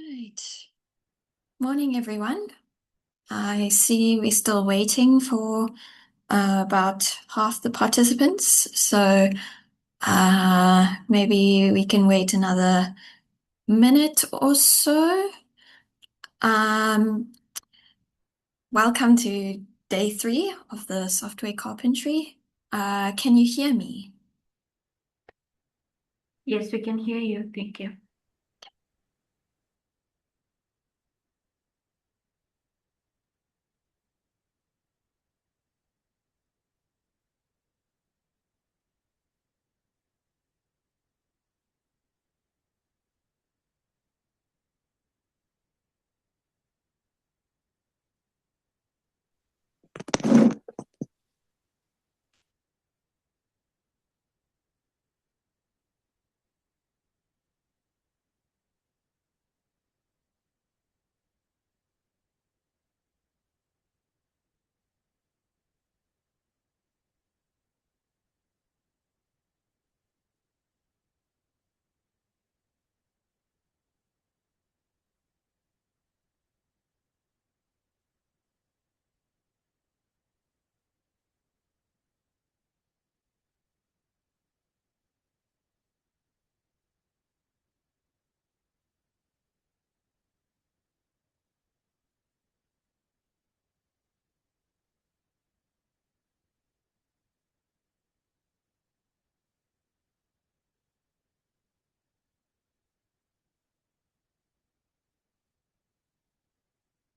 Right. Morning, everyone. I see we're still waiting for about half the participants, so maybe we can wait another minute or so. Um, Welcome to day 3 of the software carpentry. Can you hear me? Yes, we can hear you. Thank you.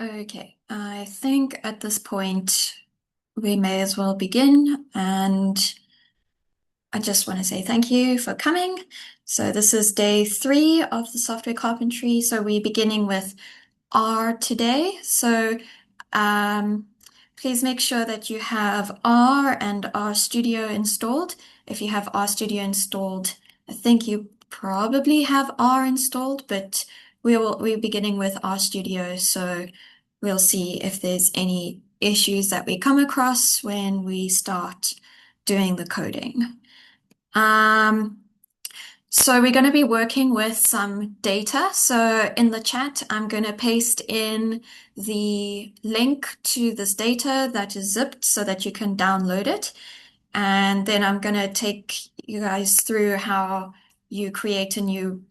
Okay, I think at this point we may as well begin, and I just want to say thank you for coming. So this is day 3 of the software carpentry. So we're beginning with R today. So um, please make sure that you have R and R Studio installed. If you have R Studio installed, I think you probably have R installed, but we're beginning with R Studio. So we'll see if there's any issues that we come across when we start doing the coding. Um, so we're going to be working with some data. So in the chat, I'm going to paste in the link to this data that is zipped so that you can download it. And then I'm going to take you guys through how you create a new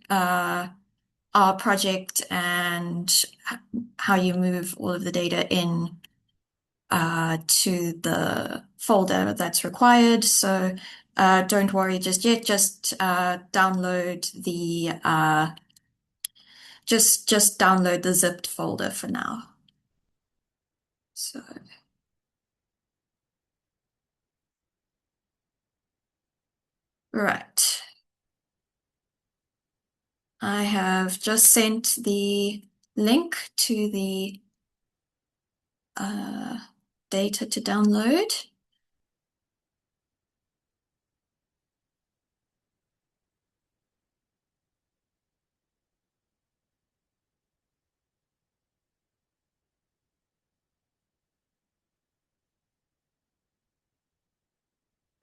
R project and how you move all of the data in to the folder that's required. So don't worry just yet. Just download the just download the zipped folder for now. So right, I have just sent the link to the uh, data to download.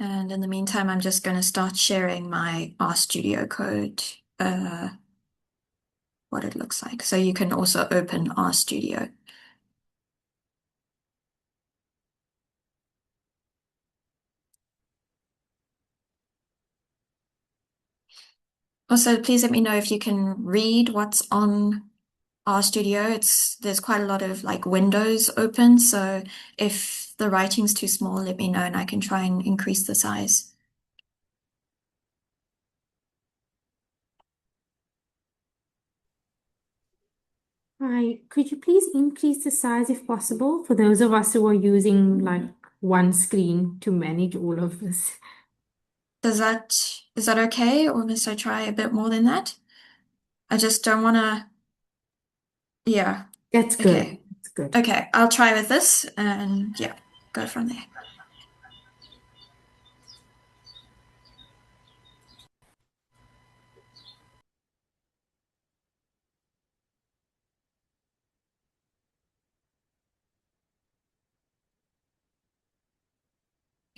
And in the meantime, I'm just going to start sharing my RStudio code, what it looks like. So you can also open RStudio. Also, please let me know if you can read what's on RStudio. There's quite a lot of like windows open, so if the writing's too small, let me know and I can try and increase the size. Hi, could you please increase the size if possible for those of us who are using like one screen to manage all of this? Is that okay, or must I try a bit more than that? I just don't want to. Yeah. That's good. Okay. That's good. Okay. I'll try with this and yeah, go from there.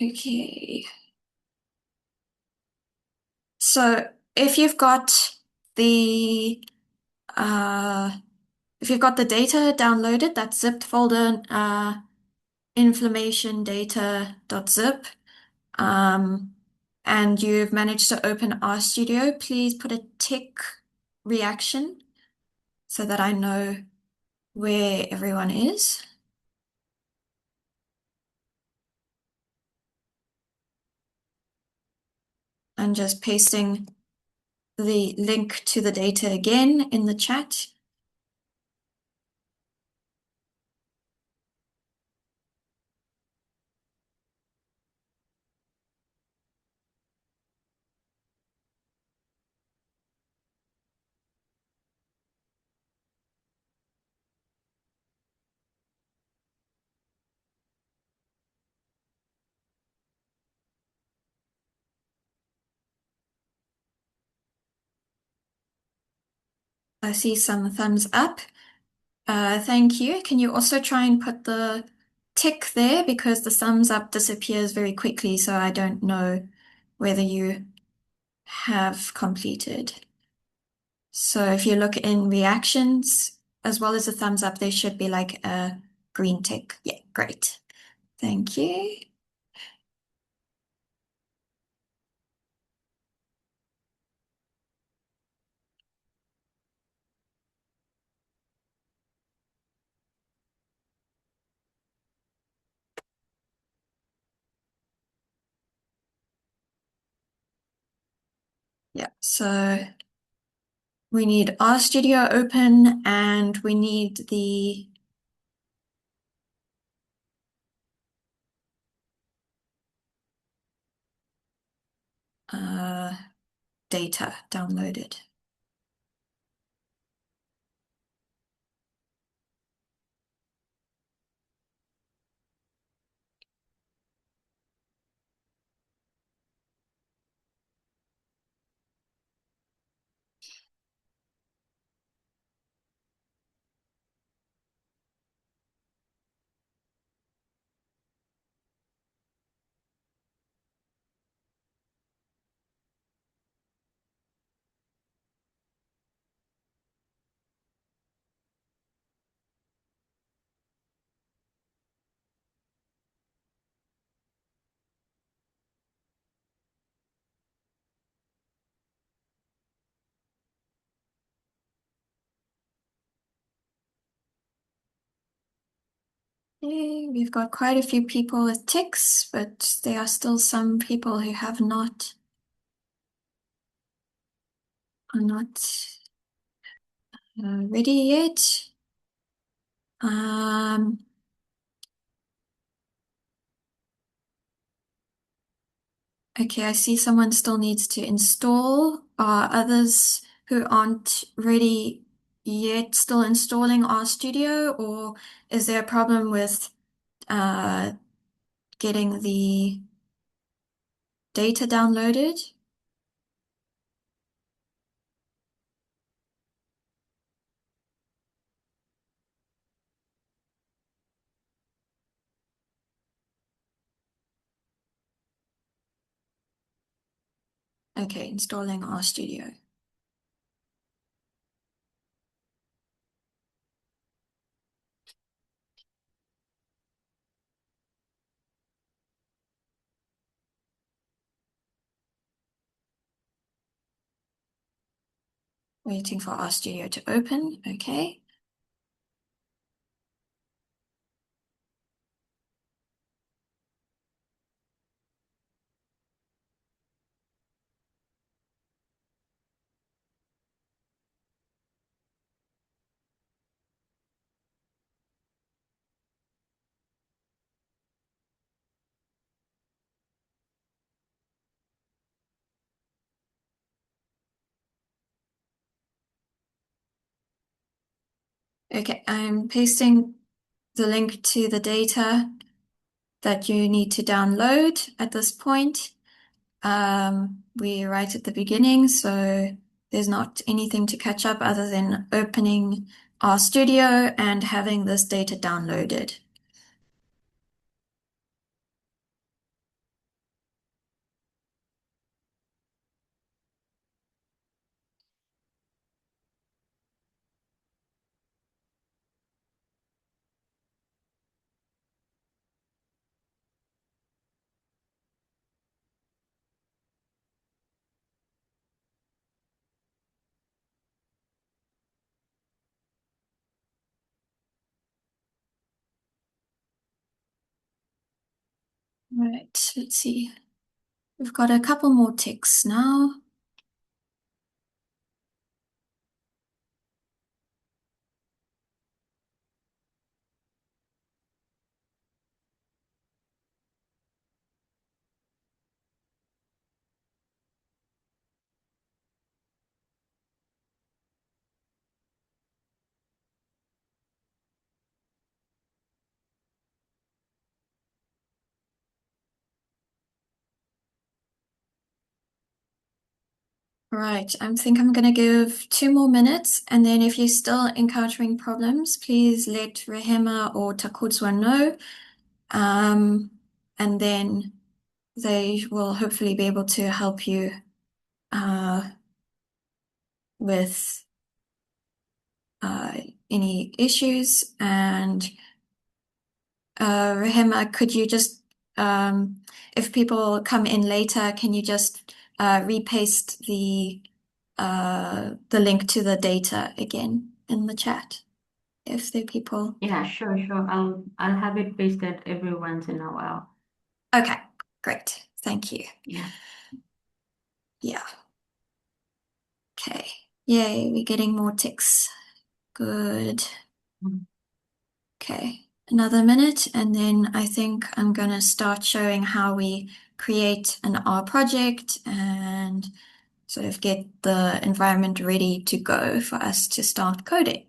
Okay. So if you've got the if you've got the data downloaded, that zipped folder, inflammation data.zip, um, and you've managed to open RStudio, please put a tick reaction so that I know where everyone is. I'm just pasting the link to the data again in the chat. I see some thumbs up. Thank you. Can you also try and put the tick there because the thumbs up disappears very quickly, so I don't know whether you have completed. So if you look in reactions, as well as the thumbs up, there should be like a green tick. Yeah, great. Thank you. Yeah, so we need RStudio open and we need the uh, data downloaded. Okay, we've got quite a few people with ticks, but there are still some people who are not ready yet. Um, okay, I see someone still needs to install. Are others who aren't ready yet still installing RStudio, or is there a problem with uh, getting the data downloaded? Okay, installing RStudio. Waiting for RStudio to open. Okay. Okay, I'm pasting the link to the data that you need to download at this point. We're right at the beginning, so there's not anything to catch up other than opening RStudio and having this data downloaded. right, let's see. We've got a couple more ticks now. Right, I think I'm going to give 2 more minutes, and then if you're still encountering problems, please let Rehema or Takutswa know, um, and then they will hopefully be able to help you uh, with uh, any issues. And Rehema, could you just, if people come in later, can you just repaste the link to the data again in the chat if the people. Yeah, sure, sure. I'll have it pasted every once in a while. Okay, great. Thank you. Yeah. Yeah. Okay. Yay, we're getting more ticks. Good. Mm. Okay. Another minute, and then I think I'm gonna start showing how we create an R project and sort of get the environment ready to go for us to start coding.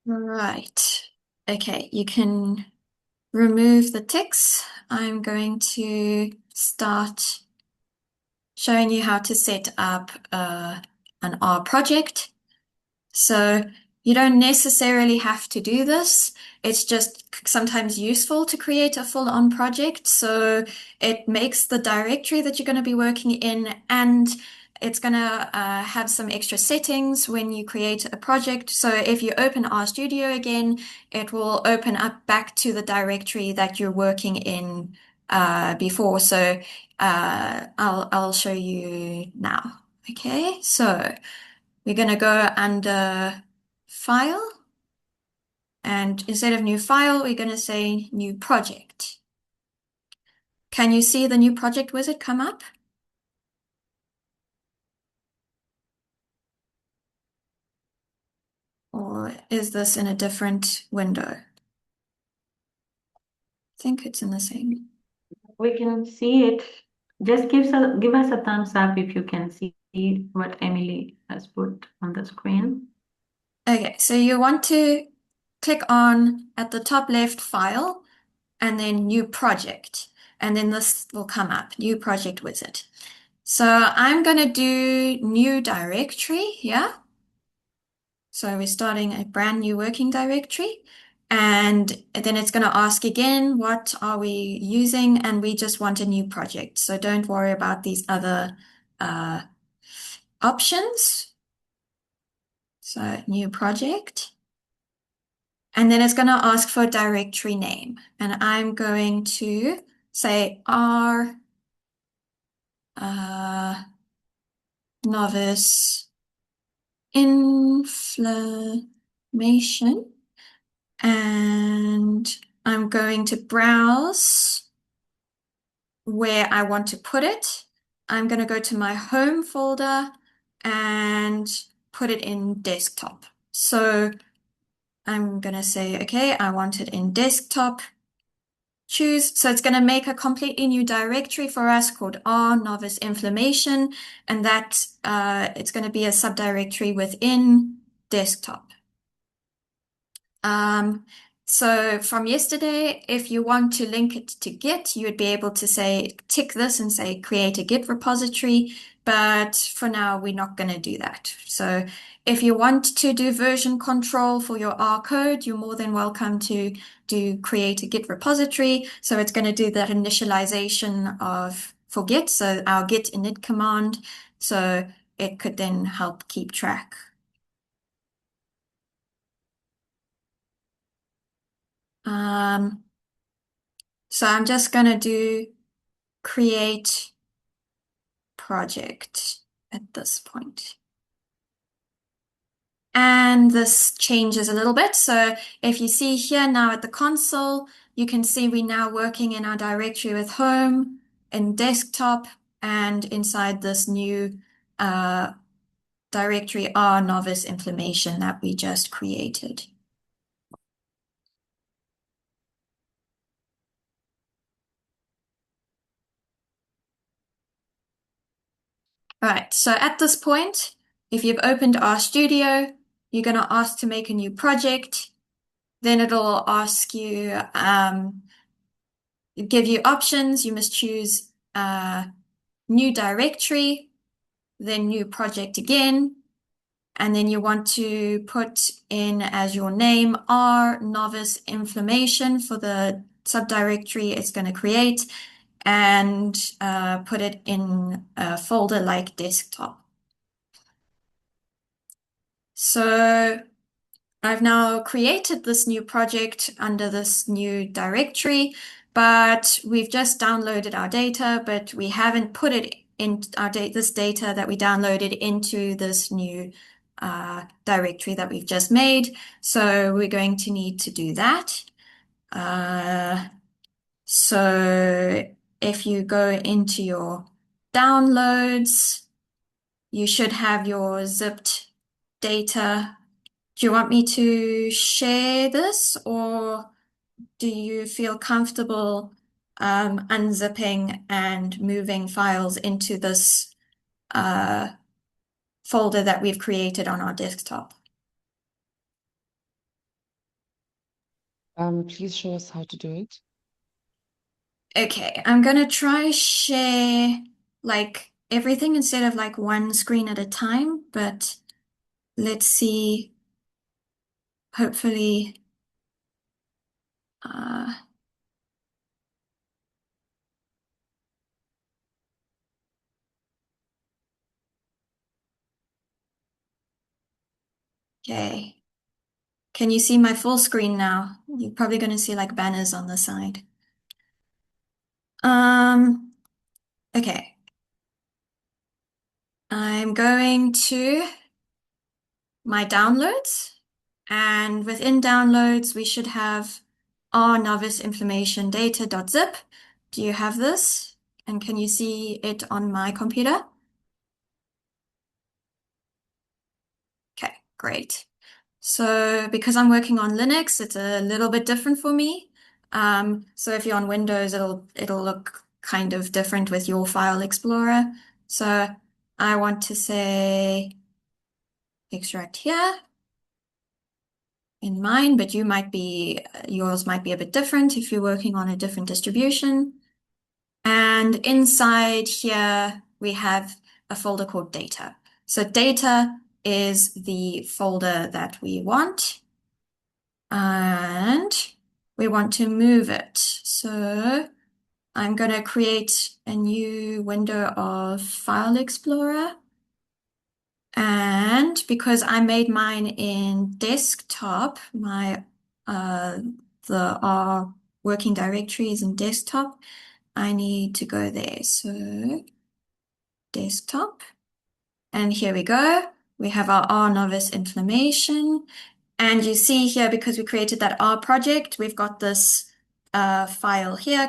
Right. Okay, you can remove the ticks. I'm going to start showing you how to set up an R project. So you don't necessarily have to do this. It's just sometimes useful to create a full-on project. So it makes the directory that you're going to be working in, and it's going to have some extra settings when you create a project. So if you open RStudio again, it will open up back to the directory that you're working in before. So I'll show you now. Okay, so we're going to go under File, and instead of New File, we're going to say New Project. Can you see the New Project wizard come up? Or is this in a different window? I think it's in the same. We can see it. Just give us a thumbs up if you can see what Emily has put on the screen. Okay, so you want to click on at the top left File, and then New Project. And then this will come up, New Project Wizard. So I'm going to do New Directory, yeah? So we're starting a brand new working directory. And then it's going to ask again, what are we using? And we just want a new project. So don't worry about these other uh, options. So new project. And then it's going to ask for directory name. And I'm going to say R novice inflammation. And I'm going to browse where I want to put it. I'm going to go to my home folder and put it in desktop. So I'm going to say, okay, I want it in desktop. choose. So it's going to make a completely new directory for us called R novice inflammation, and that it's going to be a subdirectory within desktop. So from yesterday, if you want to link it to Git, you would be able to say, tick this and say, create a Git repository. But for now, we're not going to do that. So if you want to do version control for your R code, you're more than welcome to do create a Git repository. So it's going to do that initialization for Git. So our git init command. So it could then help keep track. So I'm just going to do create project at this point. And this changes a little bit. So if you see here now at the console, you can see we're now working in our directory with home and desktop and inside this new directory R novice inflammation that we just created. All right, so at this point, if you've opened RStudio, you're going to ask to make a new project. Then it'll ask you, give you options. You must choose new directory, then new project again. And then you want to put in as your name R novice inflammation for the subdirectory it's going to create, and put it in a folder like desktop. So I've now created this new project under this new directory, but we've just downloaded our data, but we haven't put it in this data that we downloaded into this new directory that we've just made. So we're going to need to do that. So if you go into your downloads, you should have your zipped data. Do you want me to share this, or do you feel comfortable unzipping and moving files into this folder that we've created on our desktop? Please show us how to do it. Okay, I'm gonna try share like everything instead of like one screen at a time, but let's see. Hopefully, uh, okay. Can you see my full screen now? You're probably gonna see like banners on the side. Okay. I'm going to my downloads, and within downloads, we should have R novice inflammation data.zip. Do you have this? And can you see it on my computer? Okay, great. So because I'm working on Linux, it's a little bit different for me. So if you're on Windows, it'll look kind of different with your file explorer. So I want to say extract here in mine, but yours might be a bit different if you're working on a different distribution. And inside here, we have a folder called data. So data is the folder that we want, and we want to move it. So I'm going to create a new window of File Explorer. And because I made mine in desktop, the R working directory is in desktop, I need to go there. So desktop, and here we go. We have our R novice inflammation. And you see here, because we created that R project, we've got this file here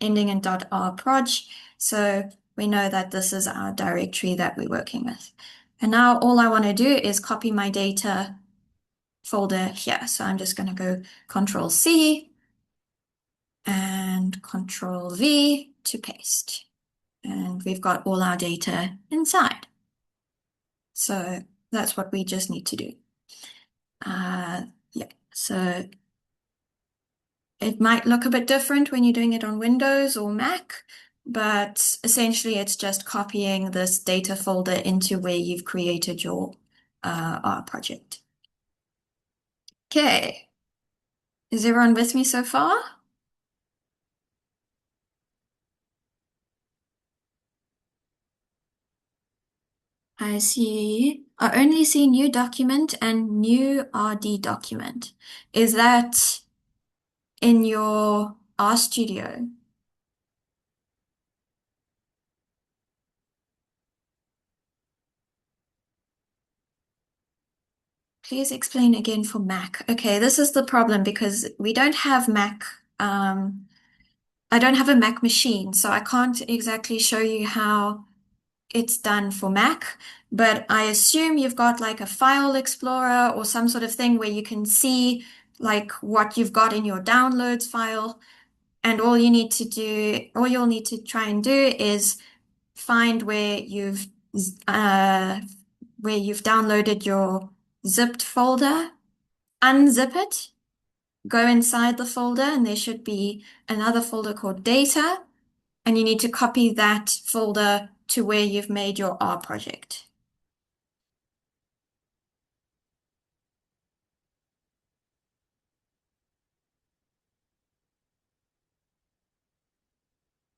ending in .rproj. So we know that this is our directory that we're working with. And now all I want to do is copy my data folder here. So I'm just going to go Control C and and Control V to paste. And we've got all our data inside. So that's what we just need to do. Yeah, so it might look a bit different when you're doing it on Windows or Mac, but essentially it's just copying this data folder into where you've created your R project. Okay, is everyone with me so far? I only see new document and new RD document. Is that in your RStudio? Please explain again for Mac. Okay, this is the problem because we don't have Mac. I don't have a Mac machine, so I can't exactly show you how it's done for Mac, but I assume you've got like a file explorer or some sort of thing where you can see like what you've got in your downloads file. And all you'll need to try and do is find uh, where you've downloaded your zipped folder, unzip it, go inside the folder, and there should be another folder called data, and you need to copy that folder to where you've made your R project.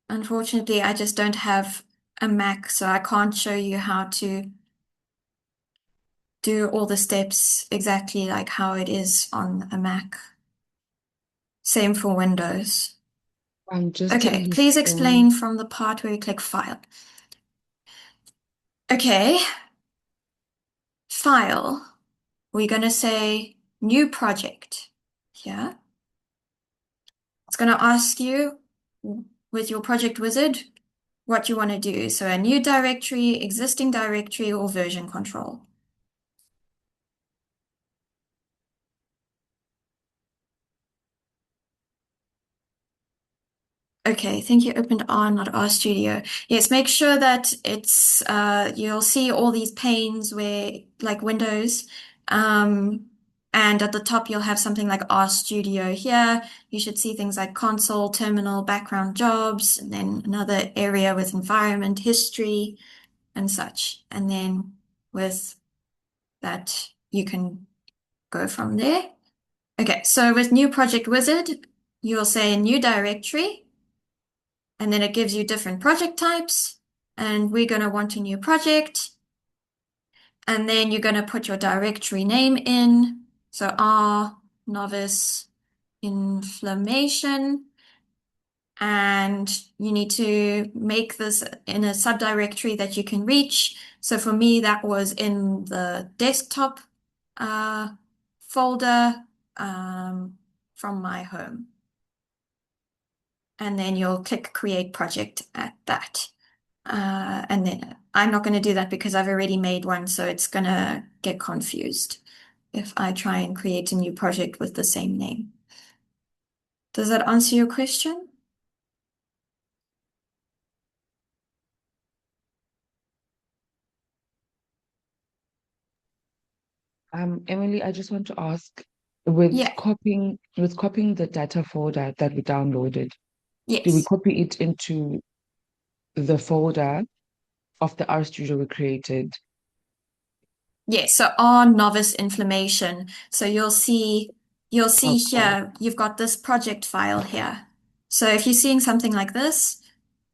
Unfortunately, I just don't have a Mac, so I can't show you how to do all the steps exactly like how it is on a Mac. Same for Windows. Just to Okay, please explain understand, from the part where you click File. Okay, File. We're going to say New Project. Yeah. It's going to ask you with your project wizard what you want to do. So a new directory, existing directory, or version control. Okay, I think you opened R, not RStudio. Yes, make sure that it's you'll see all these panes where like Windows. And at the top you'll have something like RStudio here. You should see things like console, terminal, background jobs, and then another area with environment, history, and such. And then with that you can go from there. Okay, so with new project wizard, you'll say new directory. And then it gives you different project types. And we're going to want a new project. And then you're going to put your directory name in. So R, novice, inflammation. And you need to make this in a subdirectory that you can reach. So for me, that was in the desktop folder from my home. And then you'll click create project at that. And then I'm not going to do that because I've already made one, so it's going to get confused if I try and create a new project with the same name. Does that answer your question? Emily, I just want to ask, with Yeah. copying the data folder that we downloaded, do we Yes. copy it into the folder of the RStudio we created? Yes. So R novice inflammation. So you'll see Okay. here, you've got this project file here. So if you're seeing something like this,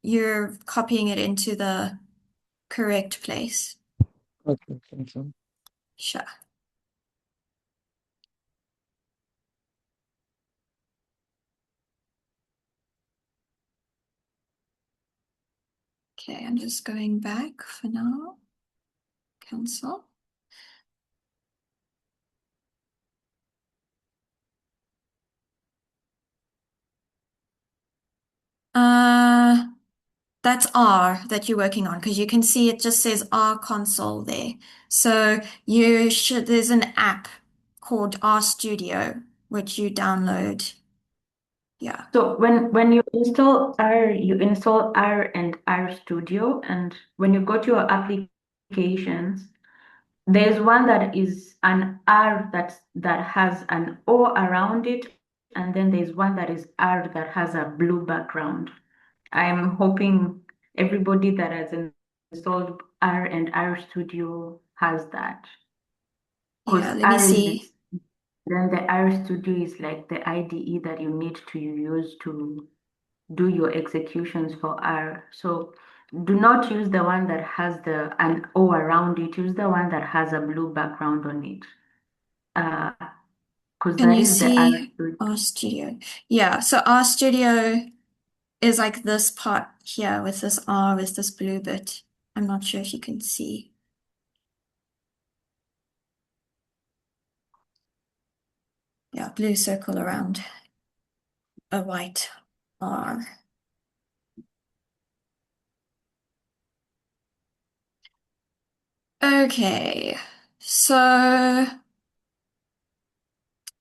you're copying it into the correct place. Okay, thank you. Sure. Okay, I'm just going back for now. Cancel. Uh, that's R that you're working on because you can see it just says R console there. So there's an app called R Studio which you download. Yeah. So when you install R and R Studio, and when you go to your applications, there's one that is an R that has an O around it, and then there's one that is R that has a blue background. I'm hoping everybody that has installed R and R Studio has that. Yeah, Because let me R is see. then the R Studio is like the IDE that you need to use to do your executions for R. So do not use the one that has an O around it. Use the one that has a blue background on it. Because Can that you is the R see Studio. RStudio? Yeah, so RStudio is like this part here with this R with this blue bit. I'm not sure if you can see. Yeah, blue circle around a white R. Okay, so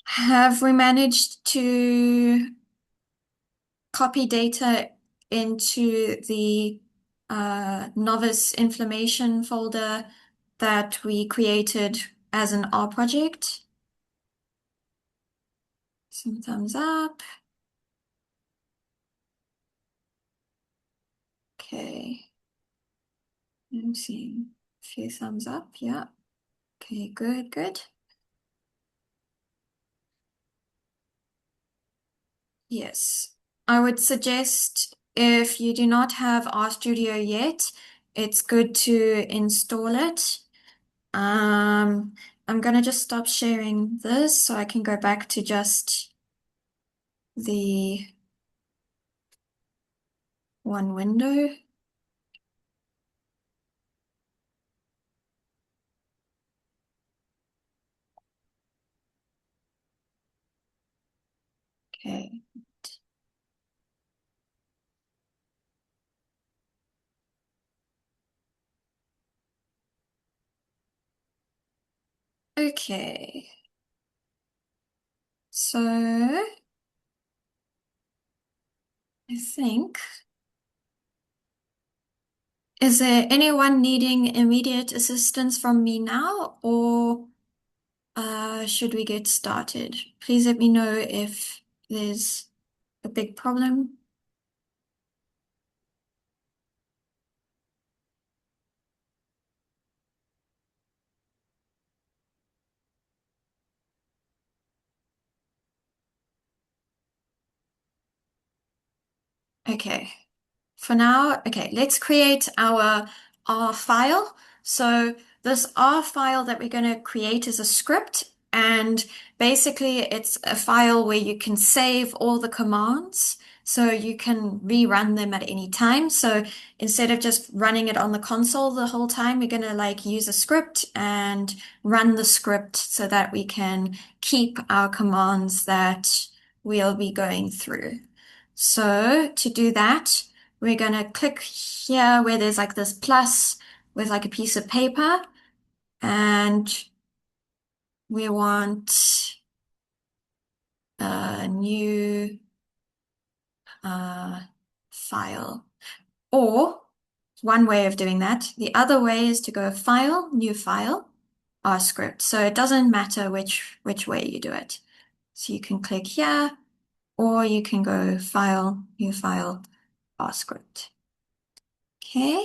have we managed to copy data into the novice information folder that we created as an R project? Some thumbs up. Okay. I'm seeing a few thumbs up. Yeah. Okay, good, good. Yes. I would suggest if you do not have RStudio yet, it's good to install it. Um, I'm gonna just stop sharing this so I can go back to just the one window. Okay. Okay. So I think, is there anyone needing immediate assistance from me now, or should we get started? Please let me know if there's a big problem. Okay. For now, okay, let's create our R file. So this R file that we're going to create is a script, and basically it's a file where you can save all the commands so you can rerun them at any time. So instead of just running it on the console the whole time, we're going to like use a script and run the script so that we can keep our commands that we'll be going through. So to do that, we're going to click here where there's like this plus with like a piece of paper, and we want a new uh, file. Or one way of doing that. The other way is to go File, New File, R script. So it doesn't matter which way you do it. So you can click here, or you can go File, New File, R script. Okay.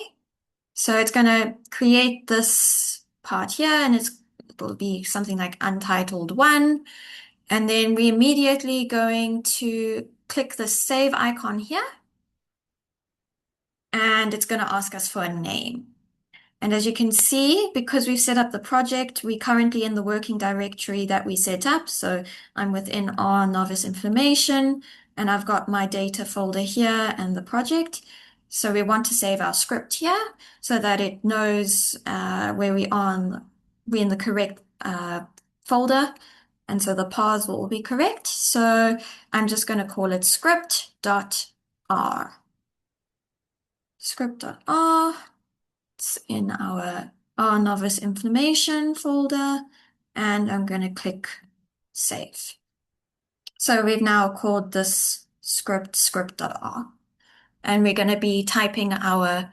So it's going to create this part here, and it'll be something like untitled one. And then we're immediately going to click the save icon here, and it's going to ask us for a name. And as you can see, because we've set up the project, we're currently in the working directory that we set up. So I'm within R novice information, and I've got my data folder here and the project. So we want to save our script here so that it knows where we're in the correct folder. And so the paths will all be correct. So I'm just going to call it script.r. Script.r. It's in our novice information folder, and I'm going to click save. So we've now called this script.r. And we're going to be typing our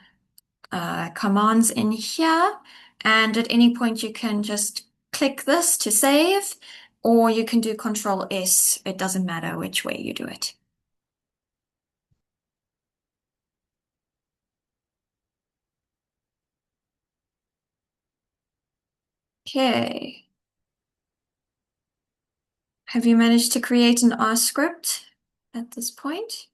commands in here. And at any point, you can just click this to save, or you can do Control S. It doesn't matter which way you do it. Okay. Have you managed to create an R script at this point?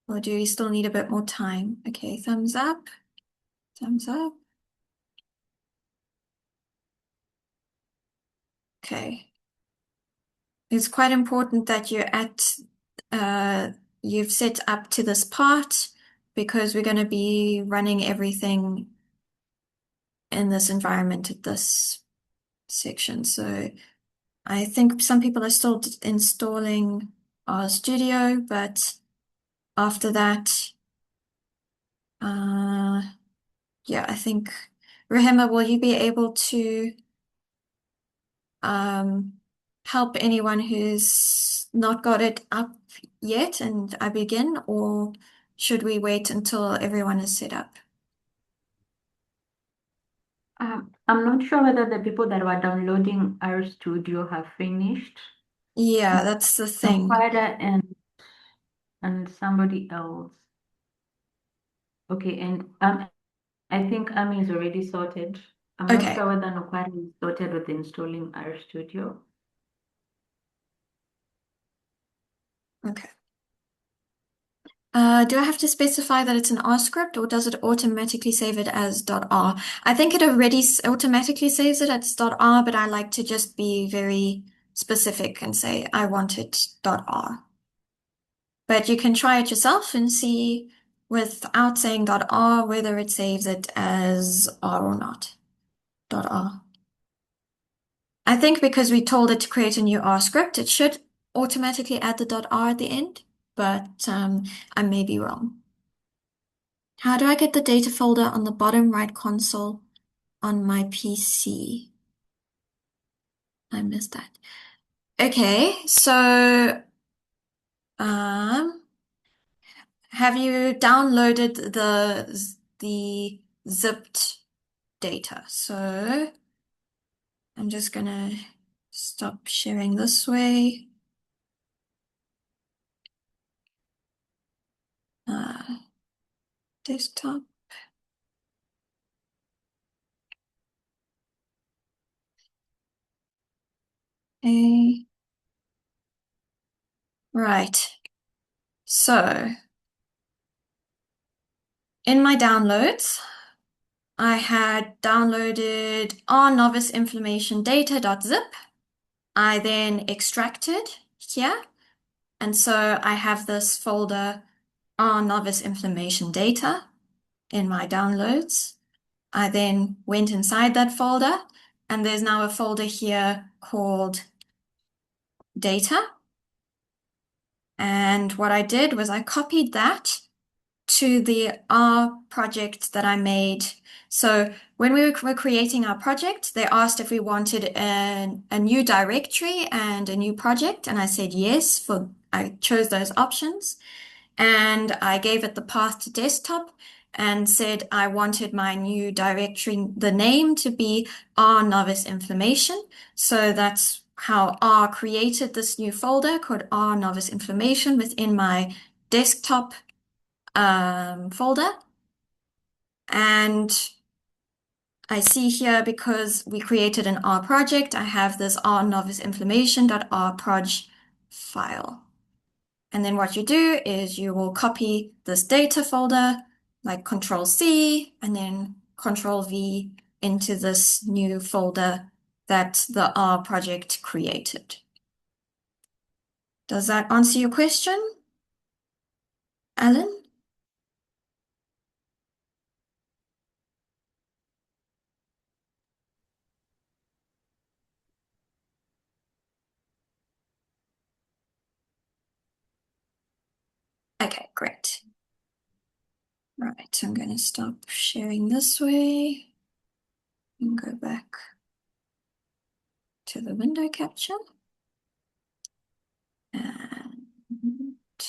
Or do you still need a bit more time? Okay, thumbs up, thumbs up. Okay. It's quite important that you've set up to this part because we're going to be running everything in this environment at this section. So I think some people are still installing our studio, but after that, yeah, I think, Rahima, will you be able to um, help anyone who's not got it up yet and I begin, or should we wait until everyone is set up? I'm not sure whether the people that were downloading our studio have finished. Yeah, that's the thing. Noquada and somebody else. Okay, and I think Ami is already sorted. I'm not Okay, sure whether Noquada is sorted with installing our studio. okay. Do I have to specify that it's an R script or does it automatically save it as .r? I think it already automatically saves it as .r, but I like to just be very specific and say I want it .r. But you can try it yourself and see without saying .r whether it saves it as R or not. .r. I think because we told it to create a new R script, it should automatically add the .r at the end, but I may be wrong. How do I get the data folder on the bottom right console on my PC? I missed that. Okay, so um, have you downloaded the zipped data? So I'm just gonna stop sharing this way. Uh, Desktop. Okay. Right. So in my downloads, I had downloaded R novice information data.zip. I then extracted here. And so I have this folder R novice information data in my downloads. I then went inside that folder, and there's now a folder here called data. And what I did was I copied that to the R project that I made. So when we were creating our project, they asked if we wanted a new directory and a new project. And I said yes, I chose those options. And I gave it the path to desktop and said I wanted my new directory, the name to be R novice inflammation. So that's how R created this new folder called R novice inflammation within my desktop folder. And I see here because we created an R project, I have this R novice inflammation.rproj file. And then what you do is you will copy this data folder, like Control C, and then Control V into this new folder that the R project created. Does that answer your question, Alan? Okay, great. Right, I'm going to stop sharing this way and go back to the window capture. And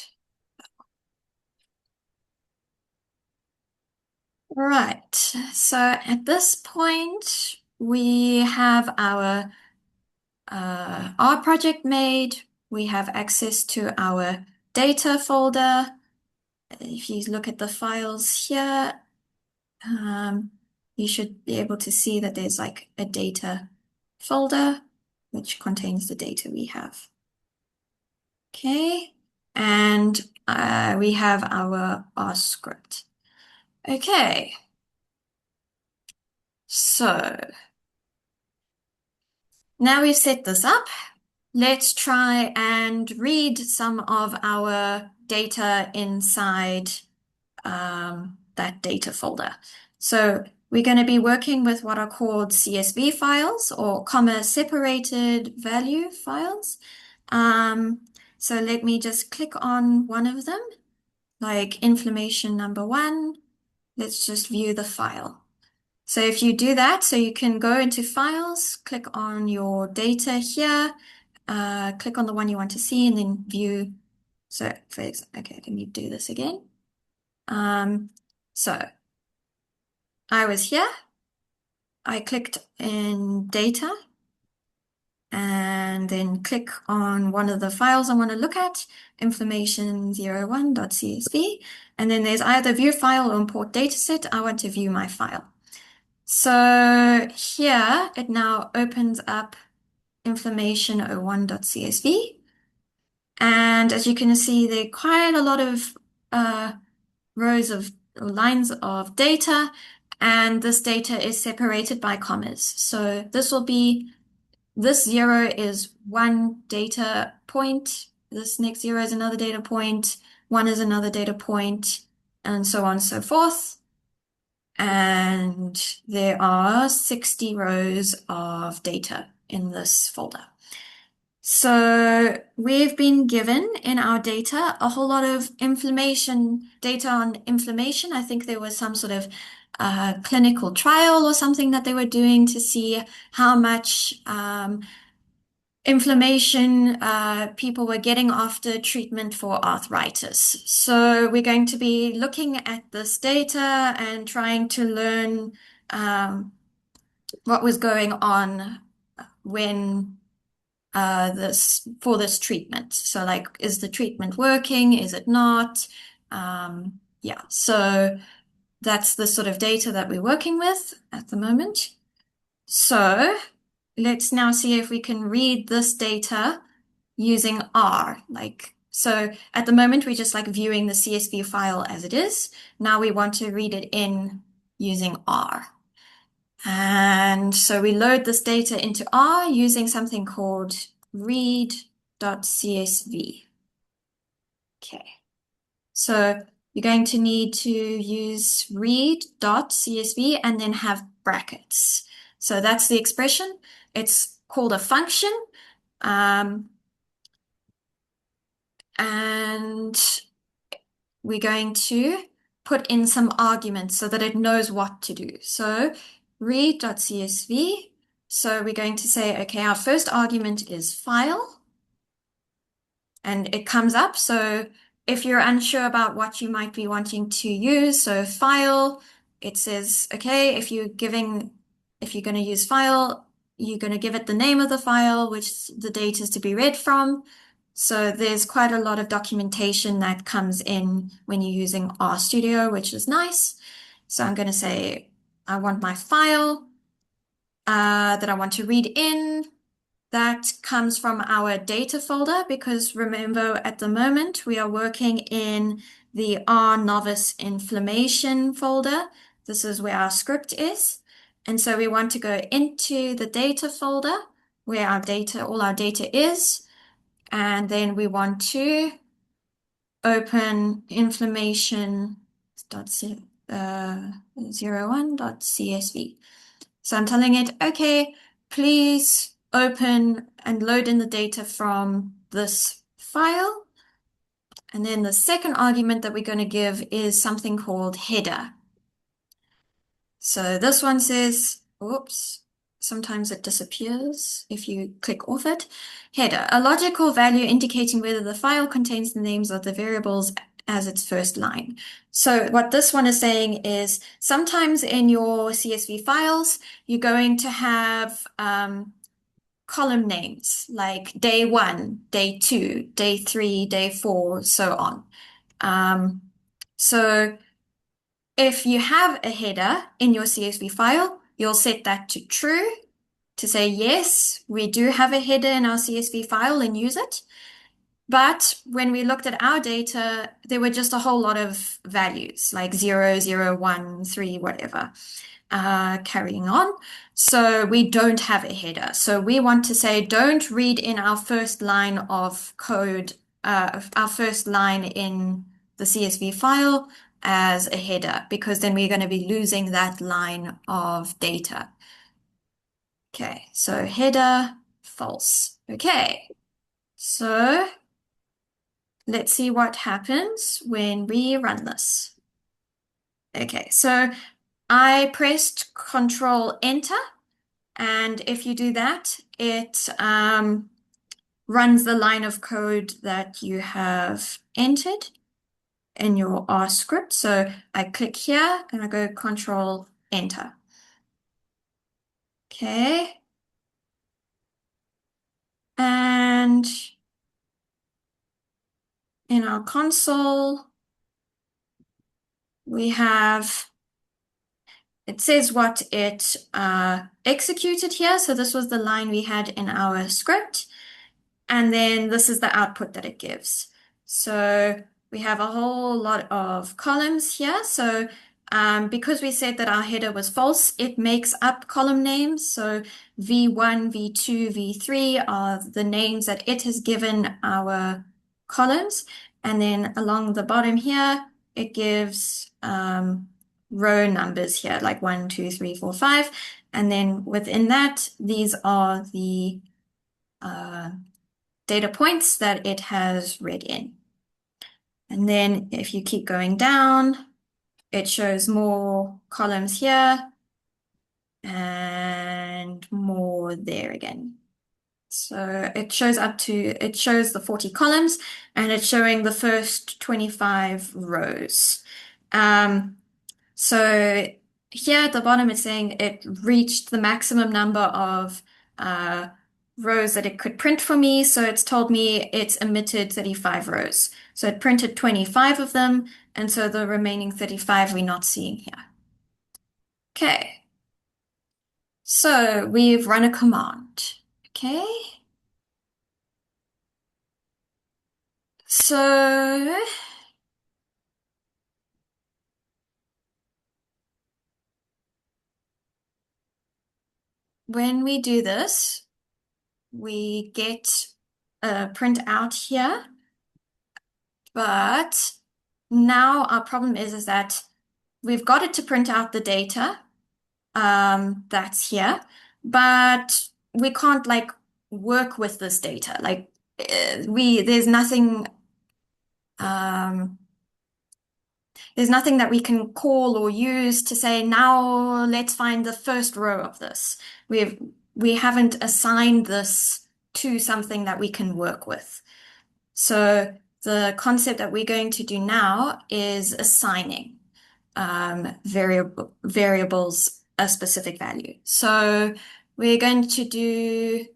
right, so at this point, we have our project made. We have access to our data folder. If you look at the files here, you should be able to see that there's like a data folder which contains the data we have. Okay, and we have our R script. Okay, so now we've set this up. Let's try and read some of our data inside that data folder. So we're going to be working with what are called CSV files or comma separated value files. So let me just click on one of them, like inflammation number 1. Let's just view the file. So if you do that, so you can go into files, click on your data here, click on the one you want to see and then view. So okay, let me do this again. So I was here, I clicked in data and then click on one of the files I want to look at, inflammation01.csv, and then there's either view file or import dataset. I want to view my file. So here it now opens up inflammation01.csv. And as you can see, there are quite a lot of rows of lines of data, and this data is separated by commas. So this 0 is one data point, this next 0 is another data point, 1 is another data point, and so on and so forth. And there are 60 rows of data in this folder. So we've been given in our data a whole lot of data on inflammation. I think there was some sort of clinical trial or something that they were doing to see how much inflammation people were getting after treatment for arthritis. So we're going to be looking at this data and trying to learn what was going on when for this treatment. So like, is the treatment working? Is it not? Yeah, so that's the sort of data that we're working with at the moment. So let's now see if we can read this data using R. So at the moment, we're just like viewing the CSV file as it is. Now we want to read it in using R. And so we load this data into R using something called read.csv. Okay. So you're going to need to use read.csv and then have brackets. So that's the expression. It's called a function. And we're going to put in some arguments so that it knows what to do. So read.csv. So we're going to say, okay, our first argument is file. And it comes up. So if you're unsure about what you might be wanting to use, so file, it says, okay, if you're going to use file, you're going to give it the name of the file, which the data is to be read from. So there's quite a lot of documentation that comes in when you're using RStudio, which is nice. So I'm going to say, I want my file that I want to read in. That comes from our data folder because remember at the moment we are working in the R novice inflammation folder. This is where our script is. And so we want to go into the data folder where all our data is. And then we want to open inflammation.01.csv. So I'm telling it, okay, please open and load in the data from this file. And then the second argument that we're going to give is something called header. So this one says, Sometimes it disappears if you click off it. Header, a logical value indicating whether the file contains the names of the variables as its first line. So what this one is saying is sometimes in your CSV files, you're going to have column names like day 1, day 2, day 3, day 4, so on. So if you have a header in your CSV file, you'll set that to true to say, yes, we do have a header in our CSV file and use it. But when we looked at our data, there were just a whole lot of values like 0, 0, 1, 3, whatever, carrying on. So we don't have a header. So we want to say, don't read in our first line of code, our first line in the CSV file as a header, because then we're going to be losing that line of data. Okay, so header, false. Okay, so let's see what happens when we run this. Okay, so I pressed Control Enter, and if you do that, it runs the line of code that you have entered in your R script. So I click here and I go Control Enter. Okay. And in our console, we have, it says what it executed here. So this was the line we had in our script. And then this is the output that it gives. So we have a whole lot of columns here. So because we said that our header was false, it makes up column names. So V1, V2, V3 are the names that it has given our columns. And then along the bottom here, it gives row numbers here, like 1, 2, 3, 4, 5. And then within that, these are the data points that it has read in. And then if you keep going down, it shows more columns here and more there again. So it shows the 40 columns, and it's showing the first 25 rows. So here at the bottom, it's saying it reached the maximum number of rows that it could print for me. So it's told me it's emitted 35 rows. So it printed 25 of them, and so the remaining 35 we're not seeing here. Okay. So we've run a command. Okay. So when we do this, we get a print out here. But now our problem is that we've got it to print out the data that's here, but we can't like work with this data. Like um, there's nothing that we can call or use to say, now let's find the first row of this. We haven't assigned this to something that we can work with. So the concept that we're going to do now is assigning variables a specific value. So we're going to do,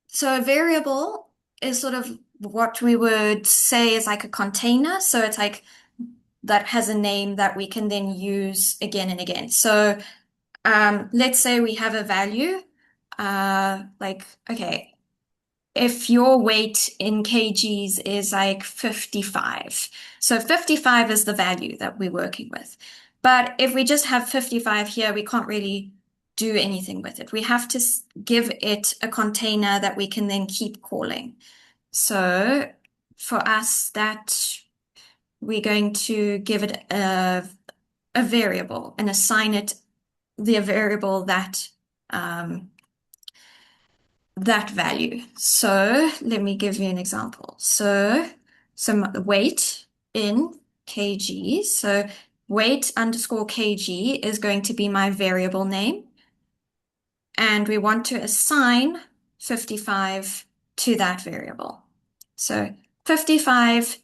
so a variable is sort of what we would say is like a container. So it's like that has a name that we can then use again and again. So let's say we have a value, like, okay, if your weight in kgs is like 55. So 55 is the value that we're working with. But if we just have 55 here, we can't really do anything with it. We have to give it a container that we can then keep calling. So for us, that we're going to give it a variable and assign it the variable that that value. So let me give you an example. So some weight in kgs. So weight underscore kg is going to be my variable name. And we want to assign 55 to that variable. So 55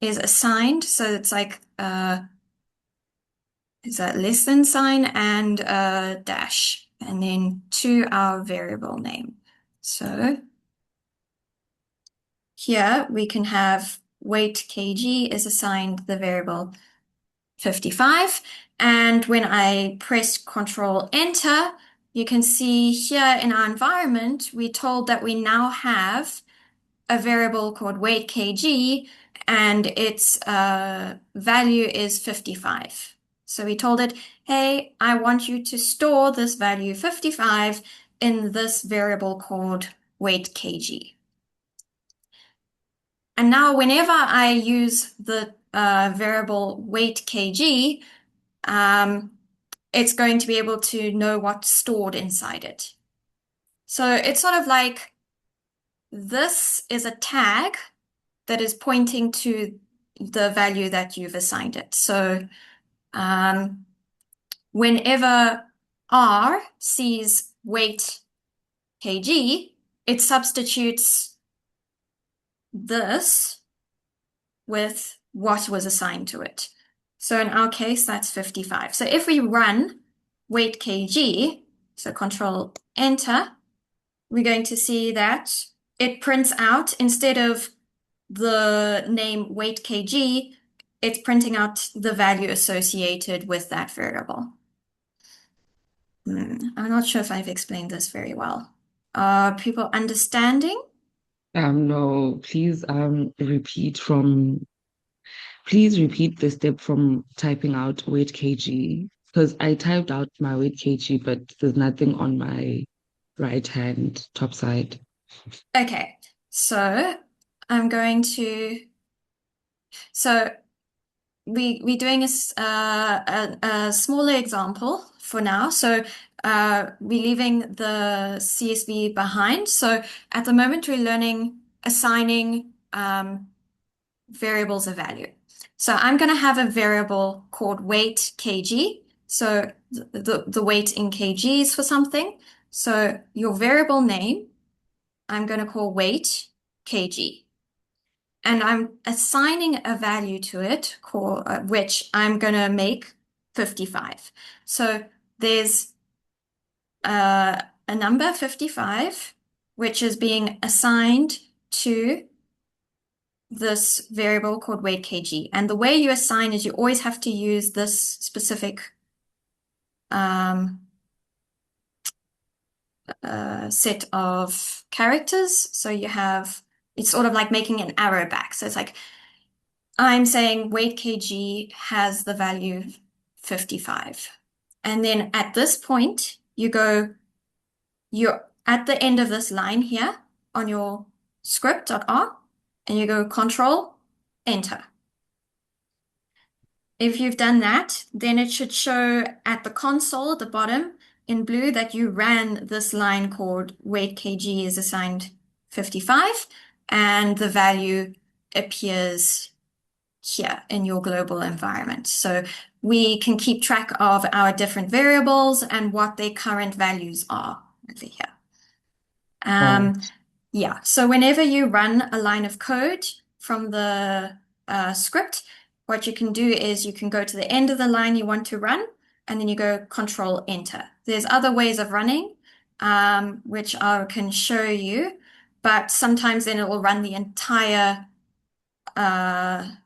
is assigned, so it's like it's a less than sign and a dash, and then to our variable name. So here we can have weight kg is assigned the variable 55. And when I press Control Enter, you can see here in our environment, we're told that we now have a variable called weight kg, and its value is 55. So we told it, hey, I want you to store this value 55 in this variable called weight kg. And now whenever I use the variable weight kg, it's going to be able to know what's stored inside it. So it's sort of like this is a tag that is pointing to the value that you've assigned it. So whenever R sees weight kg, it substitutes this with what was assigned to it. So in our case, that's 55. So if we run weight kg, so Control Enter, we're going to see that it prints out, instead of the name weight kg, it's printing out the value associated with that variable. I'm not sure if I've explained this very well. Are people understanding? No, please repeat the step from typing out weight kg, because I typed out my weight kg, but there's nothing on my right hand top side. Okay, so I'm going to, so we're doing a smaller example for now. So we're leaving the CSV behind. So at the moment, we're learning assigning variables of value. So I'm going to have a variable called weight kg. So the weight in kgs for something. So your variable name, I'm going to call weight kg. And I'm assigning a value to it, which I'm going to make 55. So there's a number 55, which is being assigned to this variable called weight kg. And the way you assign is you always have to use this specific set of characters. So you have, it's sort of like making an arrow back. So it's like, I'm saying weight kg has the value 55. And then at this point, you're at the end of this line here on your script.r, and you go Control Enter. If you've done that, then it should show at the console at the bottom in blue that you ran this line called weight kg is assigned 55, and the value appears here in your global environment. So we can keep track of our different variables and what their current values are over here. Yeah, so whenever you run a line of code from the script, what you can do is you can go to the end of the line you want to run, and then you go Control Enter. There's other ways of running, which I can show you, but sometimes then it will run the entire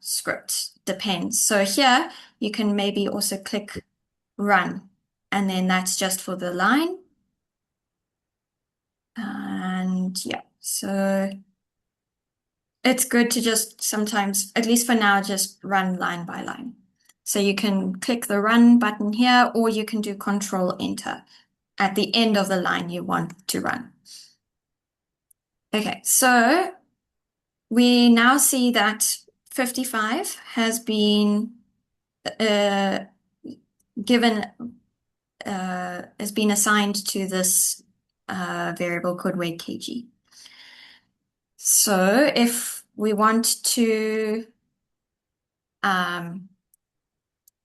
script. Depends. So here you can maybe also click Run, and then that's just for the line. And yeah, so it's good to just sometimes, at least for now, just run line by line. So you can click the Run button here, or you can do Control Enter at the end of the line you want to run. Okay, so we now see that 55 has been given, has been assigned to this variable called weight kg. So if we want to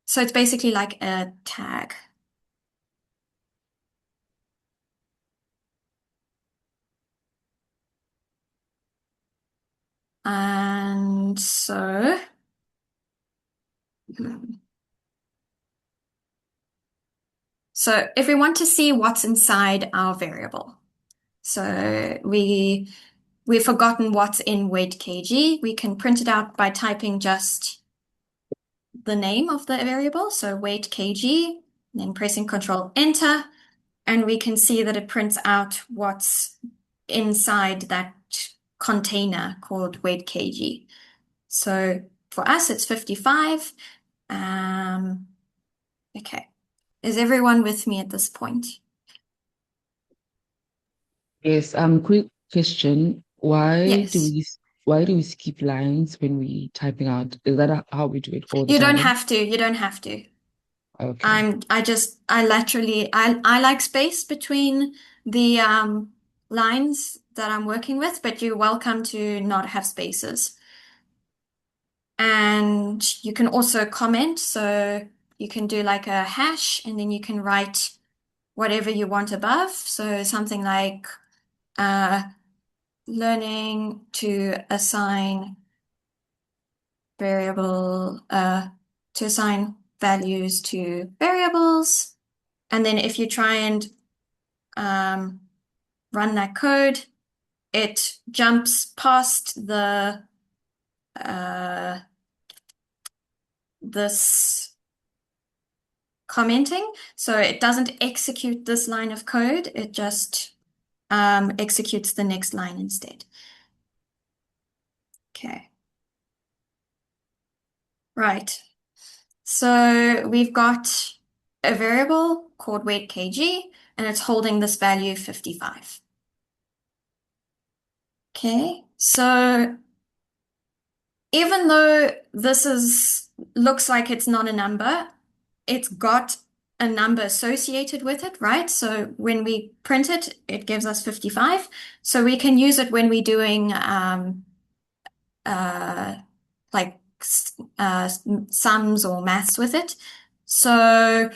So it's basically like a tag. And so, so if we want to see what's inside our variable, so we've forgotten what's in weight kg, we can print it out by typing just the name of the variable, so weight kg, then pressing Control Enter, and we can see that it prints out what's inside that container called weight kg. So for us, it's 55. Okay. Is everyone with me at this point? Yes, quick question. Yes. Why do we skip lines when we typing out? Is that how we do it all the You don't time? have to. You don't have to. Okay. I like space between the lines that I'm working with, but you're welcome to not have spaces. And you can also comment, so you can do like a hash and then you can write whatever you want above. So something like uh, learning to assign variable, to assign values to variables. And then if you try and um, run that code, it jumps past uh, this commenting. So it doesn't execute this line of code. It just executes the next line instead. Okay. Right. So we've got a variable called weight kg, and it's holding this value 55. Okay. So even though looks like it's not a number, it's got a number associated with it, right? So when we print it, it gives us 55. So we can use it when we're doing uh, like sums or maths with it. So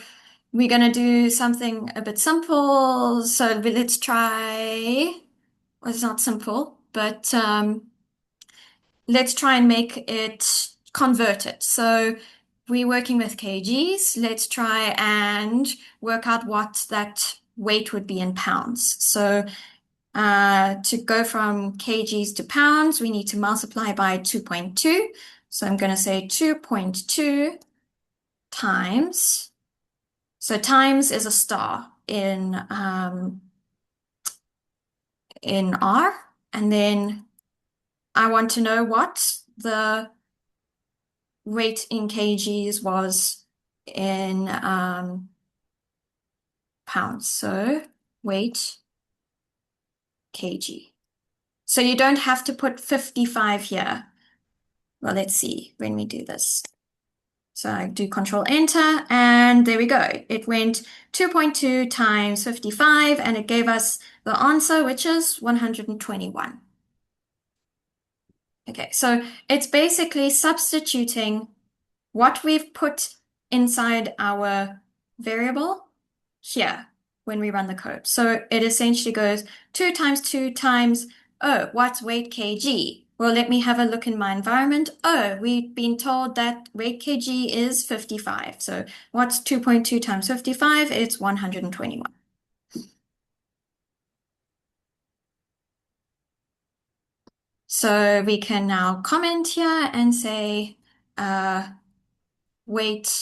we're going to do something a bit simple. So let's try, well, it's not simple, but let's try and make it convert it. So we're working with kgs. Let's try and work out what that weight would be in pounds. So to go from kgs to pounds, we need to multiply by 2.2. So I'm going to say 2.2 times. So times is a star in R. And then I want to know what the weight in kgs was in pounds. So weight kg. So you don't have to put 55 here. Well, let's see when we do this. So I do Control Enter, and there we go. It went 2.2 times 55, and it gave us the answer, which is 121. Okay, so it's basically substituting what we've put inside our variable here when we run the code. So it essentially goes 2 times 2 times, oh, what's weight kg? Well, let me have a look in my environment. Oh, we've been told that weight kg is 55. So what's 2.2 times 55? It's 121. So we can now comment here and say weight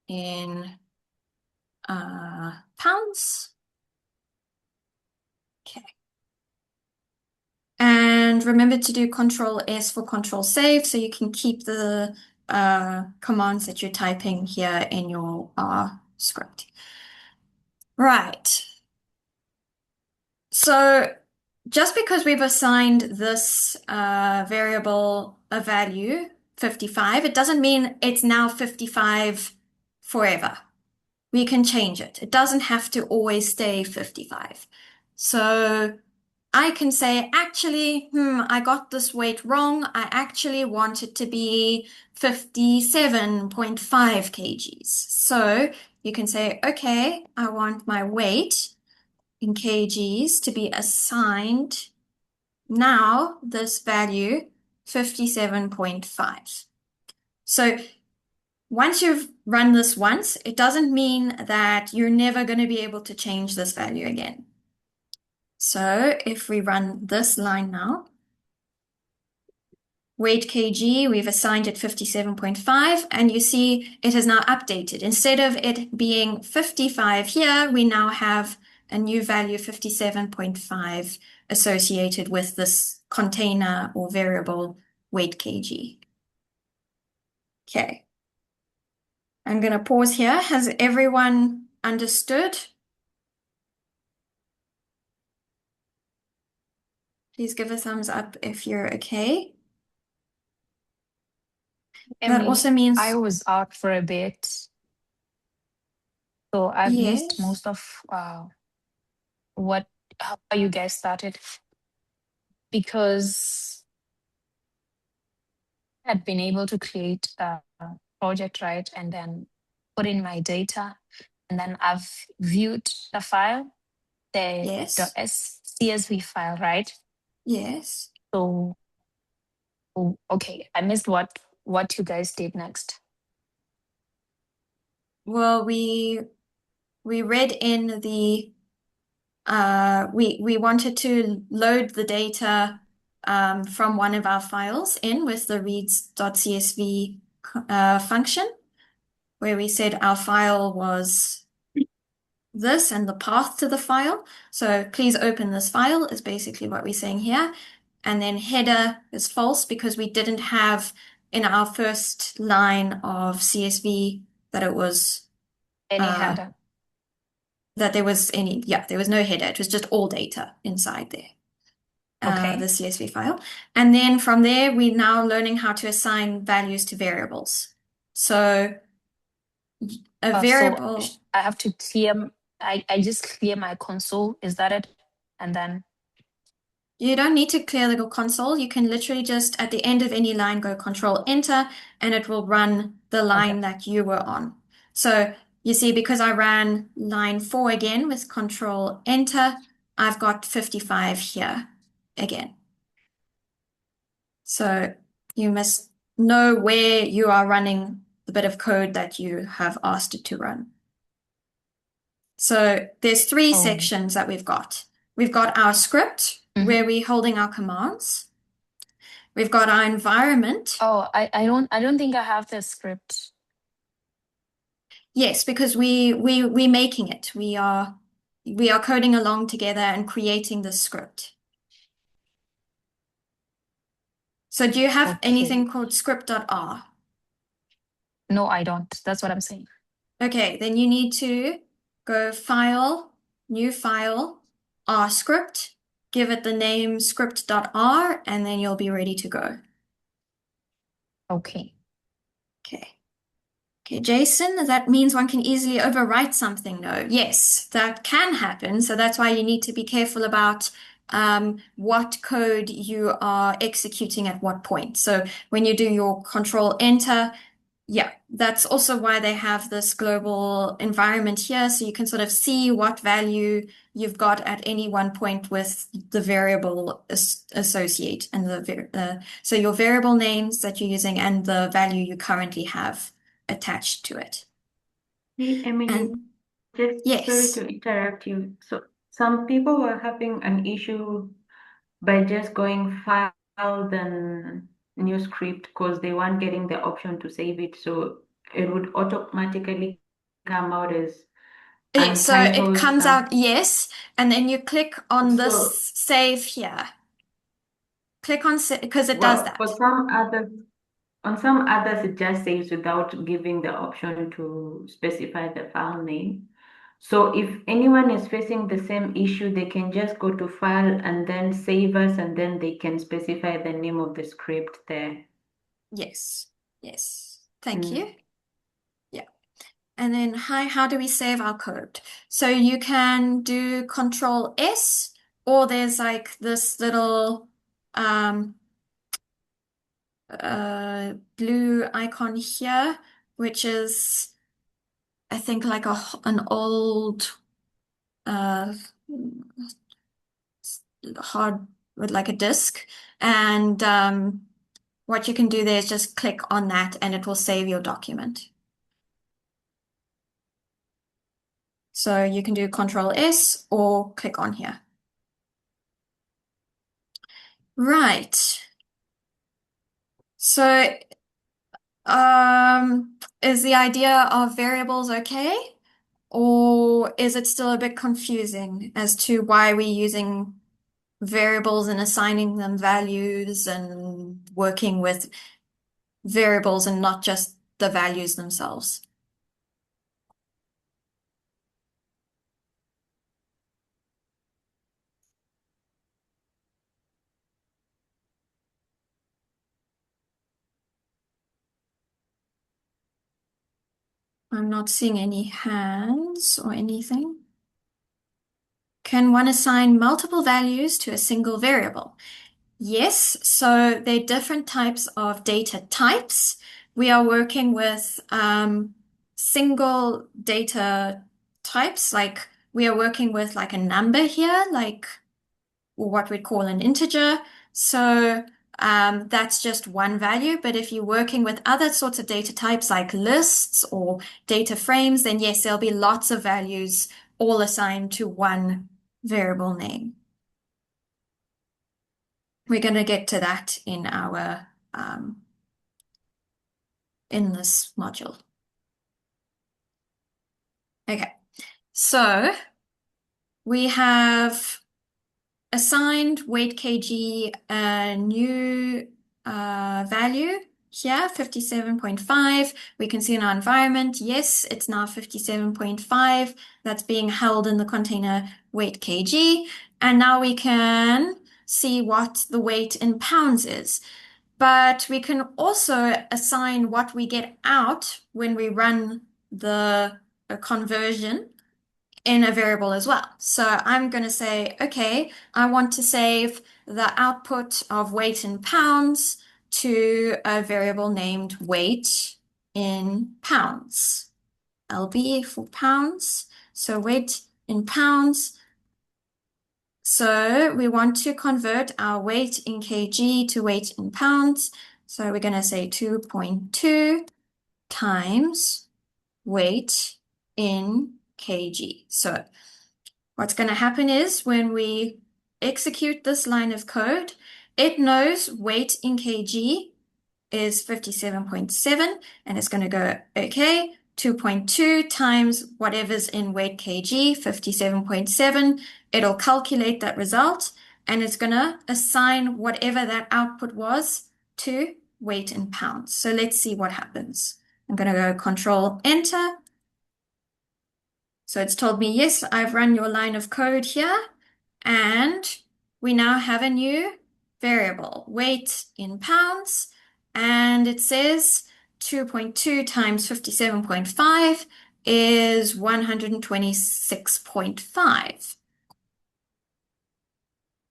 in pounds. Okay. And remember to do Control S for Control Save so you can keep the commands that you're typing here in your R script. Right. So just because we've assigned this variable a value, 55, it doesn't mean it's now 55 forever. We can change it. It doesn't have to always stay 55. So I can say, actually, I got this weight wrong. I actually want it to be 57.5 kgs. So you can say, okay, I want my weight in kgs to be assigned now this value 57.5. So once you've run this once, it doesn't mean that you're never going to be able to change this value again. So if we run this line now, weight kg, we've assigned it 57.5, and you see it is now updated. Instead of it being 55 here, we now have a new value 57.5 associated with this container or variable weight kg. Okay. I'm going to pause here. Has everyone understood? Please give a thumbs up if you're okay. That Emily, also I means, was out for a bit, so I've missed yes, most of what how you guys started because I had been able to create a project, right, and then put in my data, and then I've viewed the file, the yes, .csv file, right? yes. So, okay, I missed what you guys did next. Well, we read in the we wanted to load the data from one of our files in with the reads.csv function, where we said our file was this and the path to the file. So please open this file is basically what we're saying here. And then header is false because we didn't have in our first line of CSV that it was Any uh, header? that there was any, yeah, there was no header. It was just all data inside there, the Okay. CSV file. And then from there, we're now learning how to assign values to variables. So a So variable, I have to clear. I just clear my console. Is that it? And then you don't need to clear the console. You can literally just at the end of any line go Control Enter and it will run the okay, line that you were on. So you see, because I ran line 4 again with Control Enter, I've got 55 here again. So you must know where you are running the bit of code that you have asked it to run. So there's three oh, sections that we've got. We've got our script mhm. where we're holding our commands. We've got our environment. Oh, I don't think I have the script. Yes, because we're making it. We are coding along together and creating the script. So do you have Okay. anything called script.r? No, I don't. That's what I'm saying. Okay, then you need to go File, New File, R script, give it the name script.r, and then you'll be ready to go. Okay. Okay. Okay, Jason, that means one can easily overwrite something, no? Yes, that can happen. So that's why you need to be careful about what code you are executing at what point. So when you do your Control Enter, yeah, that's also why they have this global environment here. So you can sort of see what value you've got at any one point with the variable associate and so your variable names that you're using and the value you currently have attached to it. Hey, Emily, And just sorry yes, to interrupt you. So some people were having an issue by just going file then new script because they weren't getting the option to save it. So it would automatically come out as yes, so it untitled. comes out yes, and then you click on So, this save here. Click on because it does well, that. on some others, it just saves without giving the option to specify the file name. So if anyone is facing the same issue, they can just go to file and then save as, and then they can specify the name of the script there. Yes, yes. Thank Mm. you. Yeah. And then, how do we save our code? So you can do Control S or there's like this little blue icon here, which is, I think, like an old uh, hard with like a disk. And what you can do there is just click on that and it will save your document. So you can do Control S or click on here. Right. So is the idea of variables okay? Or is it still a bit confusing as to why we're using variables and assigning them values and working with variables and not just the values themselves? I'm not seeing any hands or anything. Can one assign multiple values to a single variable? Yes, so there are different types of data types. We are working with single data types, like we are working with like a number here, like what we'd call an integer. So that's just one value. But if you're working with other sorts of data types like lists or data frames, then yes, there'll be lots of values all assigned to one variable name. We're going to get to that in our in this module. Okay, so we have assigned weight kg a new value here, 57.5. We can see in our environment, yes, it's now 57.5. That's being held in the container weight kg. And now we can see what the weight in pounds is. But we can also assign what we get out when we run the conversion in a variable as well. So I'm going to say, okay, I want to save the output of weight in pounds to a variable named weight in pounds. LB for pounds. So weight in pounds. So we want to convert our weight in kg to weight in pounds. So we're going to say 2.2 times weight in kg. So what's going to happen is when we execute this line of code, it knows weight in kg is 57.7 and it's going to go, okay, 2.2 times whatever's in weight kg, 57.7. It'll calculate that result and it's going to assign whatever that output was to weight in pounds. So let's see what happens. I'm going to go Control Enter. So it's told me, yes, I've run your line of code here, and we now have a new variable, weight in pounds, and it says 2.2 times 57.5 is 126.5.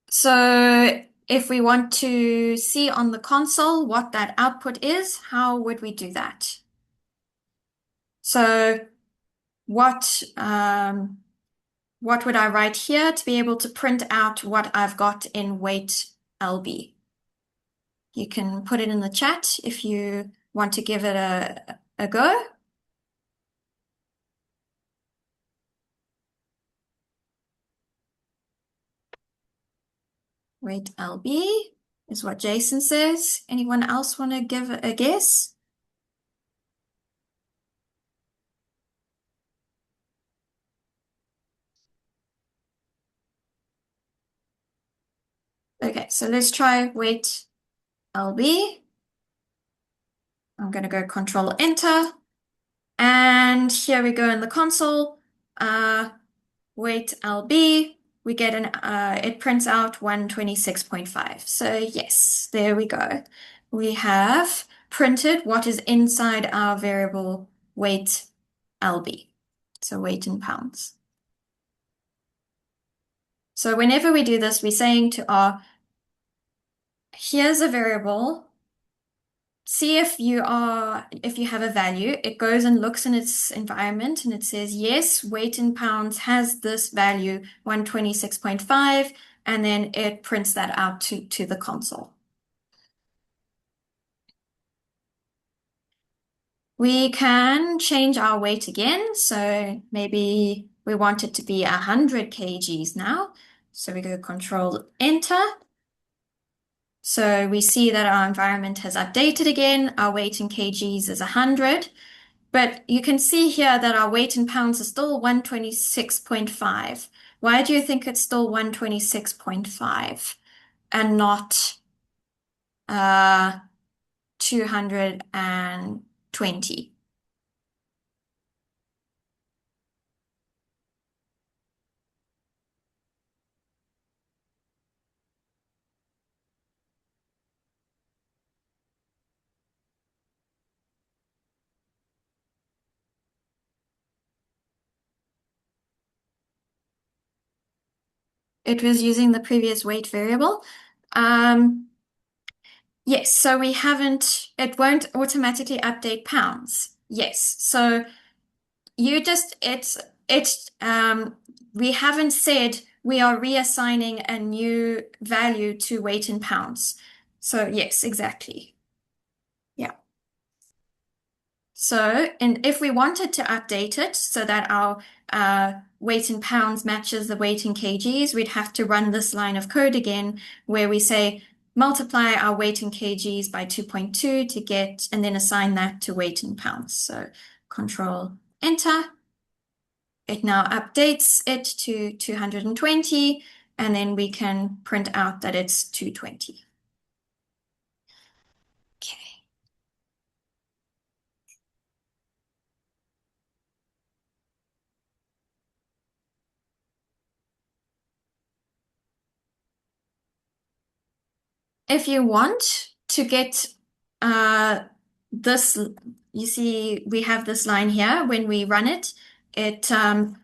So if we want to see on the console what that output is, how would we do that? So what would I write here to be able to print out what I've got in weight LB? You can put it in the chat if you want to give it a go. Weight LB is what Jason says. Anyone else want to give a guess? Okay, so let's try weight LB. I'm going to go Control Enter. And here we go in the console. Weight LB, we get it prints out 126.5. So yes, there we go. We have printed what is inside our variable weight LB. So weight in pounds. So whenever we do this, we're saying to R, here's a variable. See if you have a value. It goes and looks in its environment and it says, yes, weight in pounds has this value, 126.5, and then it prints that out to the console. We can change our weight again. So maybe we want it to be 100 kgs now. So we go Control Enter. So we see that our environment has updated again. Our weight in kgs is 100. But you can see here that our weight in pounds is still 126.5. Why do you think it's still 126.5 and not 220? It was using the previous weight variable. Yes, so it won't automatically update pounds. Yes, so we haven't said we are reassigning a new value to weight in pounds. So yes, exactly. Yeah. So, and if we wanted to update it so that our weight in pounds matches the weight in kgs, we'd have to run this line of code again where we say multiply our weight in kgs by 2.2 to get, and then assign that to weight in pounds. So Control Enter. It now updates it to 220, and then we can print out that it's 220. Okay. If you want to get this, you see we have this line here. When we run it, it to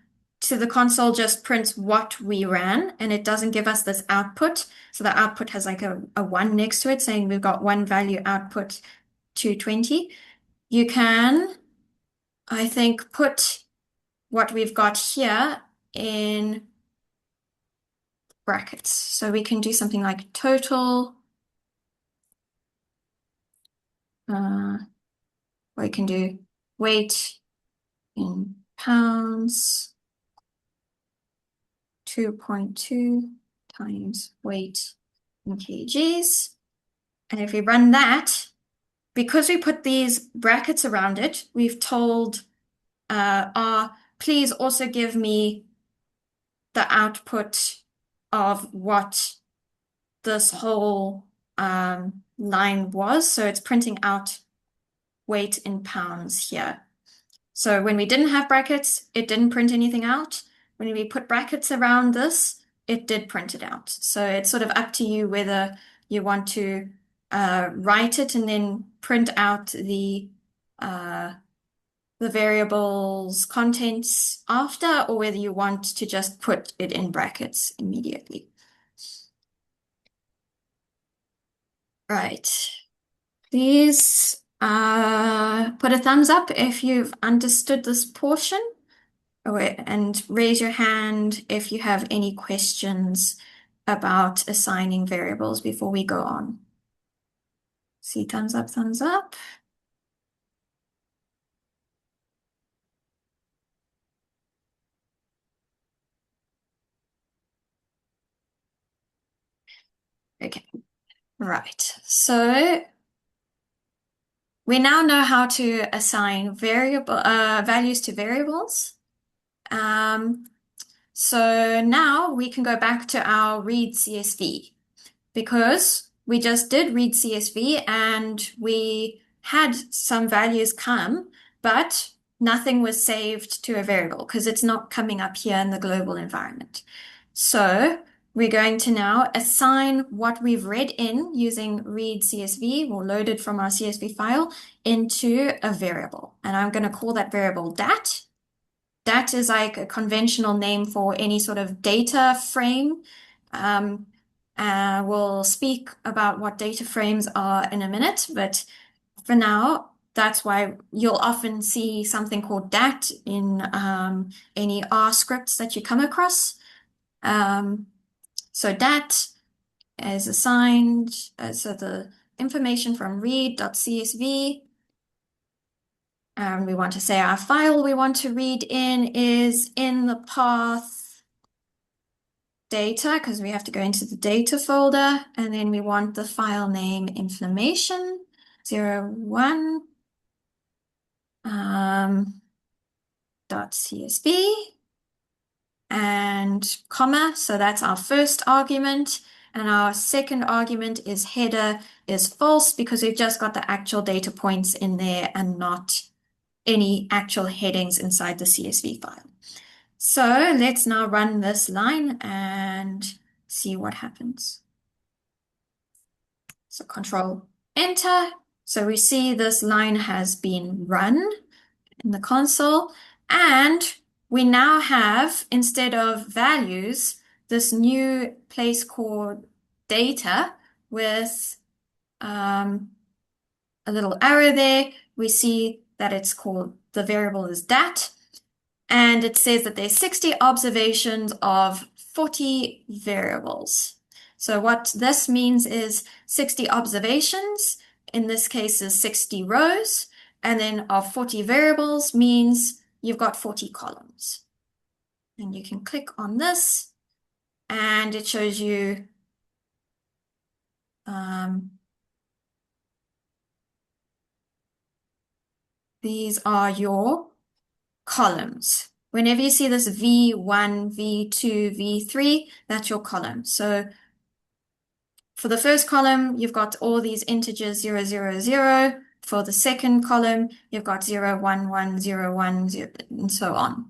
the console just prints what we ran, and it doesn't give us this output. So the output has like a 1 next to it saying we've got one value output 220. You can, I think, put what we've got here in brackets. So we can do something like total. We can do weight in pounds, 2.2 times weight in kgs. And if we run that, because we put these brackets around it, we've told please also give me the output of what this whole line was. So it's printing out weight in pounds here. So when we didn't have brackets, it didn't print anything out. When we put brackets around this, it did print it out. So it's sort of up to you whether you want to write it and then print out the variable's contents after, or whether you want to just put it in brackets immediately. Right. Please put a thumbs up if you've understood this portion, and raise your hand if you have any questions about assigning variables before we go on. See, thumbs up, thumbs up. Okay, right. So we now know how to assign values to variables. So now we can go back to our read CSV, because we just did read CSV and we had some values come, but nothing was saved to a variable because it's not coming up here in the global environment. So we're going to now assign what we've read in using read CSV, or loaded from our CSV file, into a variable. And I'm going to call that variable dat. that is like a conventional name for any sort of data frame. We'll speak about what data frames are in a minute, but for now, that's why you'll often see something called DAT in any R scripts that you come across. So DAT is assigned, so the information from read.csv, and we want to say our file we want to read in is in the path data, because we have to go into the data folder, and then we want the file name information 01 .csv and comma, so that's our first argument. And our second argument is header is false because we've just got the actual data points in there and not any actual headings inside the CSV file. So let's now run this line and see what happens. So Control Enter. So we see this line has been run in the console, and we now have, instead of values, this new place called data with a little arrow there. We see that it's called, the variable is dat, and it says that there's 60 observations of 40 variables. So what this means is 60 observations, in this case is 60 rows, and then of 40 variables means you've got 40 columns. And you can click on this, and it shows you these are your columns. Whenever you see this V1, V2, V3, that's your column. So for the first column, you've got all these integers 0, 0, 0. For the second column, you've got 0, 1, 1, 0, 1, 0, and so on.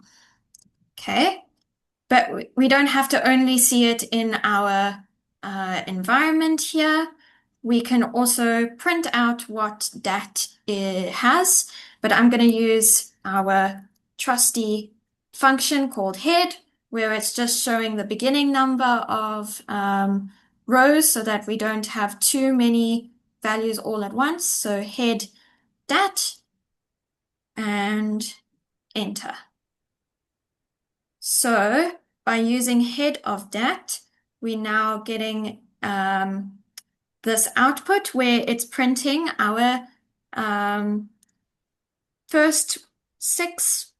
Okay, but we don't have to only see it in our environment here. We can also print out what dat has, but I'm going to use our trusty function called head, where it's just showing the beginning number of rows so that we don't have too many values all at once. So head dat and enter. So by using head of dat, we're now getting this output where it's printing our first 6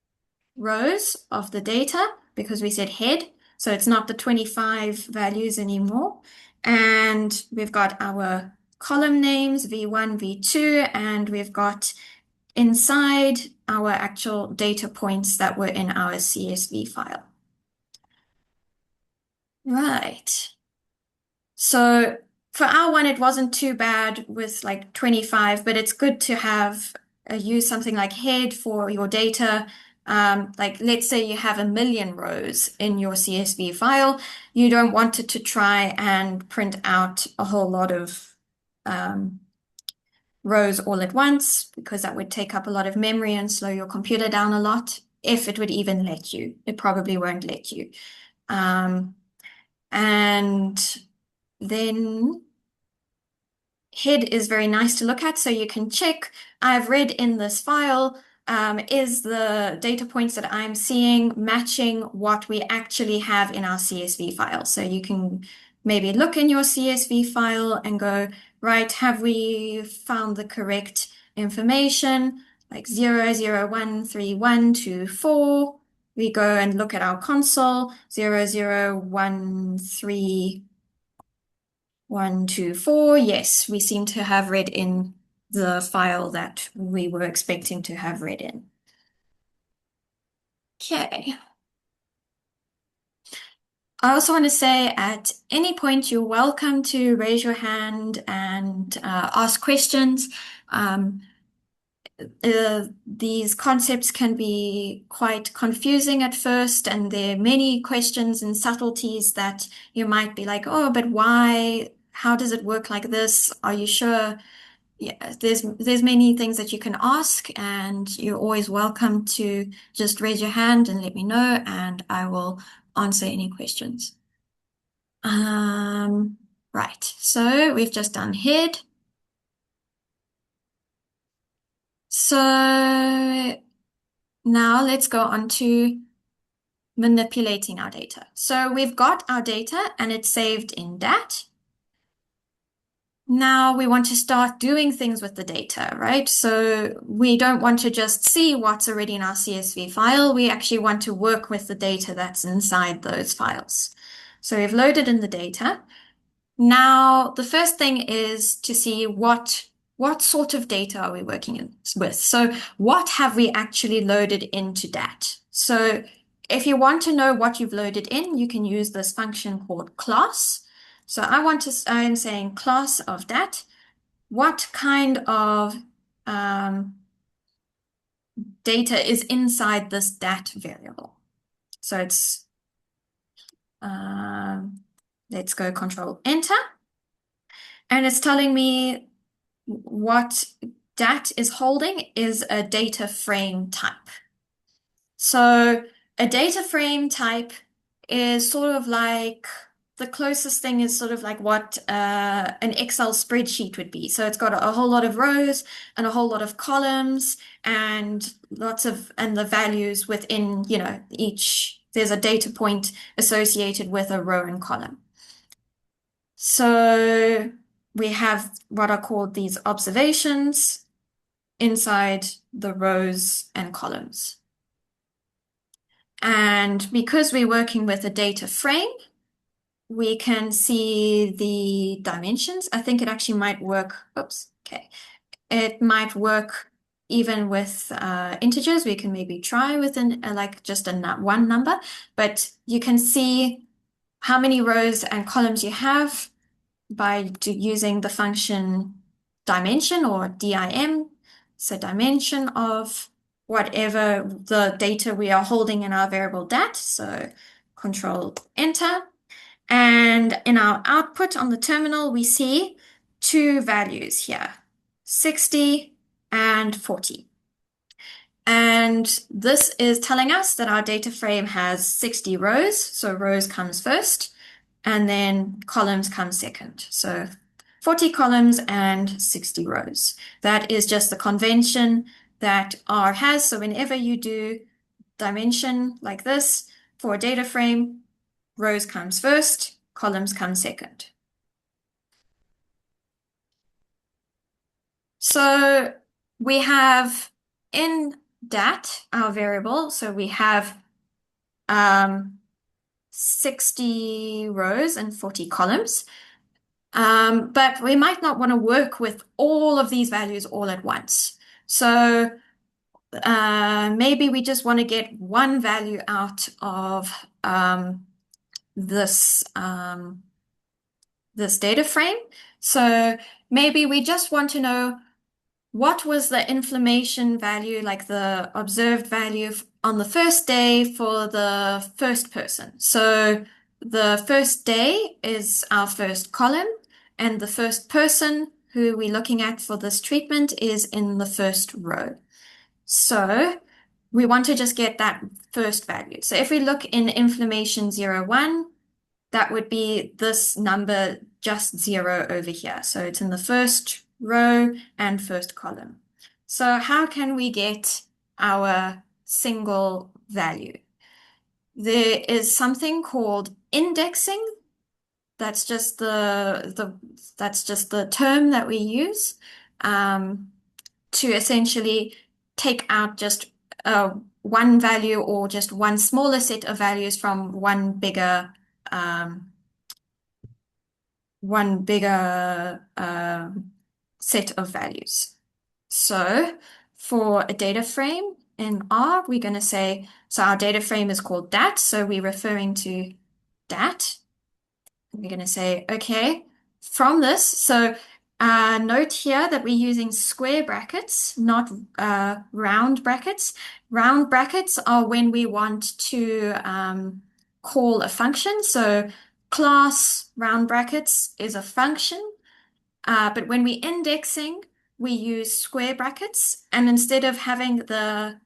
rows of the data because we said head, so it's not the 25 values anymore. And we've got our column names, V1, V2, and we've got inside our actual data points that were in our CSV file. Right. So for our one, it wasn't too bad with like 25, but it's good to have use something like head for your data. Like let's say you have 1,000,000 rows in your CSV file. You don't want it to try and print out a whole lot of rows all at once because that would take up a lot of memory and slow your computer down a lot, if it would even let you. It probably won't let you. And then head is very nice to look at, so you can check, I've read in this file, is the data points that I'm seeing matching what we actually have in our CSV file? So you can maybe look in your CSV file and go, right, have we found the correct information? Like 0, 0, 1, 3, 1, 2, 4. We go and look at our console, 0, 0, 1, 3, 1, 2, 4. Yes, we seem to have read in the file that we were expecting to have read in. Okay. I also want to say at any point you're welcome to raise your hand and ask questions. These concepts can be quite confusing at first, and there are many questions and subtleties that you might be like, oh, but why? How does it work like this? Are you sure? yeah, there's many things that you can ask, and you're always welcome to just raise your hand and let me know, and I will answer any questions. Right, so we've just done head. So now let's go on to manipulating our data. So we've got our data and it's saved in DAT. Now we want to start doing things with the data, right? So we don't want to just see what's already in our CSV file. We actually want to work with the data that's inside those files. So we've loaded in the data. Now, the first thing is to see what sort of data are we working with. So what have we actually loaded into DAT? So if you want to know what you've loaded in, you can use this function called class. So I'm saying class of DAT. What kind of data is inside this DAT variable? So it's, let's go Control Enter. And it's telling me what DAT is holding is a data frame type. So a data frame type is sort of like the closest thing is sort of like what an Excel spreadsheet would be. So it's got a whole lot of rows and a whole lot of columns and and the values within, each, there's a data point associated with a row and column. So we have what are called these observations inside the rows and columns. And because we're working with a data frame, we can see the dimensions. I think it actually might work. Oops, okay. It might work even with integers. We can maybe try with like just one number, but you can see how many rows and columns you have by using the function dimension or dim. So dimension of whatever the data we are holding in our variable DAT. So Control Enter. And in our output on the terminal, we see two values here, 60 and 40. And this is telling us that our data frame has 60 rows. So rows comes first, and then columns come second. So 40 columns and 60 rows. That is just the convention that R has. So whenever you do dimension like this for a data frame, rows comes first, columns come second. So we have in DAT, our variable, so we have 60 rows and 40 columns. But we might not want to work with all of these values all at once. So maybe we just want to get one value out of this data frame. So maybe we just want to know what was the inflammation value, like the observed value on the first day for the first person. So the first day is our first column, and the first person who we're looking at for this treatment is in the first row. So we want to just get that first value. So if we look in inflammation 01, that would be this number just 0 over here. So it's in the first row and first column. So how can we get our single value? There is something called indexing. That's just the term that we use to essentially take out just one value or just one smaller set of values from one bigger set of values. So for a data frame in R, we're going to say, so our data frame is called DAT, so we're referring to DAT. We're going to say, okay, from this, so note here that we're using square brackets, not round brackets. Round brackets are when we want to call a function. So class round brackets is a function. But when we're indexing, we use square brackets, and instead of having the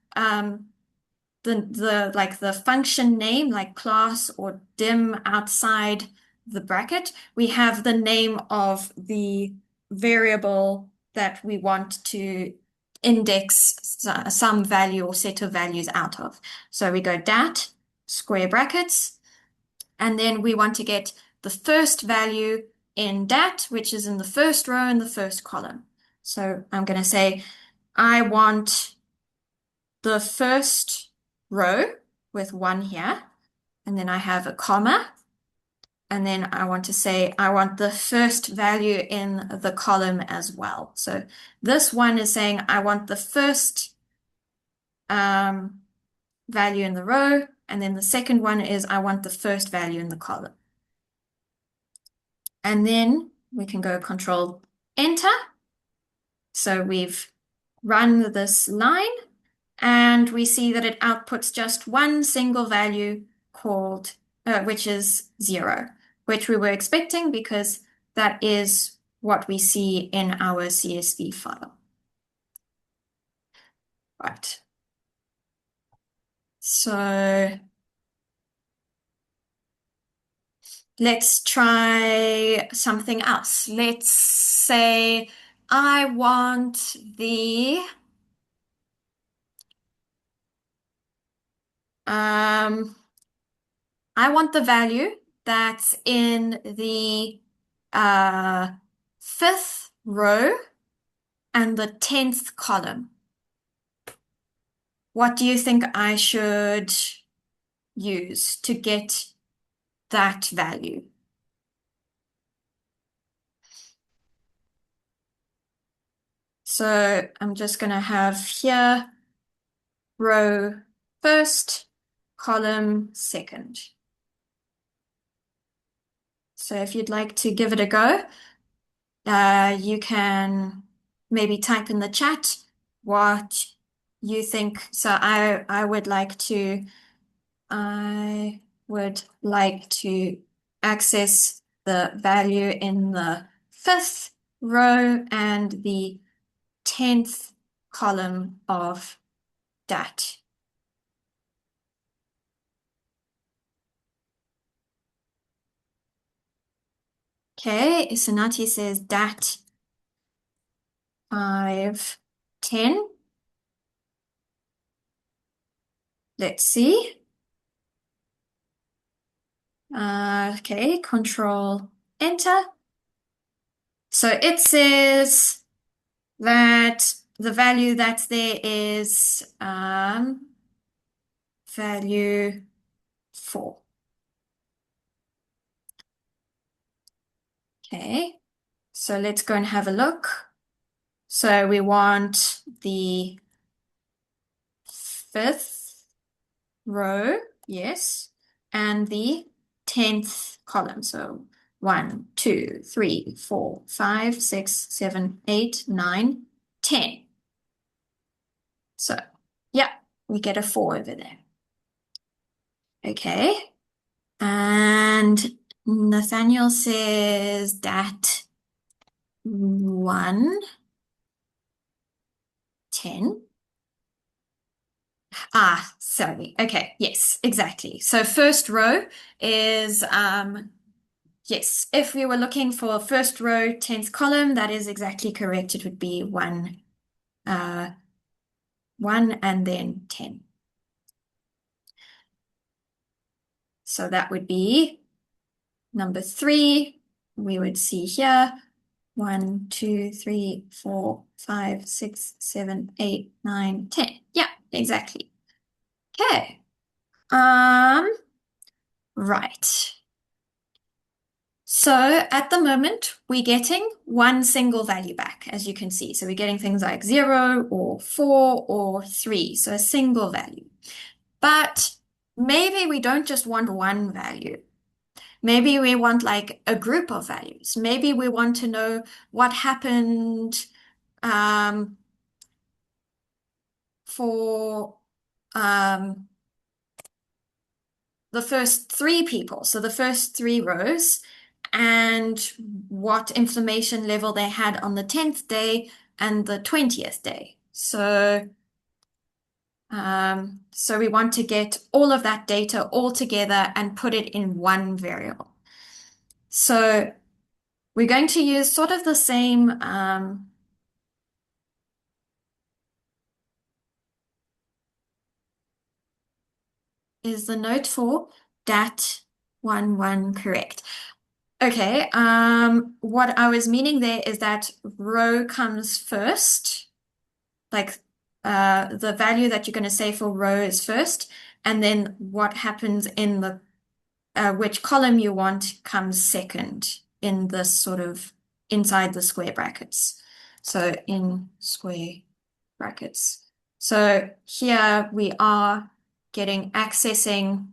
like the function name like class or dim outside the bracket, we have the name of the variable that we want to index some value or set of values out of. So we go dat square brackets, and then we want to get the first value in dat, which is in the first row in the first column. So I'm going to say I want the first row with 1 here, and then I have a comma, and then I want to say I want the first value in the column as well. So this one is saying I want the first value in the row, and then the second one is I want the first value in the column. And then we can go Control Enter. So we've run this line, and we see that it outputs just one single value called, which is 0, which we were expecting because that is what we see in our CSV file. Right. So let's try something else. Let's say I want the value that's in the 5th row and the 10th column. What do you think I should use to get that value? So I'm just going to have here row first, column second. So if you'd like to give it a go, you can maybe type in the chat what you think. So I would like to access the value in the 5th row and the 10th column of dat. Okay, Isanati says dat 5, 10. Let's see. Okay, Control Enter. So it says that the value that's there is value 4. Okay, so let's go and have a look. So we want the 5th row, yes, and the 10th column. So 1, 2, 3, 4, 5, 6, 7, 8, 9, 10. So, yeah, we get a 4 over there. Okay. And Nathaniel says that 1, 10. Sorry. Okay. Yes, exactly. So first row is, yes, if we were looking for first row, 10th column, that is exactly correct. It would be 1, 1 and then 10. So that would be number 3. We would see here 1, 2, 3, 4, 5, 6, 7, 8, 9, 10. Yeah, exactly. Okay. Right. So at the moment, we're getting one single value back, as you can see. So we're getting things like 0 or 4 or 3, so a single value. But maybe we don't just want one value. Maybe we want like a group of values. Maybe we want to know what happened for the first 3 people, so the first 3 rows, and what inflammation level they had on the 10th day and the 20th day. So we want to get all of that data all together and put it in one variable. So we're going to use sort of the same is the note for dat11 correct? Okay, what I was meaning there is that row comes first, like the value that you're going to say for row is first, and then what happens in the which column you want comes second in this sort of inside the square brackets. So in square brackets. So here we are accessing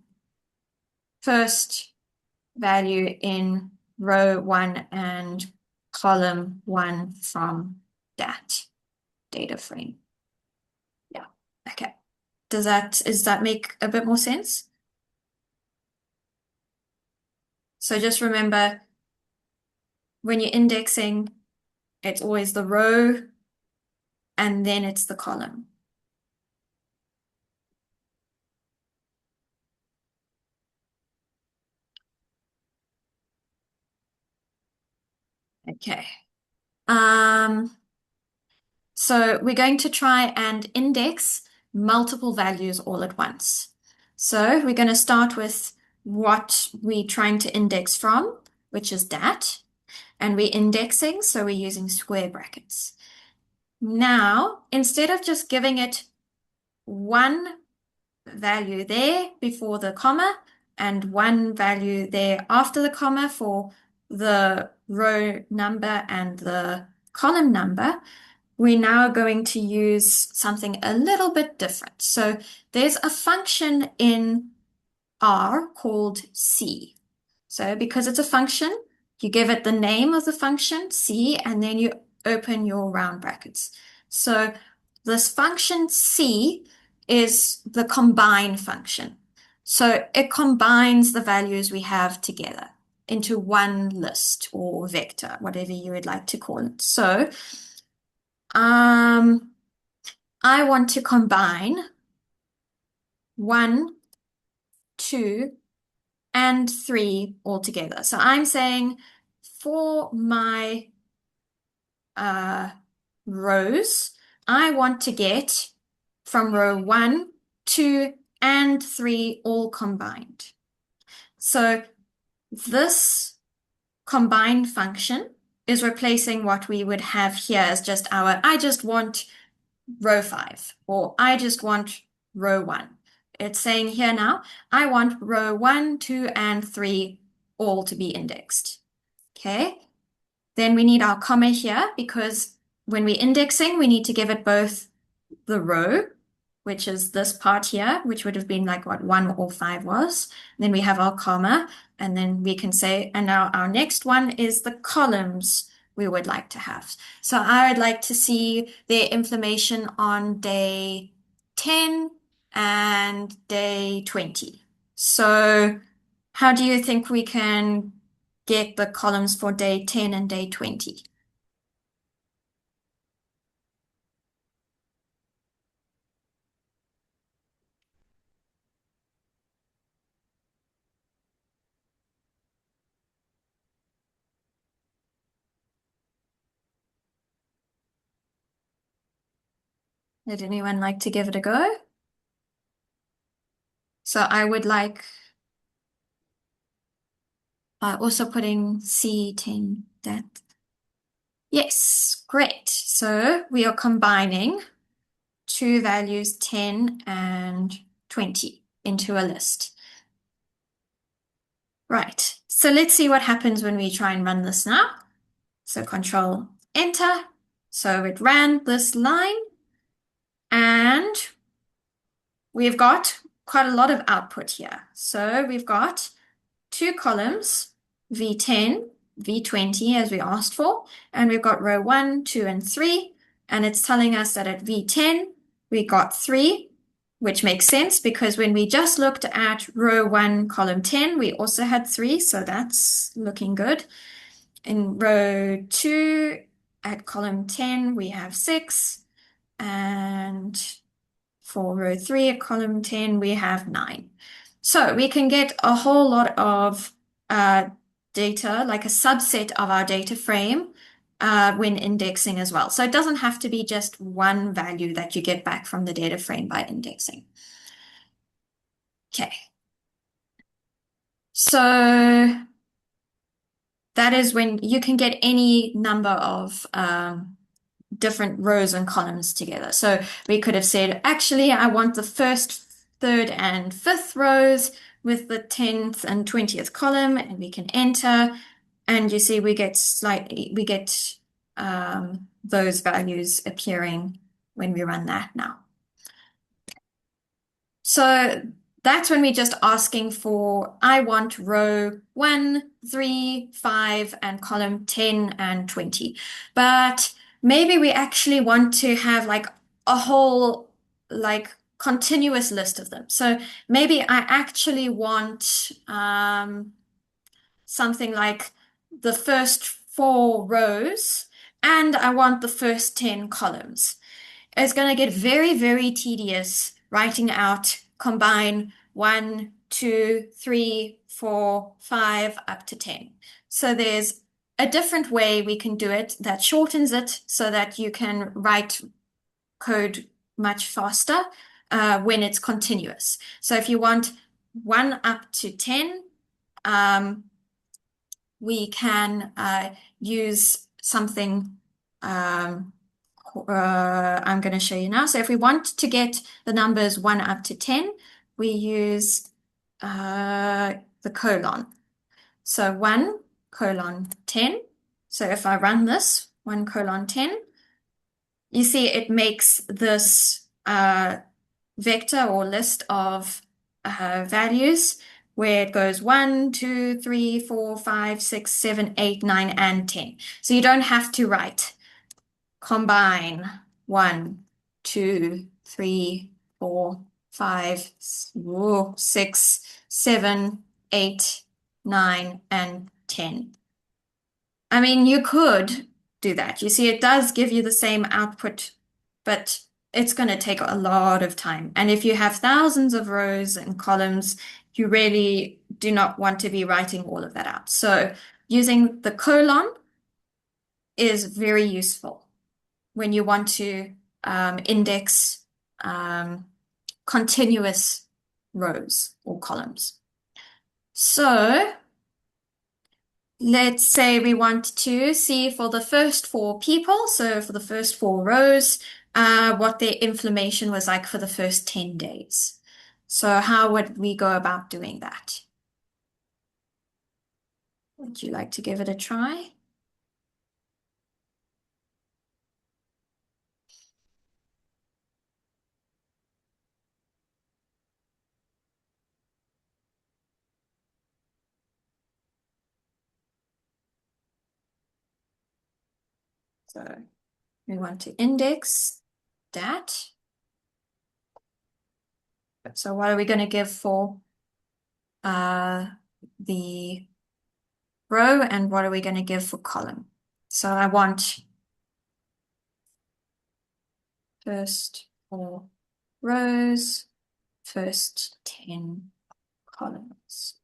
first value in row 1 and column 1 from that data frame. Yeah, okay. Does that make a bit more sense? So just remember, when you're indexing, it's always the row and then it's the column. Okay. So we're going to try and index multiple values all at once. So we're going to start with what we're trying to index from, which is dat, and we're indexing, so we're using square brackets. Now, instead of just giving it one value there before the comma and one value there after the comma for the row number and the column number, we're now going to use something a little bit different. So there's a function in R called C. So because it's a function, you give it the name of the function, C, and then you open your round brackets. So this function C is the combine function. So it combines the values we have together into one list or vector, whatever you would like to call it. So I want to combine 1, 2, and 3 all together. So I'm saying for my rows, I want to get from row 1, 2, and 3 all combined. So this combine function is replacing what we would have here as just I just want row 5, or I just want row 1. It's saying here now, I want row 1, 2, and 3 all to be indexed. Okay. Then we need our comma here because when we're indexing, we need to give it both the row, which is this part here, which would have been like what 1 or 5 was. Then we have our comma, and then we can say, and now our next one is the columns we would like to have. So I would like to see their information on day 10 and day 20. So how do you think we can get the columns for day 10 and day 20? Would anyone like to give it a go? So I would like also putting C10 that. Yes, great. So we are combining two values, 10 and 20, into a list. Right, so let's see what happens when we try and run this now. So Control Enter. So it ran this line, and we've got quite a lot of output here. So we've got two columns, V10, V20 as we asked for, and we've got row 1, 2, and 3, and it's telling us that at V10 we got 3, which makes sense because when we just looked at row 1, column 10, we also had 3, so that's looking good. In row 2 at column 10, we have 6. And for row 3 at column 10, we have 9. So we can get a whole lot of data, like a subset of our data frame, when indexing as well. So it doesn't have to be just one value that you get back from the data frame by indexing. Okay. So that is when you can get any number of different rows and columns together. So we could have said, actually, I want the first, third, and fifth rows with the 10th and 20th column, and we can enter. And you see, we get those values appearing when we run that now. So that's when we're just asking for, I want row 1, 3, 5, and column 10 and 20. But maybe we actually want to have like a whole like continuous list of them. So maybe I actually want something like the first 4 rows and I want the first 10 columns. It's going to get very, very tedious writing out combine 1, 2, 3, 4, 5 up to 10. So there's a different way we can do it that shortens it so that you can write code much faster when it's continuous. So if you want 1 up to 10, we can use something I'm going to show you now. So if we want to get the numbers 1 up to 10, we use the colon. So 1 colon 10. So if I run this 1 colon 10, you see it makes this vector or list of values where it goes 1, 2, 3, 4, 5, 6, 7, 8, 9, and 10. So you don't have to write combine 1, 2, 3, 4, 5, 6, 7, 8, 9, and 10. I mean, you could do that. You see, it does give you the same output, but it's going to take a lot of time. And if you have thousands of rows and columns, you really do not want to be writing all of that out. So using the colon is very useful when you want to index continuous rows or columns. So let's say we want to see for the first 4 people, so for the first 4 rows, what their inflammation was like for the first 10 days. So how would we go about doing that? Would you like to give it a try? So we want to index that. So what are we going to give for the row and what are we going to give for column? So I want first 4 rows, first 10 columns.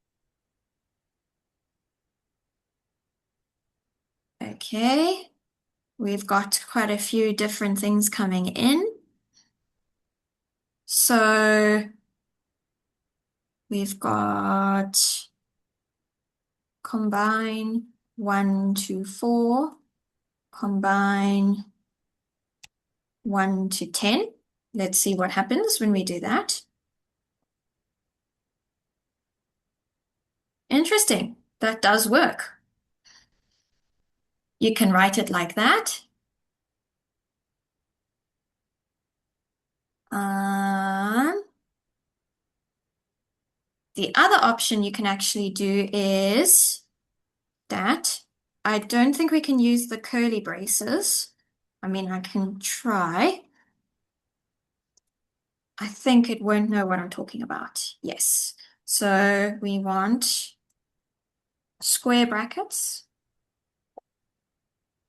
Okay, we've got quite a few different things coming in. So we've got combine 1 to 4, combine 1 to 10. Let's see what happens when we do that. Interesting, that does work. You can write it like that. The other option you can actually do is that. I don't think we can use the curly braces. I mean, I can try. I think it won't know what I'm talking about. Yes. So we want square brackets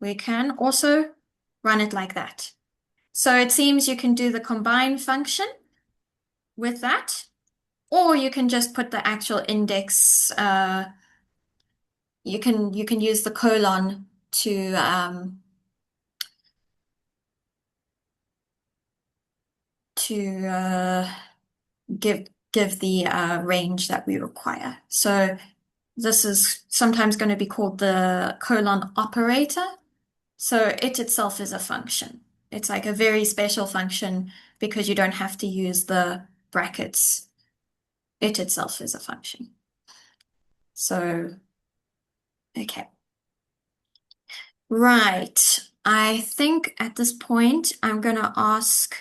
we can also run it like that. So it seems you can do the combine function with that, or you can just put the actual index. You can use the colon to give the range that we require. So this is sometimes going to be called the colon operator. So it itself is a function. It's like a very special function because you don't have to use the brackets. It itself is a function. So, okay. Right. I think at this point, I'm going to ask,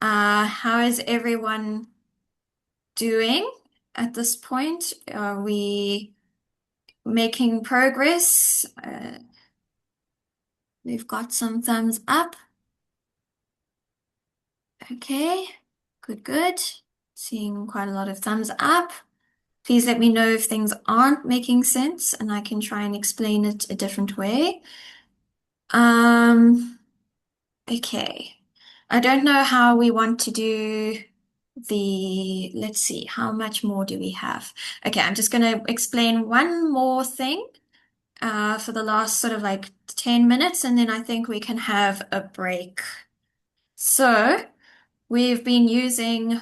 how is everyone doing at this point? Are we making progress? We've got some thumbs up. Okay, good, good. Seeing quite a lot of thumbs up. Please let me know if things aren't making sense and I can try and explain it a different way. Okay. I don't know how we want to do let's see, how much more do we have? Okay, I'm just going to explain one more thing for the last sort of like 10 minutes, and then I think we can have a break. So we've been using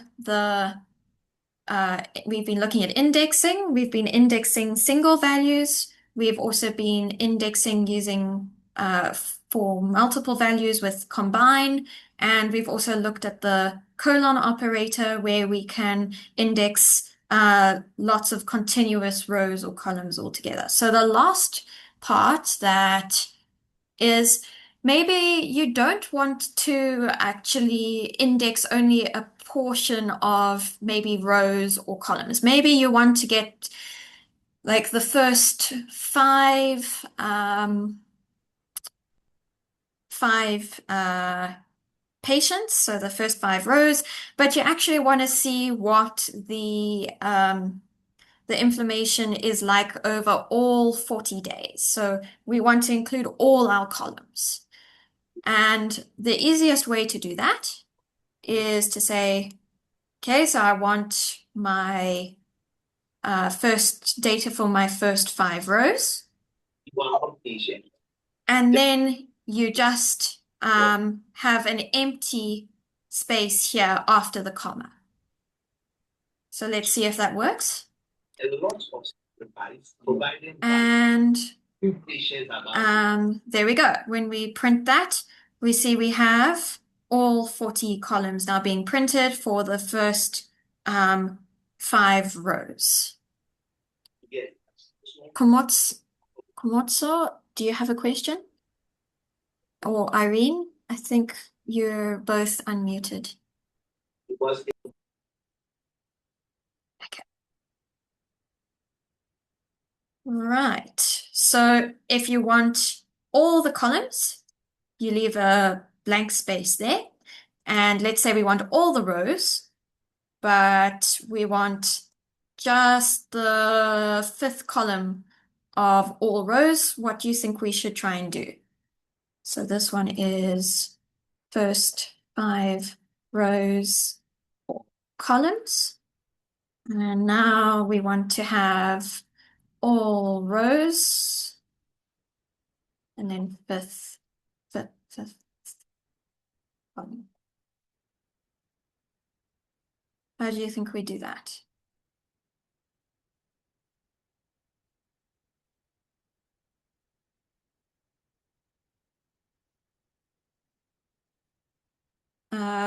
we've been looking at indexing. We've been indexing single values. We've also been indexing using for multiple values with combine. And we've also looked at the colon operator where we can index lots of continuous rows or columns altogether. So the last part that is maybe you don't want to actually index only a portion of maybe rows or columns. Maybe you want to get like the first five patients, so the first 5 rows, but you actually want to see what the inflammation is like over all 40 days. So we want to include all our columns. And the easiest way to do that is to say, okay, so I want my first data for my first 5 rows. And then you just have an empty space here after the comma. So let's see if that works. And there we go. When we print that, we see we have all 40 columns now being printed for the first 5 rows. Komotso, do you have a question? Or Irene? I think you're both unmuted. Okay. Right. So if you want all the columns, you leave a blank space there. And let's say we want all the rows, but we want just the 5th column of all rows. What do you think we should try and do? So this one is first 5 rows, columns. And now we want to have all rows and then fifth column. How do you think we do that?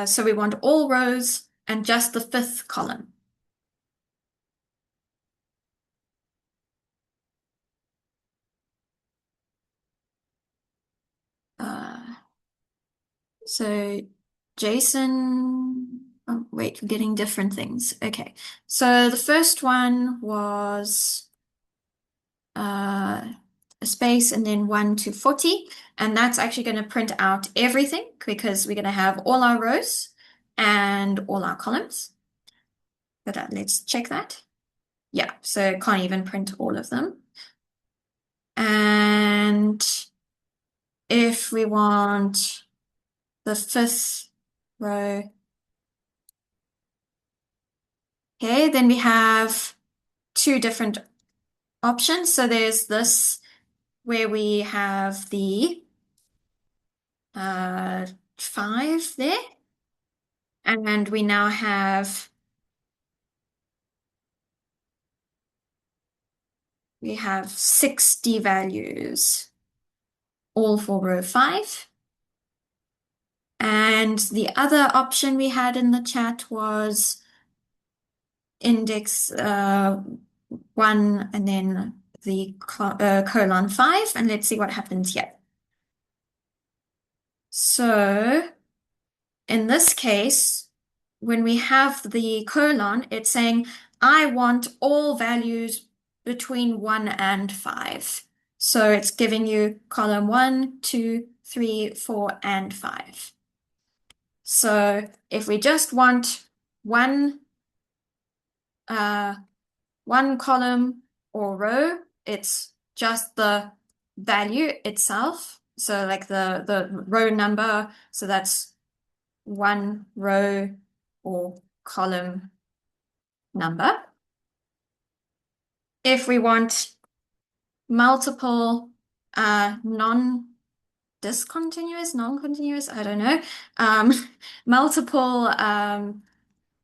So we want all rows and just the 5th column. So Jason, oh, wait, we're getting different things. Okay, so the first one was a space and then 1 to 40, and that's actually going to print out everything because we're going to have all our rows and all our columns. But let's check that. Yeah, so it can't even print all of them. And if we want the fifth row, okay, then we have two different options. So there's this where we have the 5 there, and we now have we have 60 values, all for row 5. And the other option we had in the chat was index 1 and then the colon 5. And let's see what happens here. So in this case, when we have the colon, it's saying, I want all values between 1 and 5. So it's giving you column 1, 2, 3, 4, and 5. So if we just want one one column or row, it's just the value itself. So like the row number, so that's one row or column number. If we want multiple non-continuous, I don't know, multiple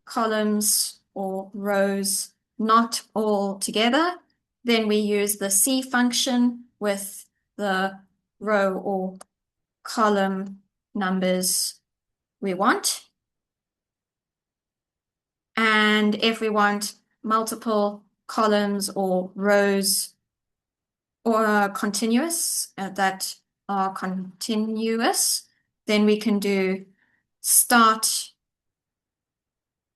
columns or rows, not all together, then we use the C function with the row or column numbers we want. And if we want multiple columns or rows or continuous that are continuous, then we can do start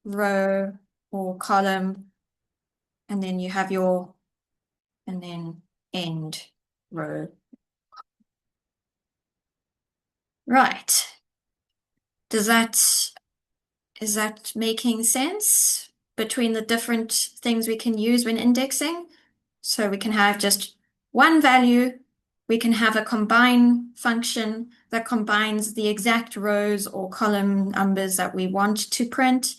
row or column, and then you have your, and then end row. Right. Is that making sense between the different things we can use when indexing? So we can have just one value. We can have a combine function that combines the exact rows or column numbers that we want to print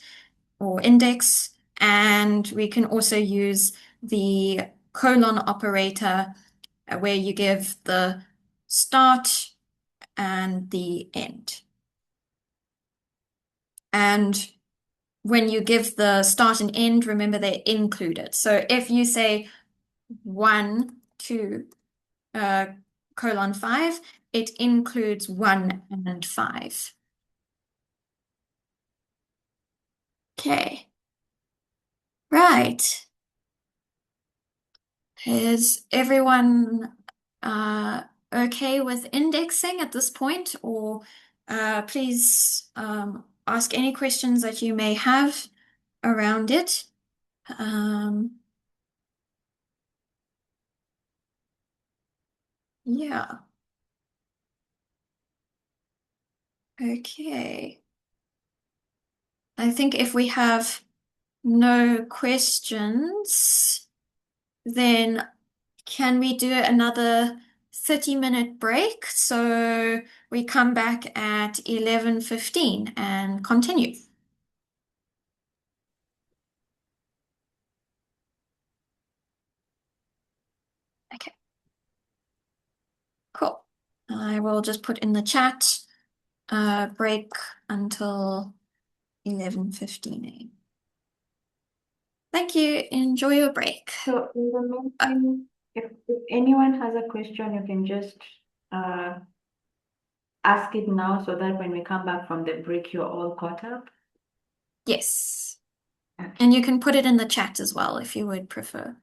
or index. And we can also use the colon operator where you give the start and the end. And when you give the start and end, remember they're included. So if you say 1, 2, colon 5, it includes 1 and 5. Okay. Right. Is everyone okay with indexing at this point? Or please ask any questions that you may have around it. Yeah. Okay. I think if we have no questions, then can we do another 30-minute break? So we come back at 11:15 and continue. Okay, cool. I will just put in the chat break until 11:15 a.m. Thank you. Enjoy your break. So in the meantime, if anyone has a question, you can just ask it now so that when we come back from the break, you're all caught up. Yes. Okay. And you can put it in the chat as well if you would prefer.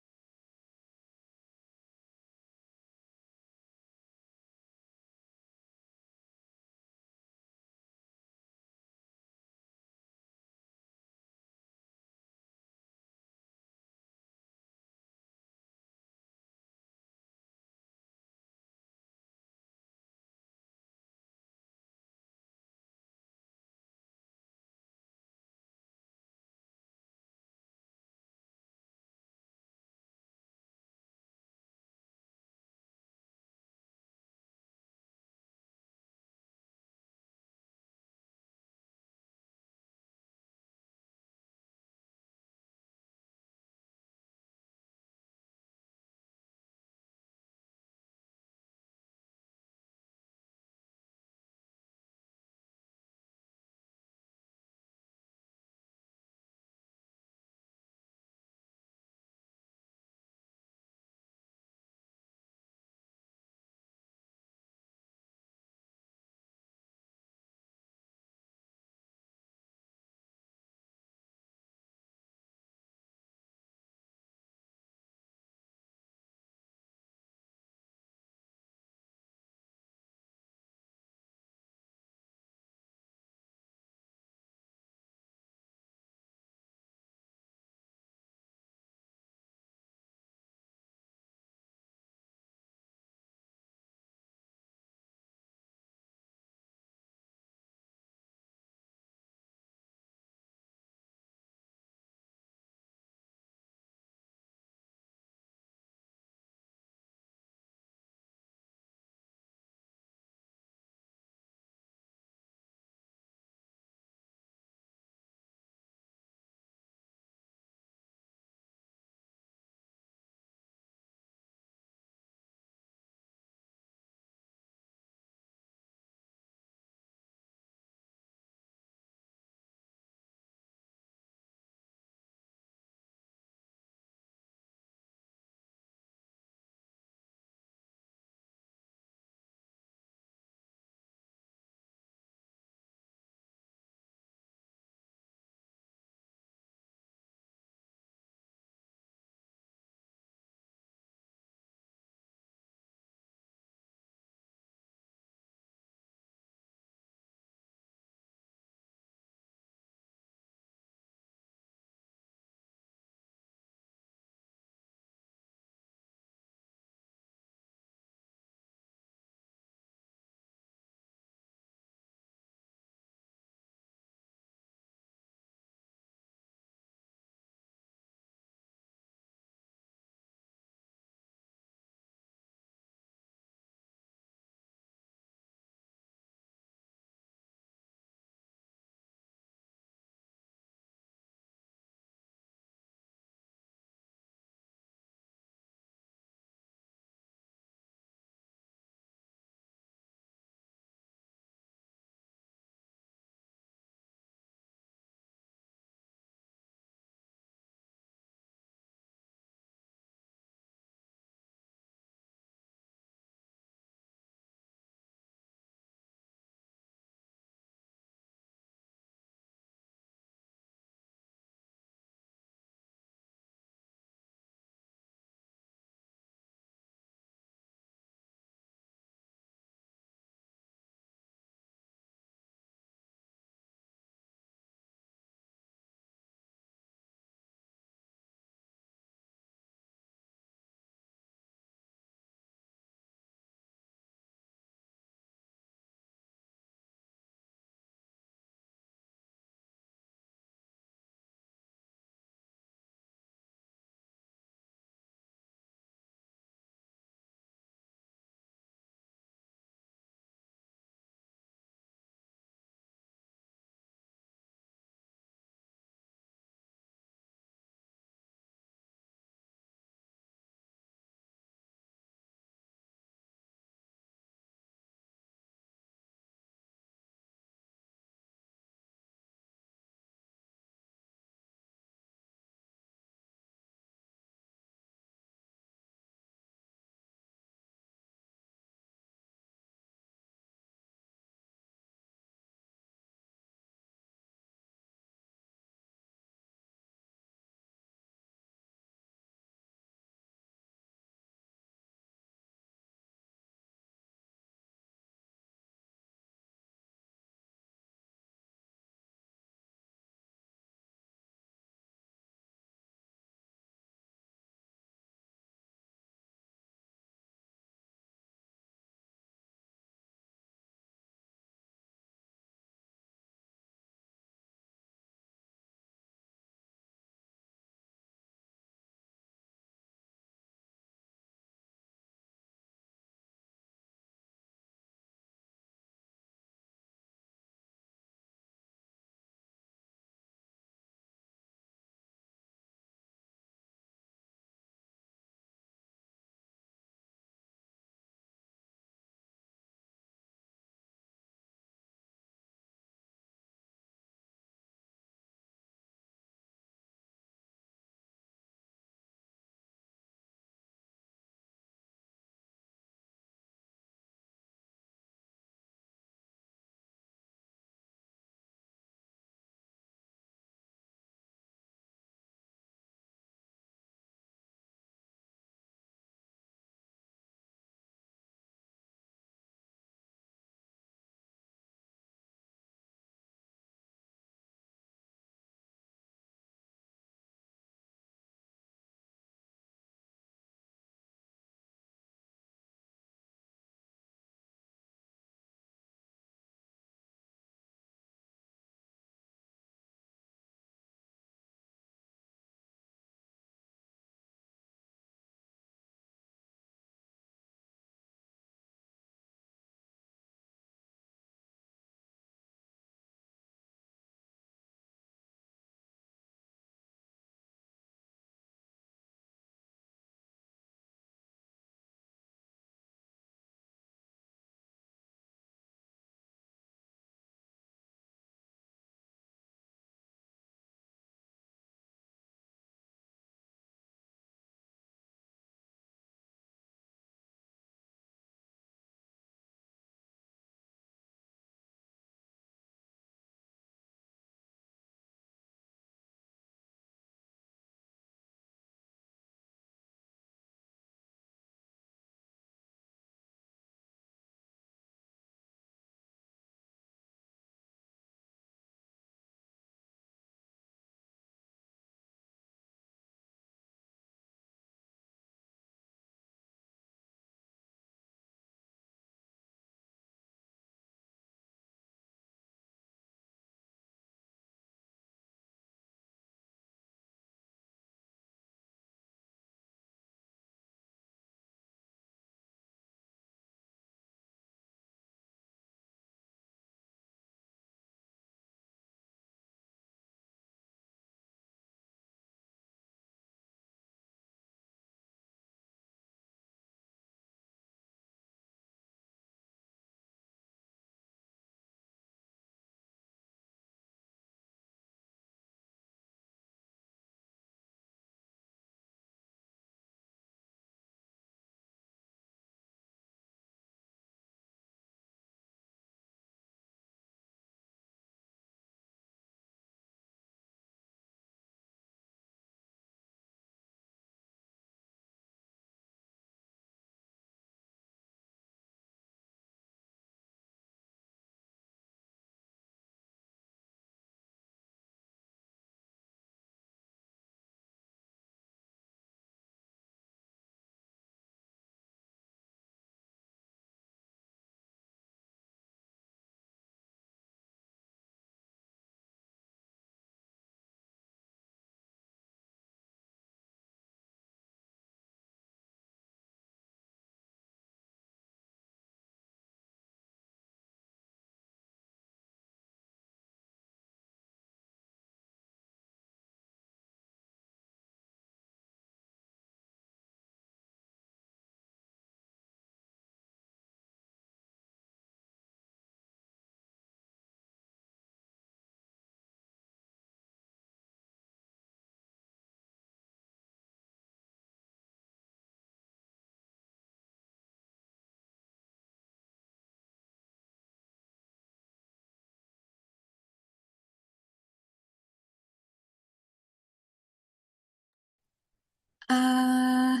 Uh,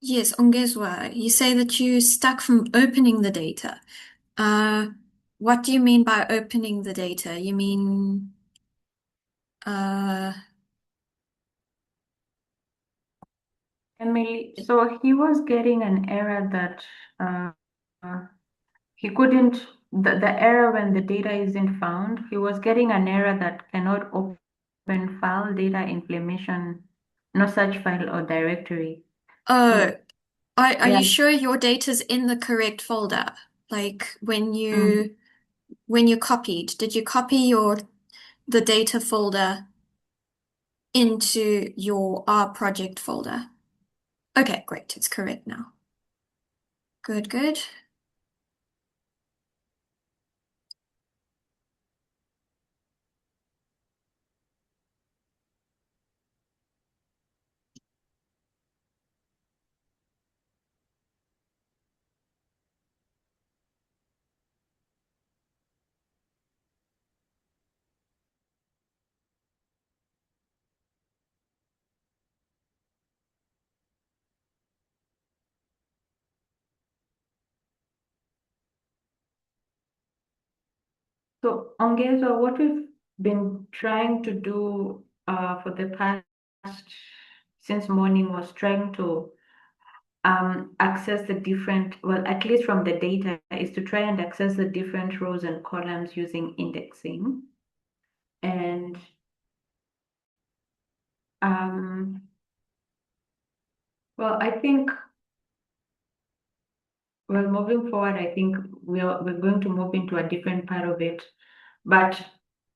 yes, ongezwa. You say that you stuck from opening the data. Uh, what do you mean by opening the data? You mean, uh, Emily, so he was getting an error that uh, uh, he couldn't, the error when the data isn't found, he was getting an error that cannot open file data implementation, no such file or directory. oh, So are yeah, you sure your data's in the correct folder? Like mm. when you copied, did you copy the data folder into your R project folder? Okay, great. It's correct now. Good, good. So Ongezo, what we've been trying to do for the past since morning was trying to access the different, well, at least from the data, is to try and access the different rows and columns using indexing. And um, well, I think, well, moving forward, I think we're going to move into a different part of it. But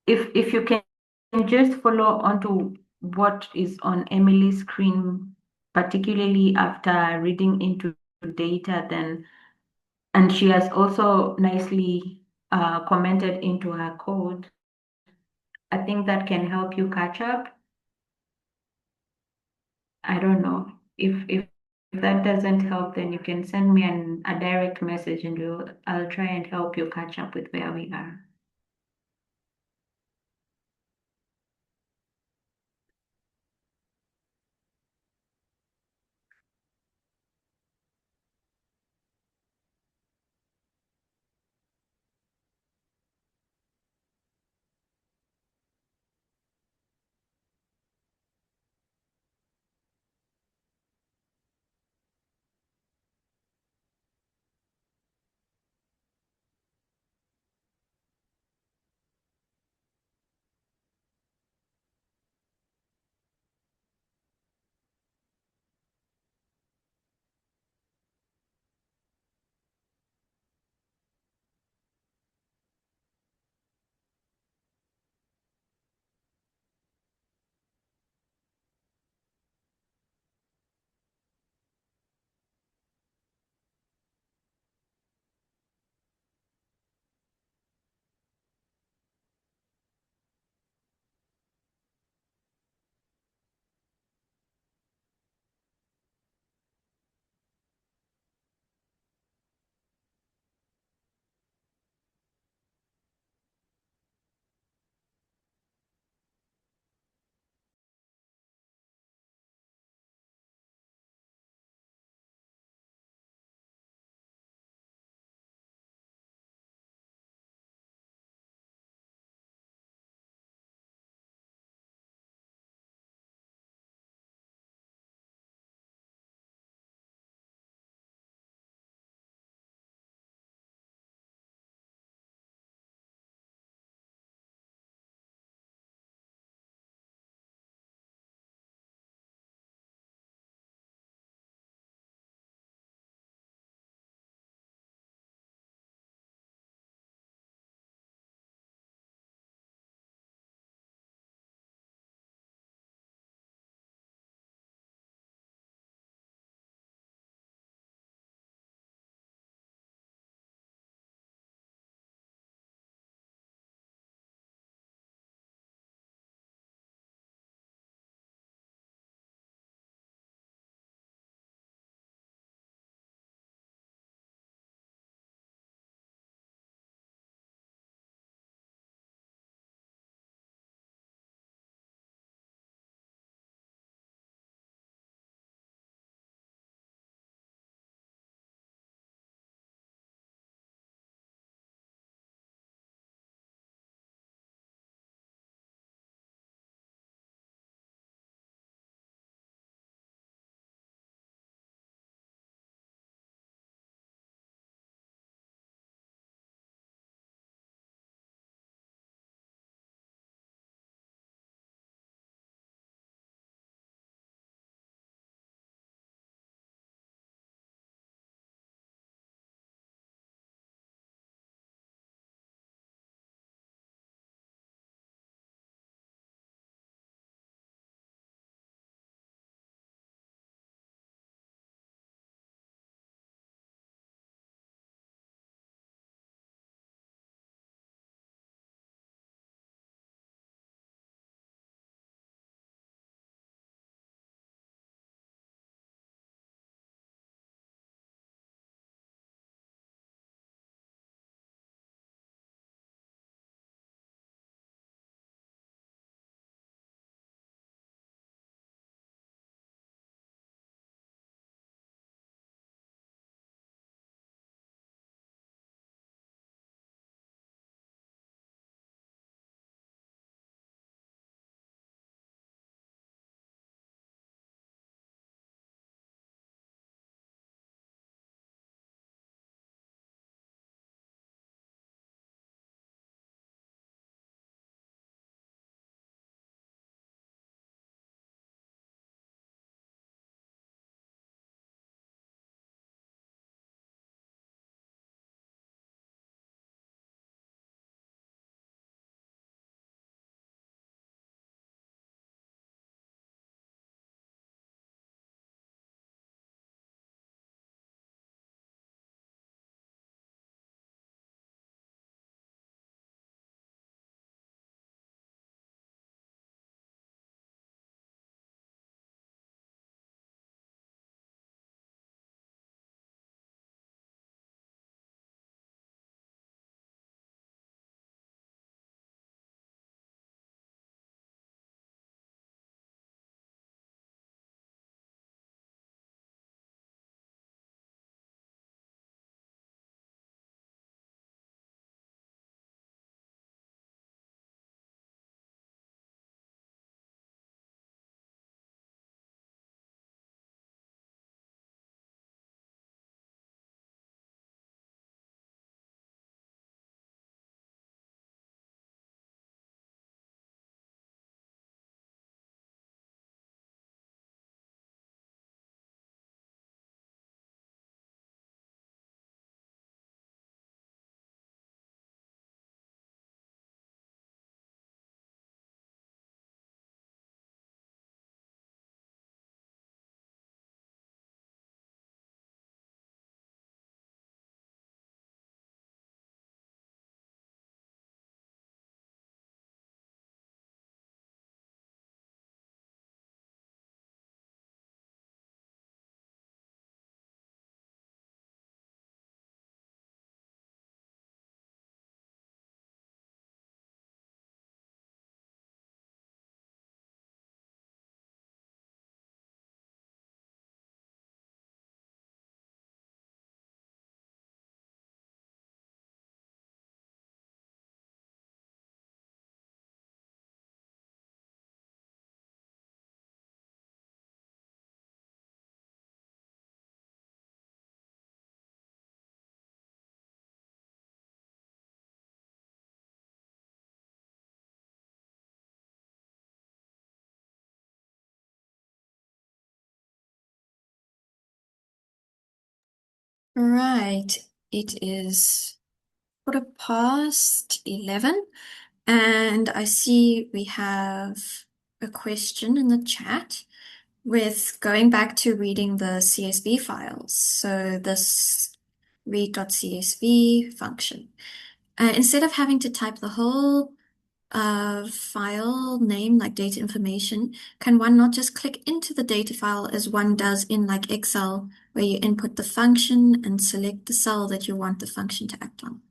if you can just follow on to what is on Emily's screen, particularly after reading into data, then, and she has also nicely commented into her code. I think that can help you catch up. I don't know if that doesn't help, then you can send me a direct message and I'll try and help you catch up with where we are. Right. It is 11:15, and I see we have a question in the chat with going back to reading the CSV files. So this read.csv function. Instead of having to type the whole file name, like data information, can one not just click into the data file as one does in like Excel, where you input the function and select the cell that you want the function to act on?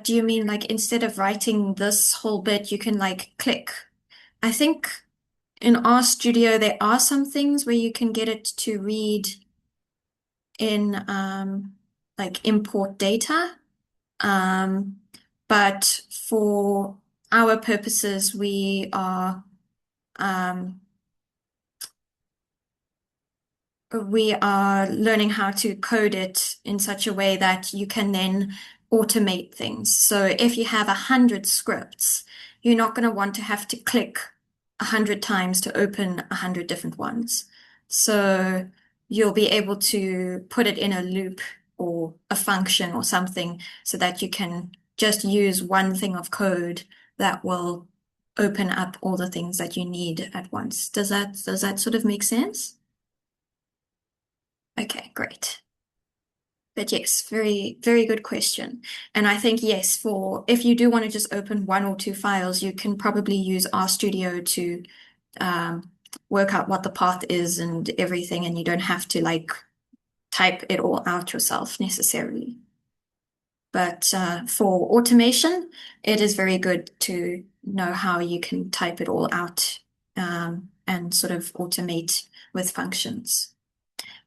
Do you mean like instead of writing this whole bit, you can like click? I think in RStudio there are some things where you can get it to read in like import data. Um, but for our purposes, um, we are learning how to code it in such a way that you can then automate things. So if you have 100 scripts, you're not going to want to have to click 100 times to open 100 different ones. So you'll be able to put it in a loop or a function or something so that you can just use one thing of code that will open up all the things that you need at once. Does that sort of make sense? Okay, great. But yes, very, very good question. And I think, yes, for if you do want to just open one or two files, you can probably use RStudio to work out what the path is and everything, and you don't have to like type it all out yourself necessarily. But for automation, it is very good to know how you can type it all out and sort of automate with functions.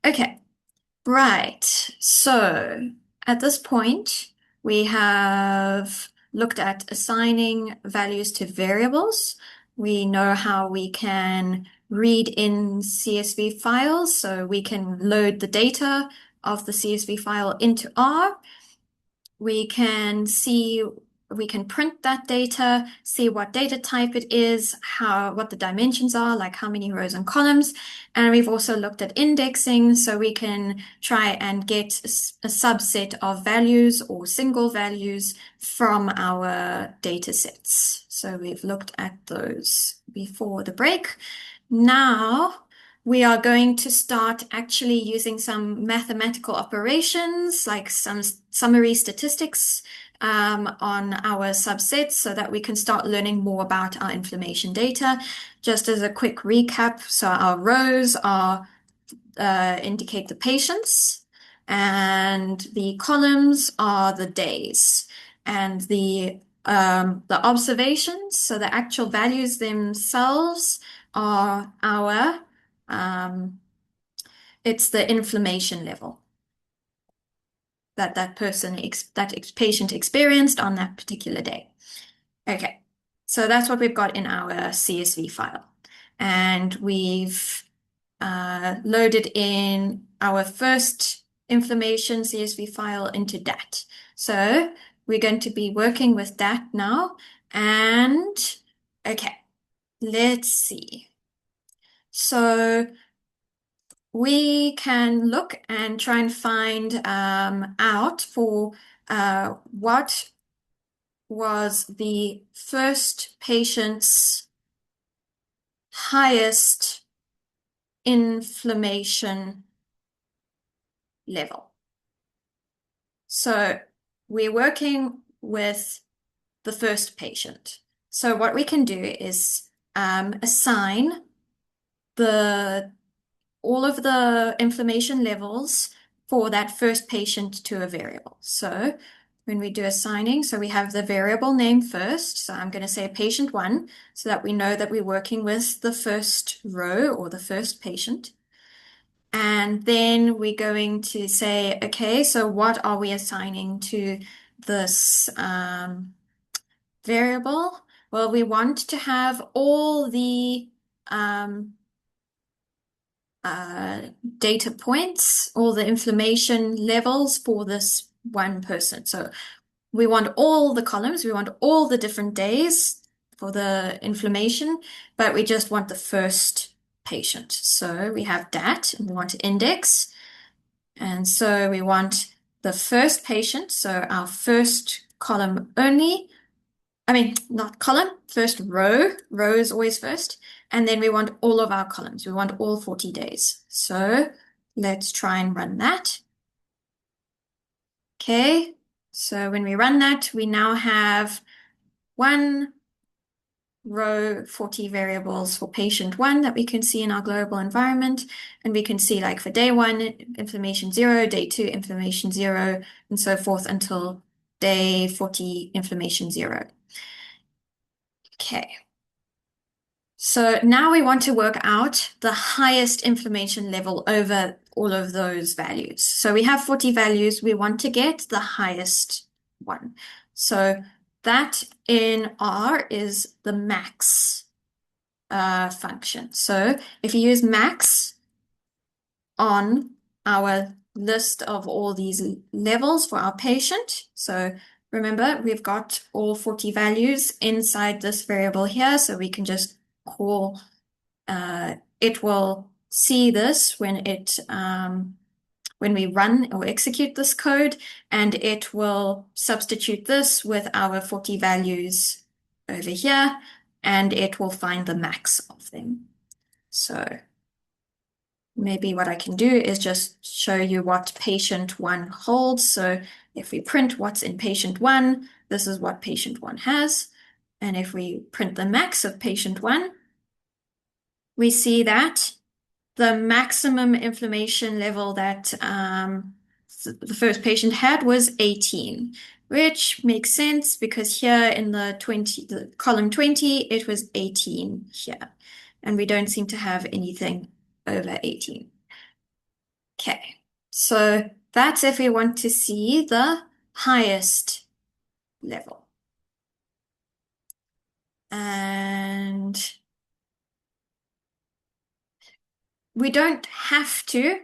Okay. Right. So at this point, we have looked at assigning values to variables. We know how we can read in CSV files, so we can load the data of the CSV file into R. We can print that data, see what data type it is, what the dimensions are, like how many rows and columns. And we've also looked at indexing, so we can try and get a subset of values or single values from our data sets. So we've looked at those before the break. Now we are going to start actually using some mathematical operations, like some summary statistics on our subsets so that we can start learning more about our inflammation data. Just as a quick recap, so our rows indicate the patients, and the columns are the days, and the observations, so the actual values themselves are it's the inflammation level that patient experienced on that particular day. Okay, so that's what we've got in our CSV file. And we've loaded in our first inflammation CSV file into DAT. So we're going to be working with DAT now. And okay, let's see. So we can look and try and find out for what was the first patient's highest inflammation level. So we're working with the first patient. So what we can do is assign all of the inflammation levels for that first patient to a variable. So when we do assigning, so we have the variable name first. So I'm going to say patient 1 so that we know that we're working with the first row or the first patient. And then we're going to say, okay, so what are we assigning to this variable? Well, we want to have all the data points, all the inflammation levels for this one person. So we want all the columns, we want all the different days for the inflammation, but we just want the first patient. So we have that, and we want to index. And so we want the first patient, so our first column only. I mean, not column, first row. Row is always first. And then we want all of our columns. We want all 40 days. So let's try and run that. Okay, so when we run that, we now have one row 40 variables for patient one that we can see in our global environment. And we can see like for day one, inflammation 0, day 2, inflammation 0, and so forth until day 40, inflammation 0. Okay. So now we want to work out the highest inflammation level over all of those values. So we have 40 values. We want to get the highest one. So that in R is the max function. So if you use max on our list of all these levels for our patient, so remember we've got all 40 values inside this variable here, so we can just call it will see this when we run or execute this code, and it will substitute this with our 40 values over here, and it will find the max of them. So maybe what I can do is just show you what patient one holds. So if we print what's in patient one, this is what patient one has. And if we print the max of patient one, we see that the maximum inflammation level that the first patient had was 18, which makes sense because here in the column 20, it was 18 here. And we don't seem to have anything over 18. Okay, so that's if we want to see the highest level. And we don't have to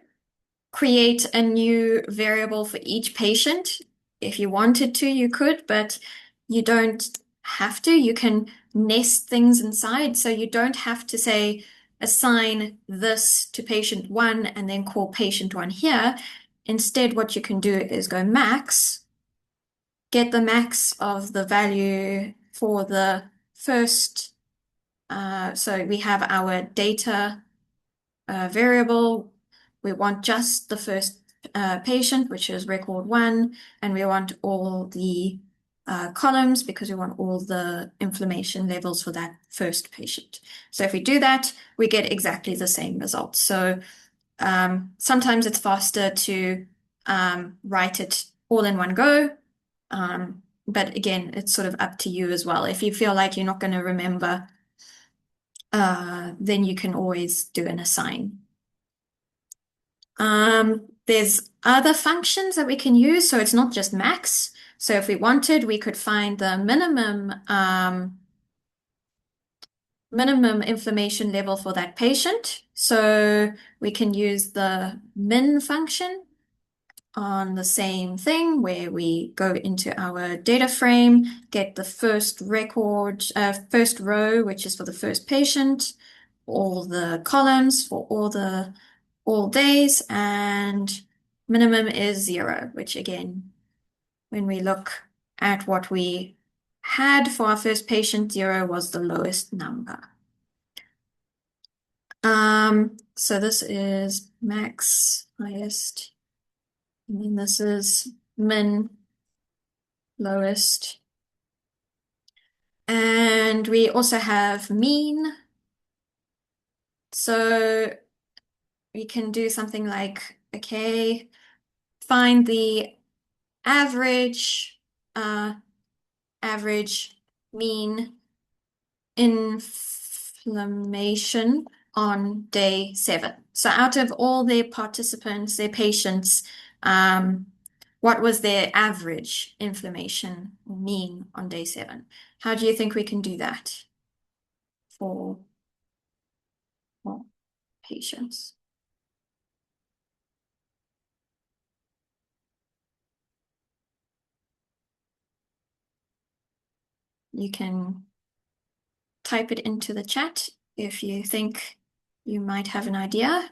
create a new variable for each patient. If you wanted to, you could, but you don't have to. You can nest things inside, so you don't have to say assign this to patient one and then call patient one here. Instead, what you can do is go max, get the max of the value for the first. So we have our data variable. We want just the first patient, which is record one, and we want all the columns because we want all the inflammation levels for that first patient. So if we do that, we get exactly the same results. So sometimes it's faster to write it all in one go. But again, it's sort of up to you as well. If you feel like you're not going to remember, then you can always do an assign. There's other functions that we can use, so it's not just max. So if we wanted, we could find the minimum inflammation level for that patient. So we can use the min function on the same thing where we go into our data frame, get the first record, first row, which is for the first patient, all the columns for all days, and minimum is 0, which again, when we look at what we had for our first patient, 0 was the lowest number. So this is max, highest, and then this is min, lowest. And we also have mean. So we can do something like, okay, find the average, mean inflammation on day 7. So out of all their participants, their patients, what was their average inflammation mean on day 7? How do you think we can do that for patients? You can type it into the chat if you think you might have an idea.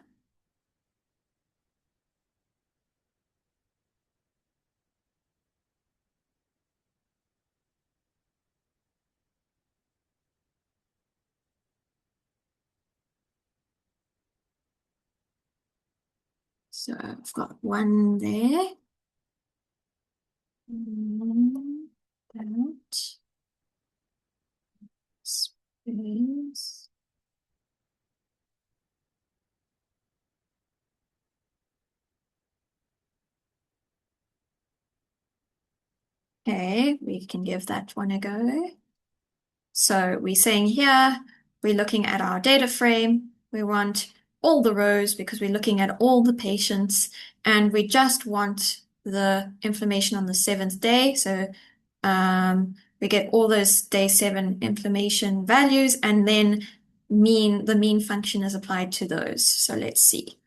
So I've got one there. That. Space. Okay, we can give that one a go. So we're saying here, we're looking at our data frame. We want all the rows because we're looking at all the patients, and we just want the information on the 7th day. So we get all those day 7 information values, and then the mean function is applied to those. So let's see.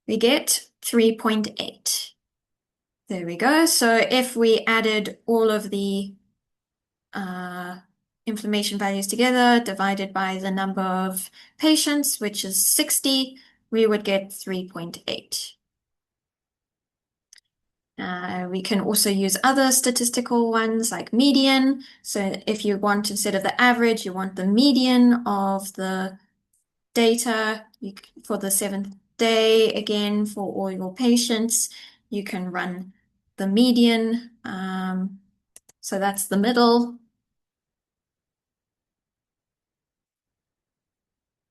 We get 3.8. There we go. So if we added all of the inflammation values together, divided by the number of patients, which is 60, we would get 3.8. We can also use other statistical ones like median. So if you want, instead of the average, you want the median of the data for the 7th day, again, for all your patients, you can run the median. So that's the middle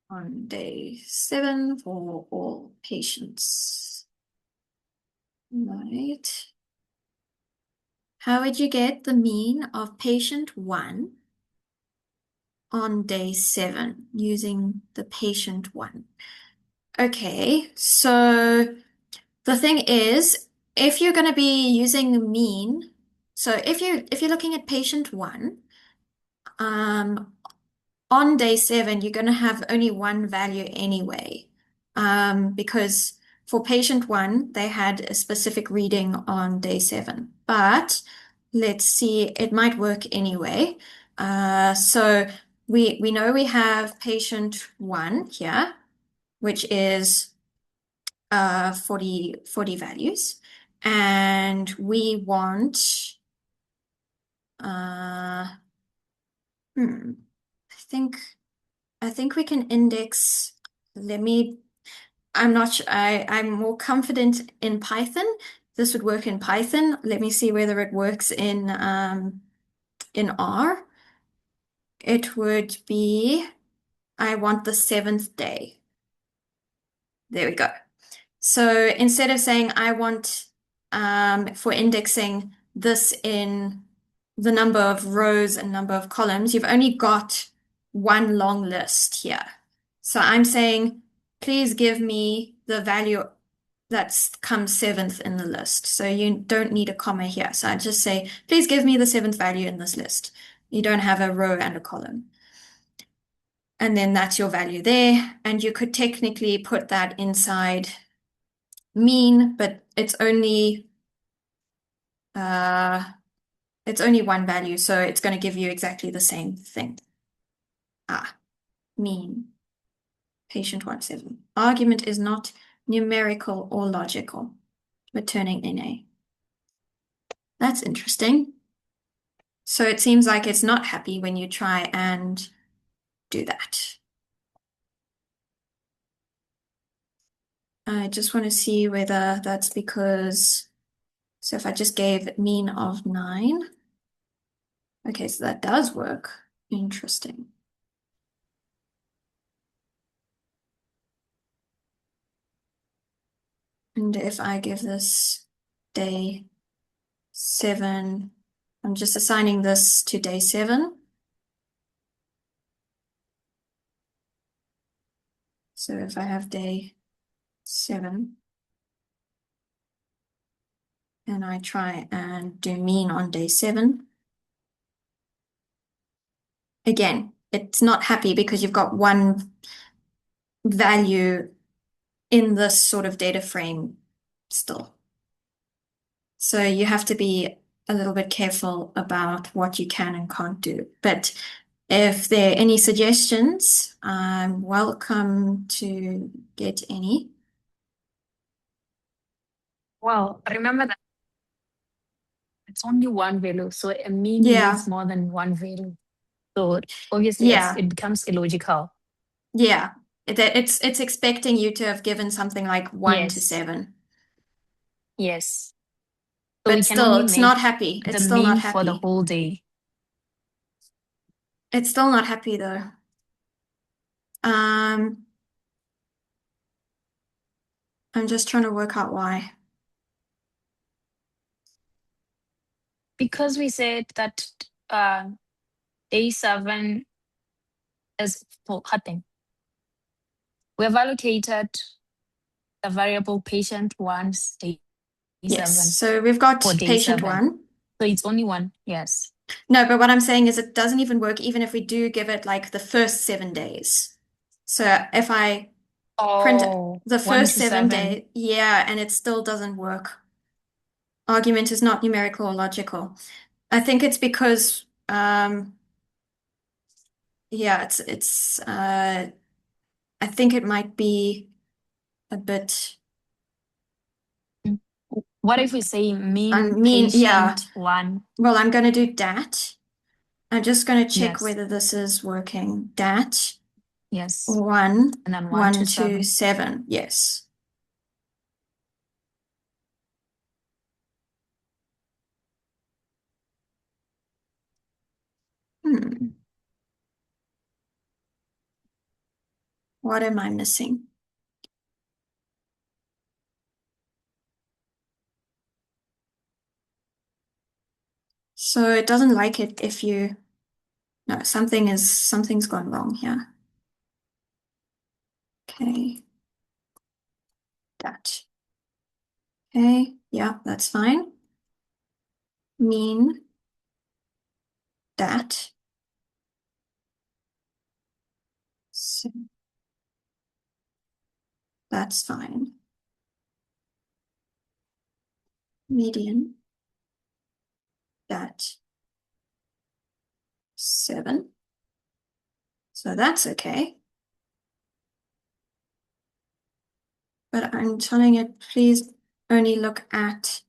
on day 7 for all patients. Right. How would you get the mean of patient 1 on day 7 using the patient 1? Okay, so the thing is, if you're going to be using mean, so if you're looking at patient 1, on day 7, you're going to have only one value anyway, because for patient 1, they had a specific reading on day 7. But let's see, it might work anyway. So we know we have patient 1 here, which is 40 values. And we want, I think we can index, I'm not sure, I'm more confident in Python. This would work in Python. Let me see whether it works in R. It would be, I want the 7th day. There we go. So instead of saying I want for indexing this in the number of rows and number of columns, you've only got one long list here. So I'm saying, please give me the value that comes 7th in the list. So you don't need a comma here. So I just say, please give me the 7th value in this list. You don't have a row and a column. And then that's your value there. And you could technically put that inside mean, but it's only one value, so it's going to give you exactly the same thing. Mean patient 17. Argument is not numerical or logical, returning NA. That's interesting. So it seems like it's not happy when you try and do that. I just want to see whether that's because, so if I just gave mean of 9, okay, so that does work. Interesting. And if I give this day 7, I'm just assigning this to day 7. So if I have day 7 and I try and do mean on day 7, again, it's not happy because you've got one value in this sort of data frame still. So you have to be a little bit careful about what you can and can't do. But if there are any suggestions, I'm welcome to get any. Well, remember that it's only one value. So a mean Yeah. needs more than one value. So obviously Yeah. it becomes illogical. Yeah. It's expecting you to have given something like 1 to Yes. 7. Yes. So we But can still, only it's not make happy. the It's still not mean for the happy. whole day. It's still not happy though. I'm just trying to work out why. Because we said that day 7 is for cutting. We have allocated the variable patient 1's day Yes, 7 so we've for got day patient 7. 1. So it's only one. Yes. No, but what I'm saying is it doesn't even work even if we do give it like the first 7 days. So if I print Oh, the 1 first to 7 7. day, yeah, and it still doesn't work. Argument is not numerical or logical. I think it's because yeah, I think it might be a bit What if we say mean mean, yeah. patient 1? Well, I'm going to do dat. I'm just going to check Yes. whether this is working. Dat Yes. 1, And then 1 1 to to 7. 7. Yes. Hmm. What am I missing? So it doesn't like it if you, no, something's gone wrong here. Okay. Dat. Okay. Yeah, that's fine. Mean dat. So that's fine. Median dat 7. So that's okay. But I'm telling it, please only look at,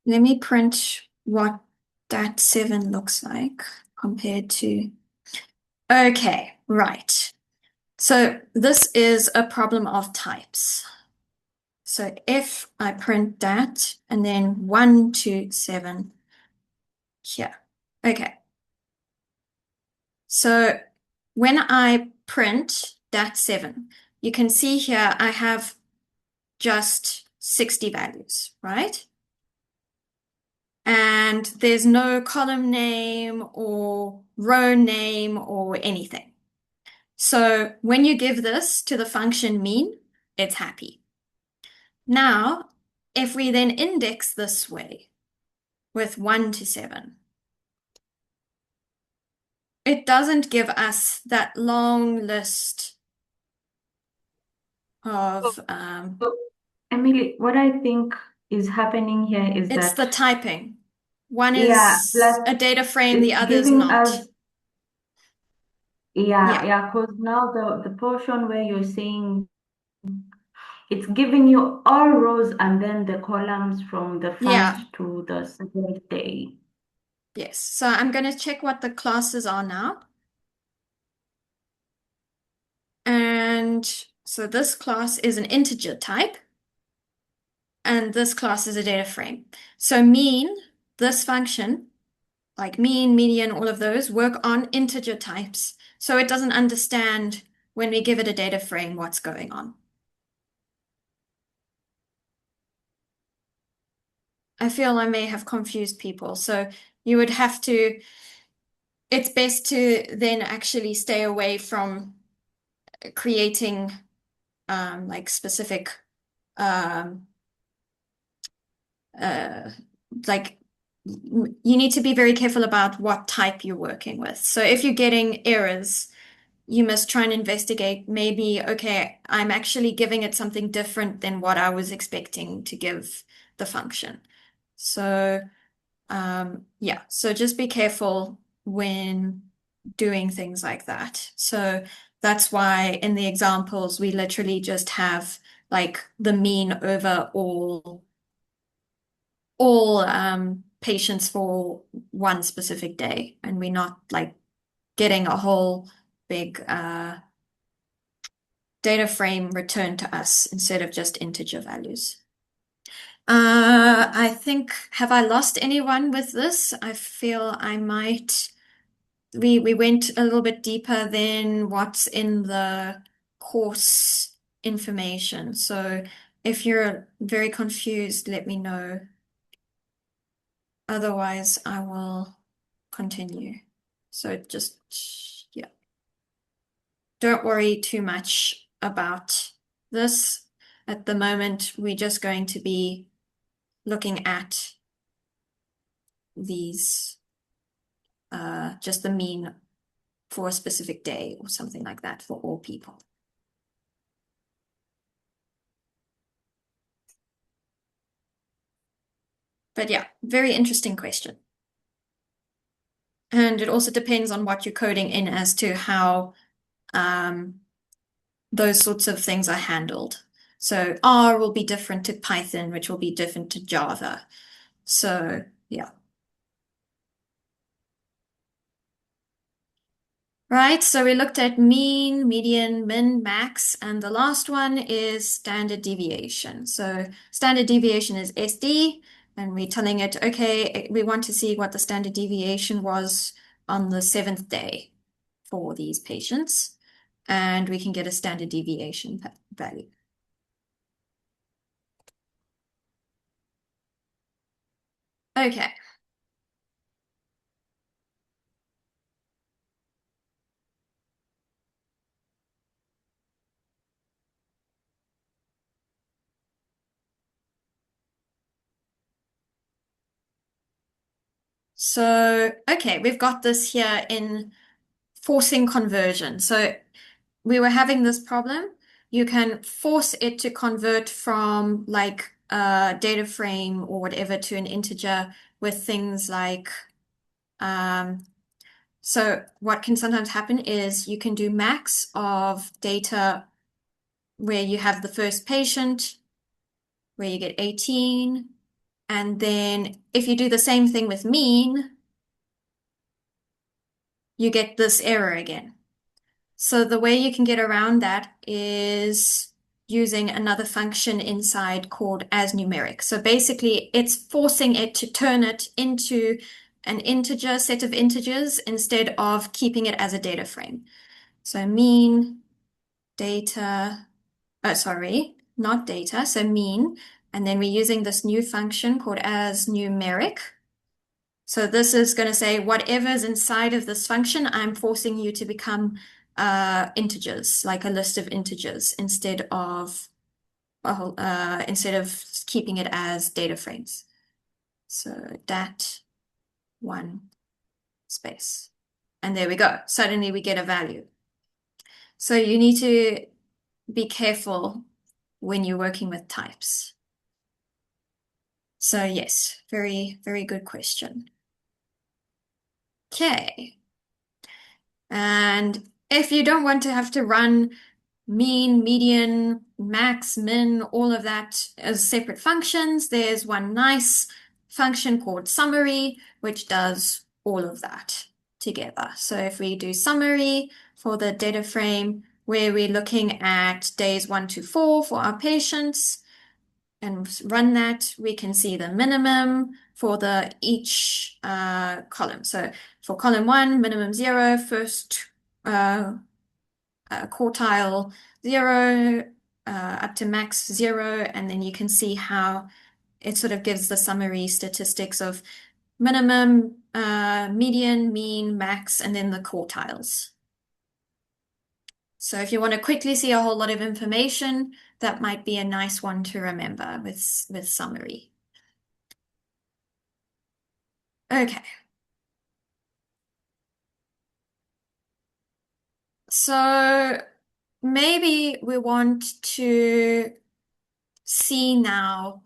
let me print what that 7 looks like compared to, okay, right. So this is a problem of types. So if I print that and then 1 to 7 here, okay. So when I print that 7, you can see here I have just 60 values, right? And there's no column name or row name or anything. So when you give this to the function mean, it's happy. Now, if we then index this way with 1 to 7, it doesn't give us that long list of, So, Emily, what I think is happening here is it's that, the typing. One yeah, plus is a data frame, the it's other is giving not. us, yeah, Yeah, yeah, because now the portion where you're saying it's giving you all rows and then the columns from the yeah, first to the second day. yes. So I'm going to check what the classes are now. And so this class is an integer type, and this class is a data frame. So mean, this function, like mean, median, all of those work on integer types. So it doesn't understand when we give it a data frame what's going on. I feel I may have confused people. So you would have to, it's best to then actually stay away from creating like specific um, uh, like you need to be very careful about what type you're working with. So if you're getting errors, you must try and investigate maybe, okay, I'm actually giving it something different than what I was expecting to give the function. So yeah, so just be careful when doing things like that. So that's why in the examples, we literally just have like the mean over all patients for one specific day, and we're not like getting a whole big data frame returned to us instead of just integer values. I think, have I lost anyone with this? I feel I might. We went a little bit deeper than what's in the course information. So if you're very confused, let me know. Otherwise, I will continue. So just, yeah, don't worry too much about this. At the moment, we're just going to be looking at these, just the mean for a specific day or something like that for all people. But yeah, very interesting question. And it also depends on what you're coding in as to how those sorts of things are handled. So R will be different to Python, which will be different to Java. So yeah. Right, so we looked at mean, median, min, max, and the last one is standard deviation. So standard deviation is SD, and we're telling it, okay, we want to see what the standard deviation was on the 7th day for these patients, and we can get a standard deviation value. Okay. So, okay, we've got this here in forcing conversion. So we were having this problem. You can force it to convert from like a data frame or whatever to an integer with things like, so what can sometimes happen is you can do max of data where you have the first patient, where you get 18. And then if you do the same thing with mean, you get this error again. So the way you can get around that is using another function inside called as numeric. So basically it's forcing it to turn it into an integer set of integers instead of keeping it as a data frame. So mean data, sorry, not data, so mean. And then we're using this new function called as numeric. So this is going to say whatever's inside of this function, I'm forcing you to become integers, like a list of integers, instead of keeping it as data frames. So dat one space. And there we go. Suddenly we get a value. So you need to be careful when you're working with types. So yes, very, very good question. Okay. And if you don't want to have to run mean, median, max, min, all of that as separate functions, there's one nice function called summary, which does all of that together. So if we do summary for the data frame where we're looking at days 1 to 4 for our patients and run that, we can see the minimum for each column. So for column 1, minimum 0, first quartile 0, up to max 0, and then you can see how it sort of gives the summary statistics of minimum, median, mean, max, and then the quartiles. So if you want to quickly see a whole lot of information, that might be a nice one to remember with summary. Okay. So maybe we want to see now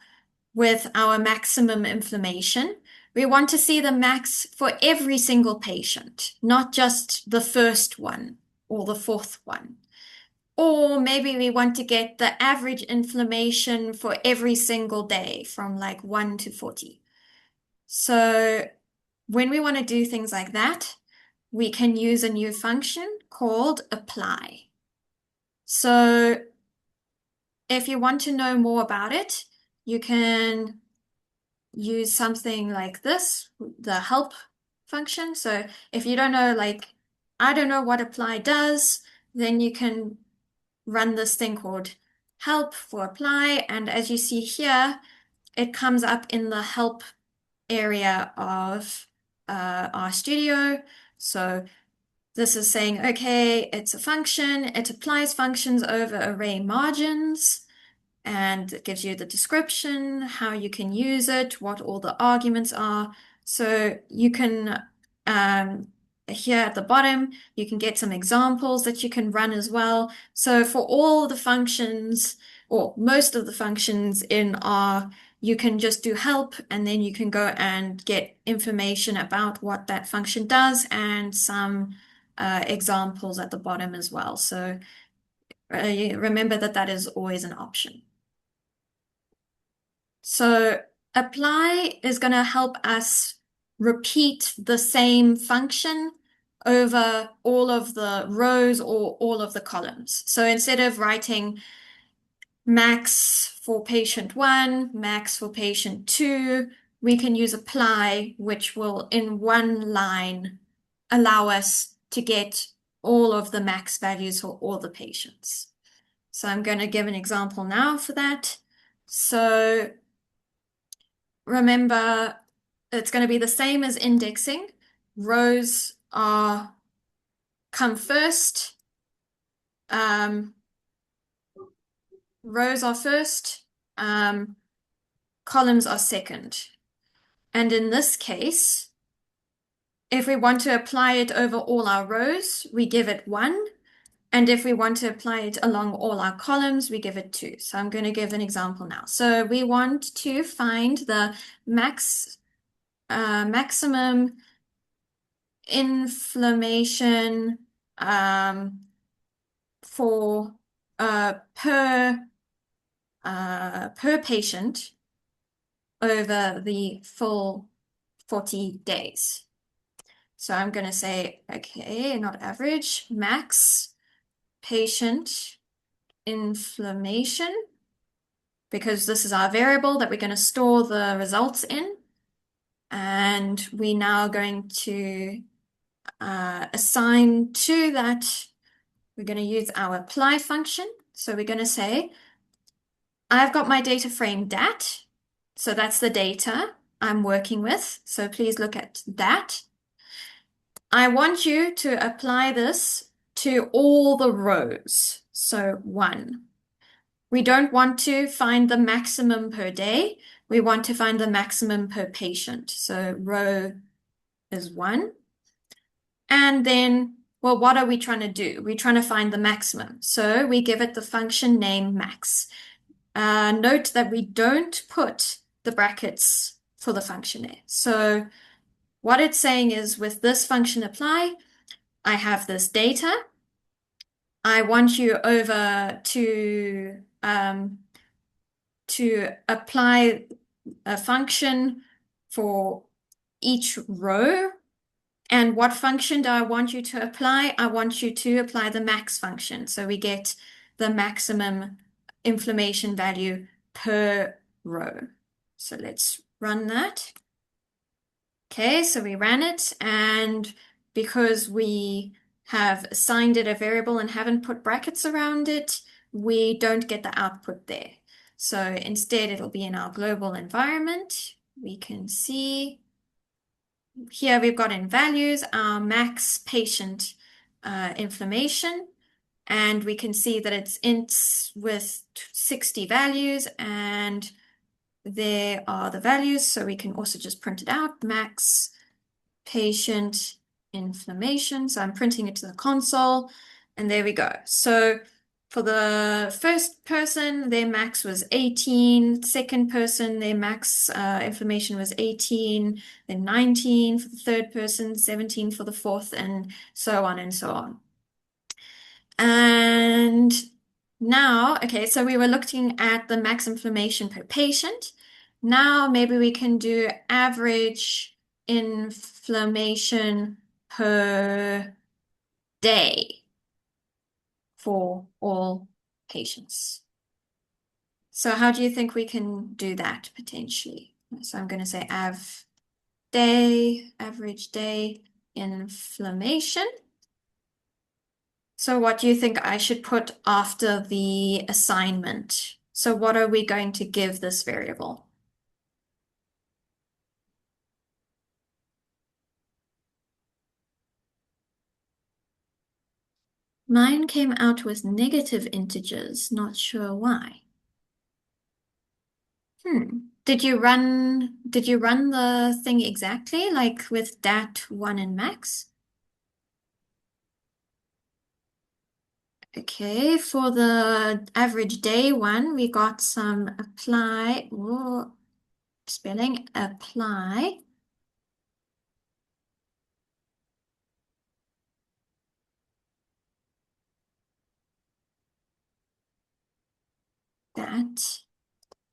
with our maximum inflammation. We want to see the max for every single patient, not just the first one or the fourth one. Or maybe we want to get the average inflammation for every single day from like 1 to 40. So when we want to do things like that, we can use a new function called apply. So if you want to know more about it, you can use something like this, the help function. So if you don't know, like, I don't know what apply does, then you can run this thing called help for apply. And as you see here, it comes up in the help area of RStudio. So this is saying, okay, it's a function. It applies functions over array margins, and it gives you the description, how you can use it, what all the arguments are. So you can, here at the bottom, you can get some examples that you can run as well. So for all the functions, or most of the functions in R, you can just do help, and then you can go and get information about what that function does and some examples at the bottom as well. So remember that that is always an option. So apply is going to help us repeat the same function over all of the rows or all of the columns. So instead of writing max for patient 1, max for patient 2, we can use apply, which will in one line allow us to get all of the max values for all the patients. So I'm going to give an example now for that. So remember, it's going to be the same as indexing. Rows are come first. Rows are first. Columns are second. And in this case, if we want to apply it over all our rows, we give it 1. And if we want to apply it along all our columns, we give it 2. So I'm going to give an example now. So we want to find the maximum inflammation for per patient over the full 40 days. So I'm going to say, okay, not average, max patient inflammation, because this is our variable that we're going to store the results in. And we're now going to assign to that, we're going to use our apply function. So we're going to say, I've got my data frame dat. So that's the data I'm working with. So please look at that. I want you to apply this to all the rows. So 1. We don't want to find the maximum per day. We want to find the maximum per patient. So row is 1. And then, well, what are we trying to do? We're trying to find the maximum. So we give it the function name max. Note that we don't put the brackets for the function there. So what it's saying is, with this function apply, I have this data. I want you over to apply a function for each row. And what function do I want you to apply? I want you to apply the max function. So we get the maximum inflammation value per row. So let's run that. Okay, so we ran it, and because we have assigned it a variable and haven't put brackets around it, we don't get the output there. So instead, it'll be in our global environment. We can see here we've got in values our max patient inflammation, and we can see that it's ints with 60 values, and there are the values. So we can also just print it out, max patient inflammation. So I'm printing it to the console, and there we go. So for the first person, their max was 18. Second person, their max inflammation was 18. Then 19 for the third person, 17 for the fourth, and so on and so on. And now, okay, so we were looking at the max inflammation per patient. Now maybe we can do average inflammation per day for all patients. So how do you think we can do that potentially? So I'm going to say average day inflammation. So what do you think I should put after the assignment? So what are we going to give this variable? Mine came out with negative integers, not sure why. Did you run the thing exactly, like with dat1 and max? Okay, for the average day one, we got some apply, spelling apply. That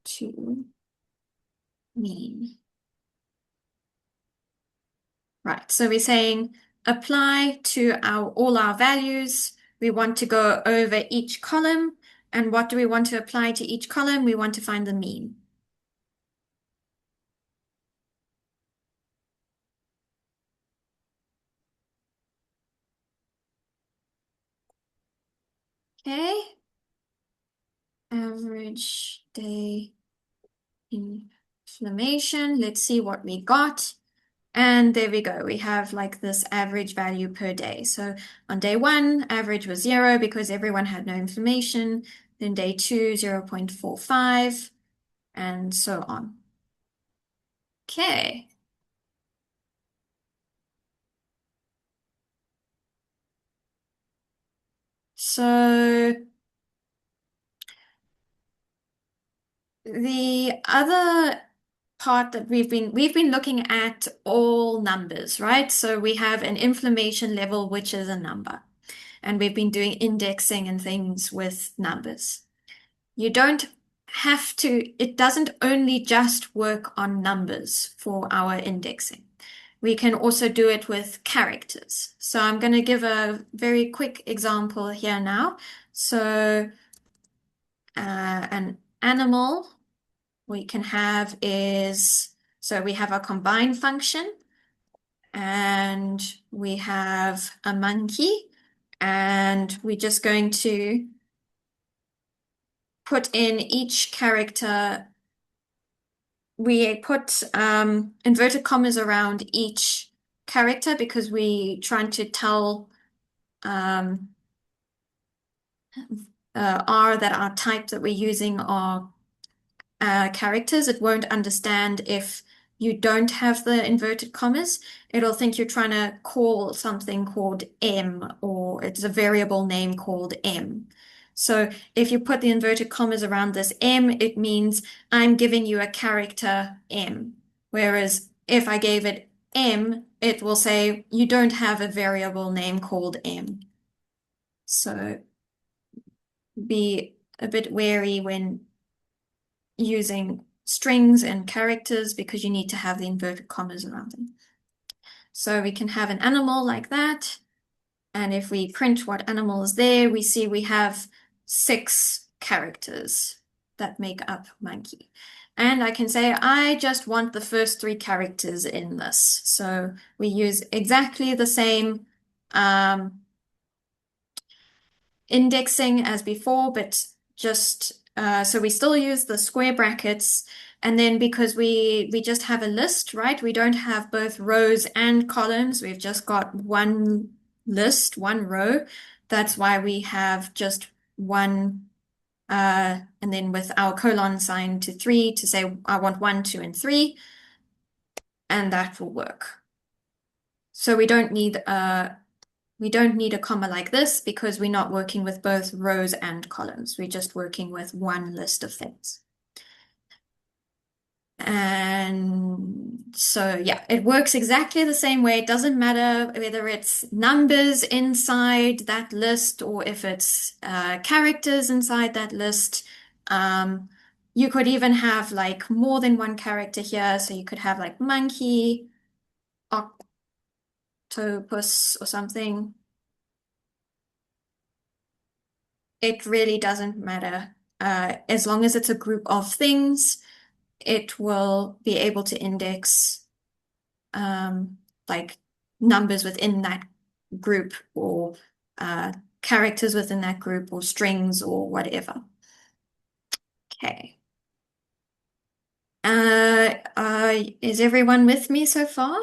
to mean. Right, so we're saying apply to all our values. We want to go over each column. And what do we want to apply to each column? We want to find the mean. Okay. Average day inflammation. Let's see what we got. And there we go. We have like this average value per day. So on day one, average was 0 because everyone had no inflammation. Then day two, 0.45, and so on. Okay. So the other part that we've been looking at all numbers, right? So we have an inflammation level, which is a number, and we've been doing indexing and things with numbers. You don't have to, it doesn't only just work on numbers for our indexing. We can also do it with characters. So I'm going to give a very quick example here now. So an animal we can have is, so we have a combine function, and we have a monkey, and we're just going to put in each character. We put inverted commas around each character because we trying to tell R that our type that we're using are characters. It won't understand if you don't have the inverted commas. It'll think you're trying to call something called M, or it's a variable name called M. So if you put the inverted commas around this M, it means I'm giving you a character M. Whereas if I gave it M, it will say you don't have a variable name called M. So be a bit wary when using strings and characters because you need to have the inverted commas around them. So we can have an animal like that. And if we print what animal is there, we see we have 6 characters that make up monkey. And I can say, I just want the first 3 characters in this. So we use exactly the same indexing as before, but just so we still use the square brackets. And then because we just have a list, right? We don't have both rows and columns. We've just got one list, one row. That's why we have just one, and then with our colon sign to 3 to say I want 1, 2, and 3, and that will work. So we don't need a comma like this because we're not working with both rows and columns. We're just working with one list of things. And so, yeah, it works exactly the same way. It doesn't matter whether it's numbers inside that list or if it's characters inside that list. You could even have like more than one character here. So you could have like monkey, octopus, octopus or something. It really doesn't matter. As long as it's a group of things, it will be able to index like numbers within that group or characters within that group or strings or whatever. Okay. Is everyone with me so far?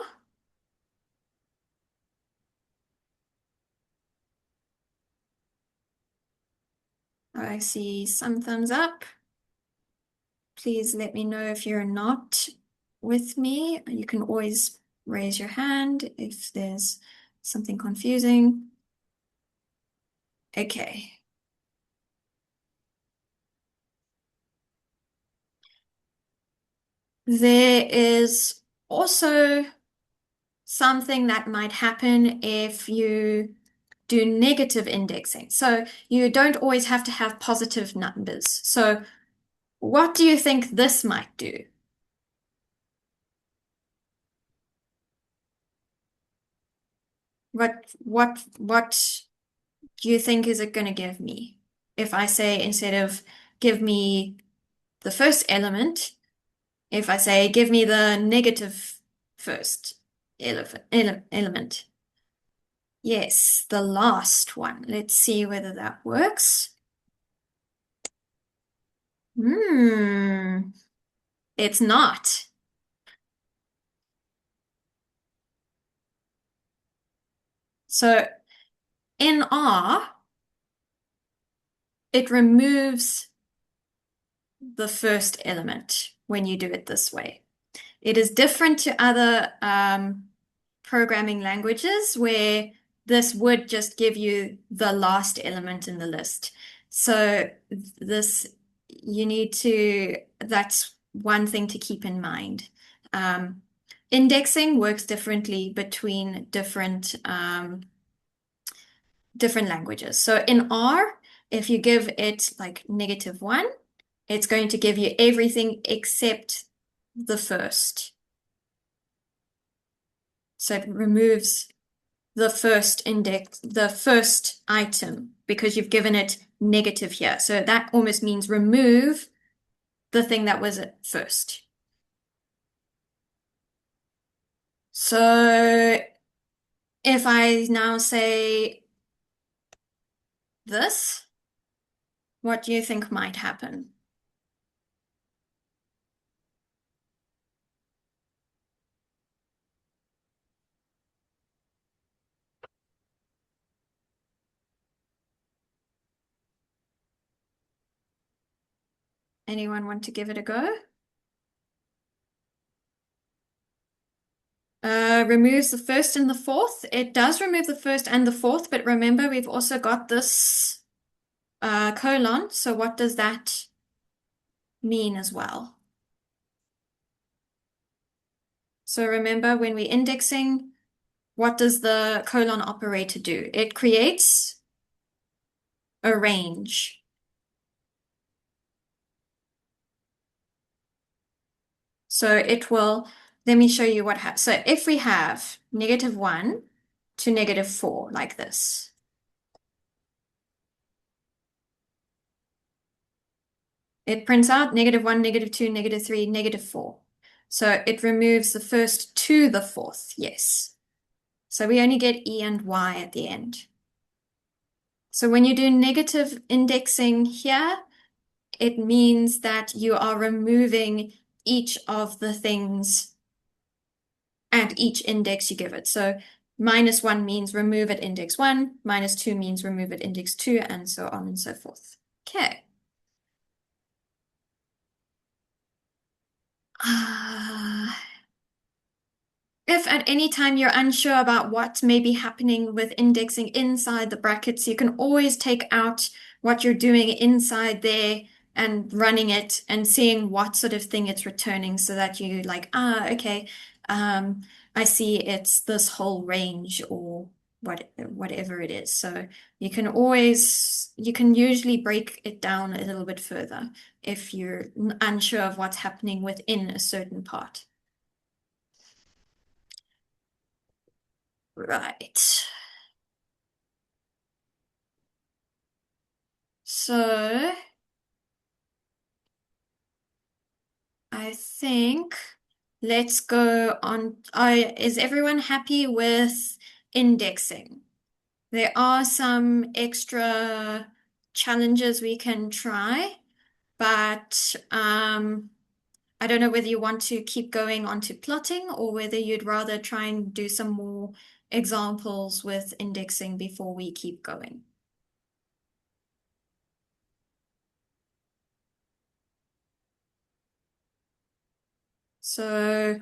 I see some thumbs up. Please let me know if you're not with me. You can always raise your hand if there's something confusing. Okay. There is also something that might happen if you do negative indexing. So you don't always have to have positive numbers. So what do you think this might do? What do you think is it going to give me? If I say instead of give me the first element, if I say give me the negative first element. Yes, the last one. Let's see whether that works. It's not. So in R, it removes the first element when you do it this way. It is different to other programming languages where this would just give you the last element in the list. So this, that's one thing to keep in mind. Indexing works differently between different languages. So in R, if you give it like -1, it's going to give you everything except the first. So it removes the first index, the first item, because you've given it negative here. So that almost means remove the thing that was at first. So if I now say this, what do you think might happen? Anyone want to give it a go? Removes the first and the fourth. It does remove the first and the fourth, but remember we've also got this colon. So what does that mean as well? So remember when we're indexing, what does the colon operator do? It creates a range. So it will, let me show you what happens. So if we have -1 to -4 like this, it prints out -1, -2, -3, -4. So it removes the first to the fourth, yes. So we only get E and Y at the end. So when you do negative indexing here, it means that you are removing each of the things at each index you give it. So -1 means remove at index 1, -2 means remove at index 2, and so on and so forth. Okay. If at any time you're unsure about what may be happening with indexing inside the brackets, you can always take out what you're doing inside there and running it and seeing what sort of thing it's returning so that you like, okay, I see it's this whole range or whatever it is. So you can usually break it down a little bit further if you're unsure of what's happening within a certain part. Right. So I think let's go on. Is everyone happy with indexing? There are some extra challenges we can try, but I don't know whether you want to keep going on to plotting or whether you'd rather try and do some more examples with indexing before we keep going. So,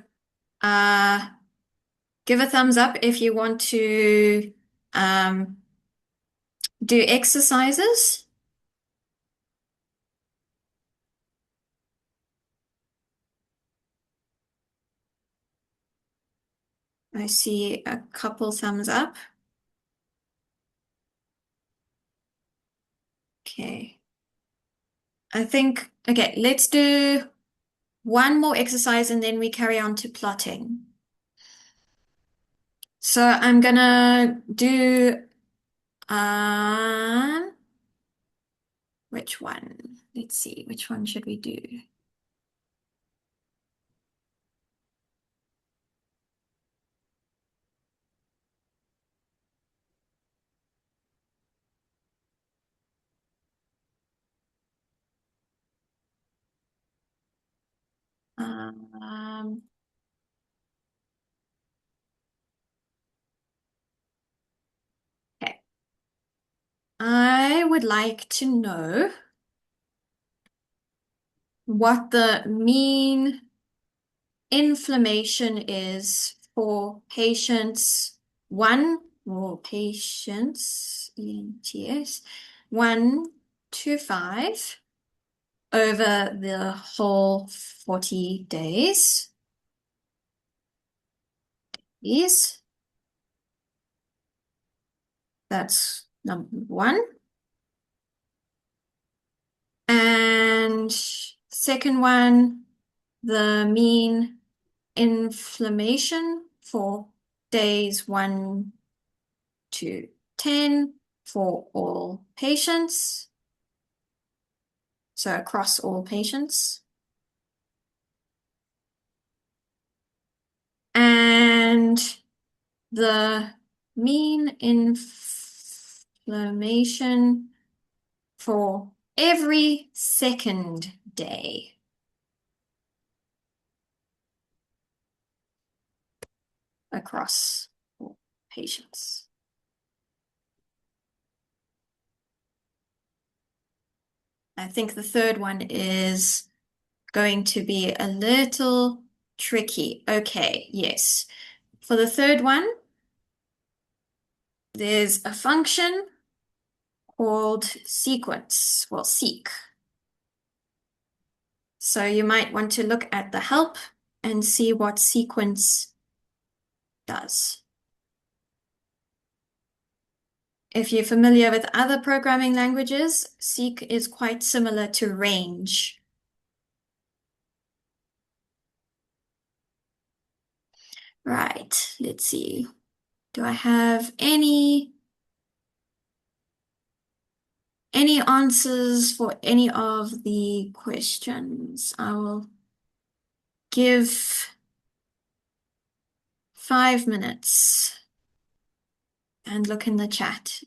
give a thumbs up if you want to do exercises. I see a couple thumbs up. Okay. Okay, let's do one more exercise and then we carry on to plotting. So I'm gonna do, which one? Let's see, which one should we do? Um, okay. I would like to know what the mean inflammation is for patients one or patients ENTS 1 to 5 over the whole 40 days. Yes, that's number one. And second one, the mean inflammation for days 1 to 10 for all patients. So across all patients. And the mean inflammation for every second day across all patients. I think the third one is going to be a little tricky. Okay, yes. For the third one, there's a function called sequence, well, seq. So you might want to look at the help and see what sequence does. If you're familiar with other programming languages, seq is quite similar to range. Right, let's see. Do I have any answers for any of the questions? I will give 5 minutes and look in the chat.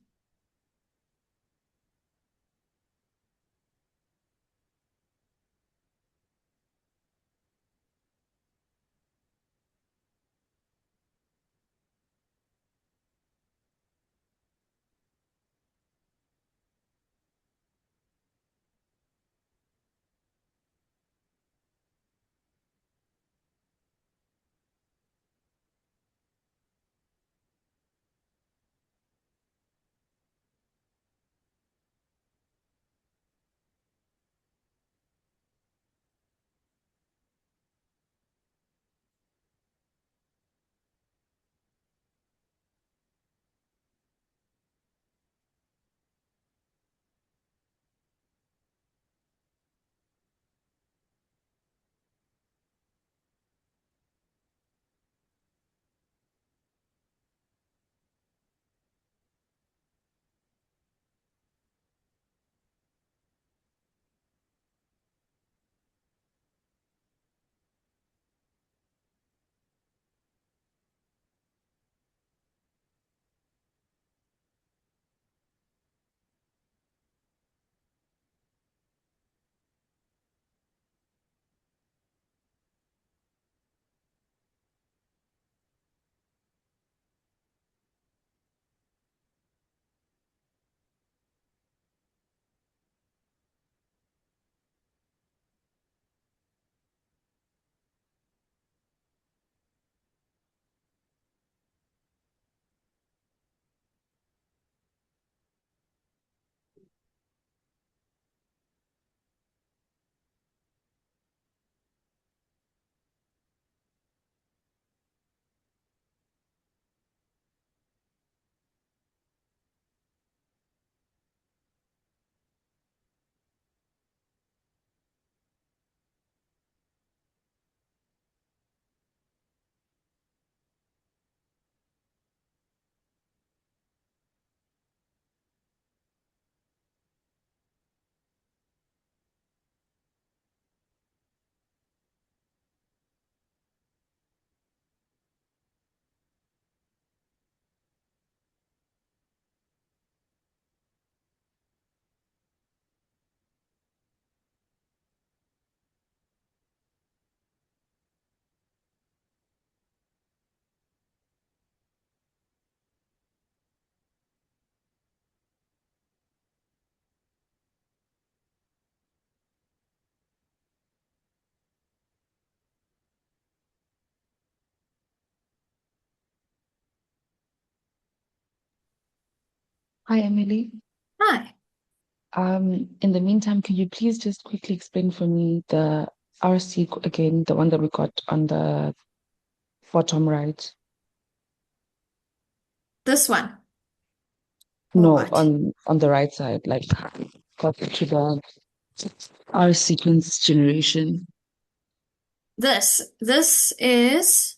Hi, Emily. Hi. In the meantime, can you please just quickly explain for me the RC again, the one that we got on the bottom right? This one, or No, what? on the right side, like got to the R sequence generation. This is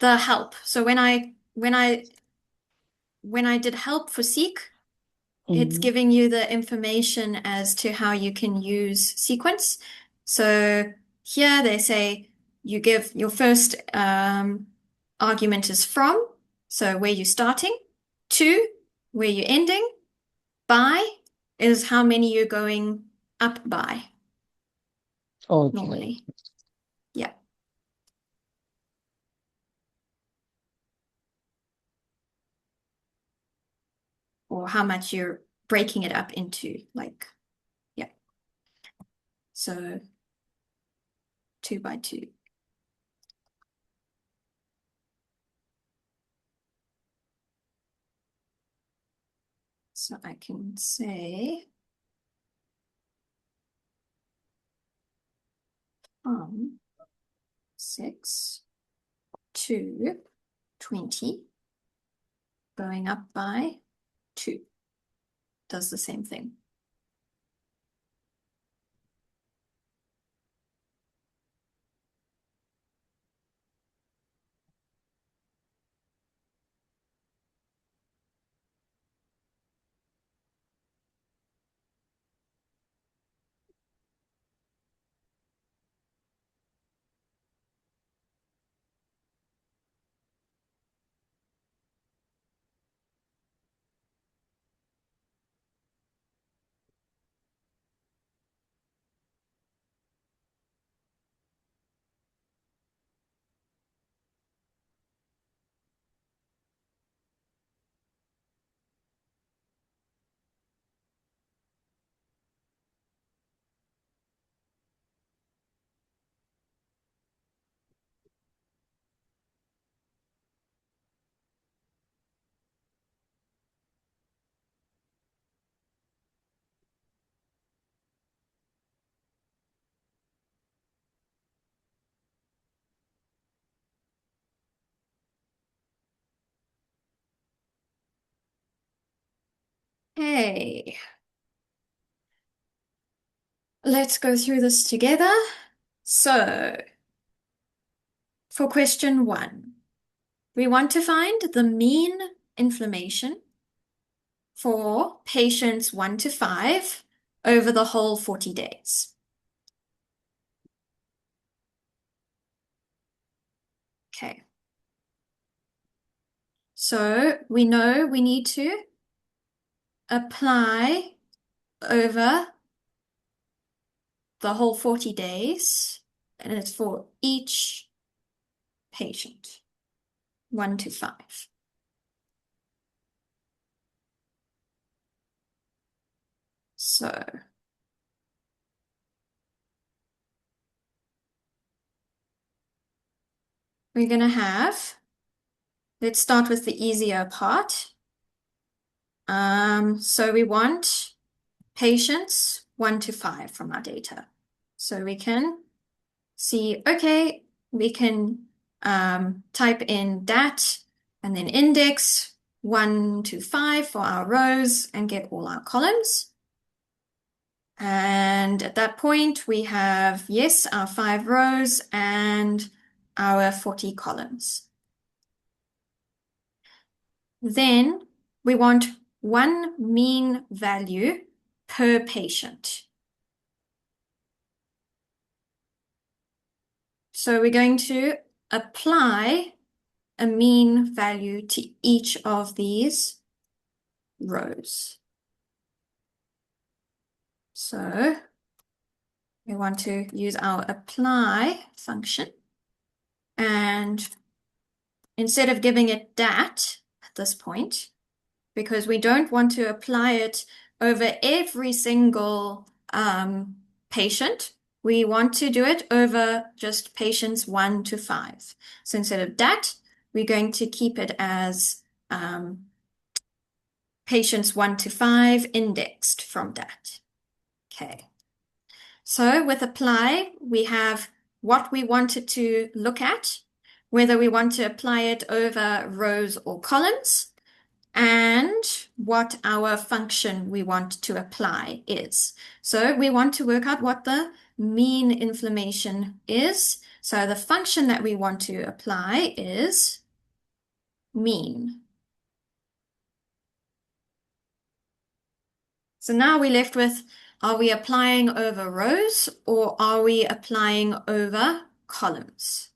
the help. So when I did help for Seek, it's Mm. giving you the information as to how you can use sequence. So here they say you give your first argument is from, so where you're starting, to where you're ending, by is how many you're going up by Okay. normally. Yeah. Or how much you're breaking it up into, like, yeah. So 2 by 2. So I can say from 6 to 20, going up by 2. Does the same thing. Hey, let's go through this together. So, for question 1, we want to find the mean inflammation for patients 1 to 5 over the whole 40 days. Okay. So we know we need to apply over the whole 40 days, and it's for each patient, 1 to 5. So we're going to have, let's start with the easier part. So we want patients 1 to 5 from our data. So we can see, okay, we can type in dat and then index 1 to 5 for our rows and get all our columns. And at that point, we have, yes, our 5 rows and our 40 columns. Then we want one mean value per patient. So we're going to apply a mean value to each of these rows. So we want to use our apply function, and instead of giving it dat at this point, because we don't want to apply it over every single patient, we want to do it over just patients 1 to 5. So instead of dat, we're going to keep it as patients 1 to 5 indexed from that. Okay. So with apply, we have what we wanted to look at, whether we want to apply it over rows or columns, and what our function we want to apply is. So we want to work out what the mean inflammation is. So the function that we want to apply is mean. So now we're left with, are we applying over rows or are we applying over columns?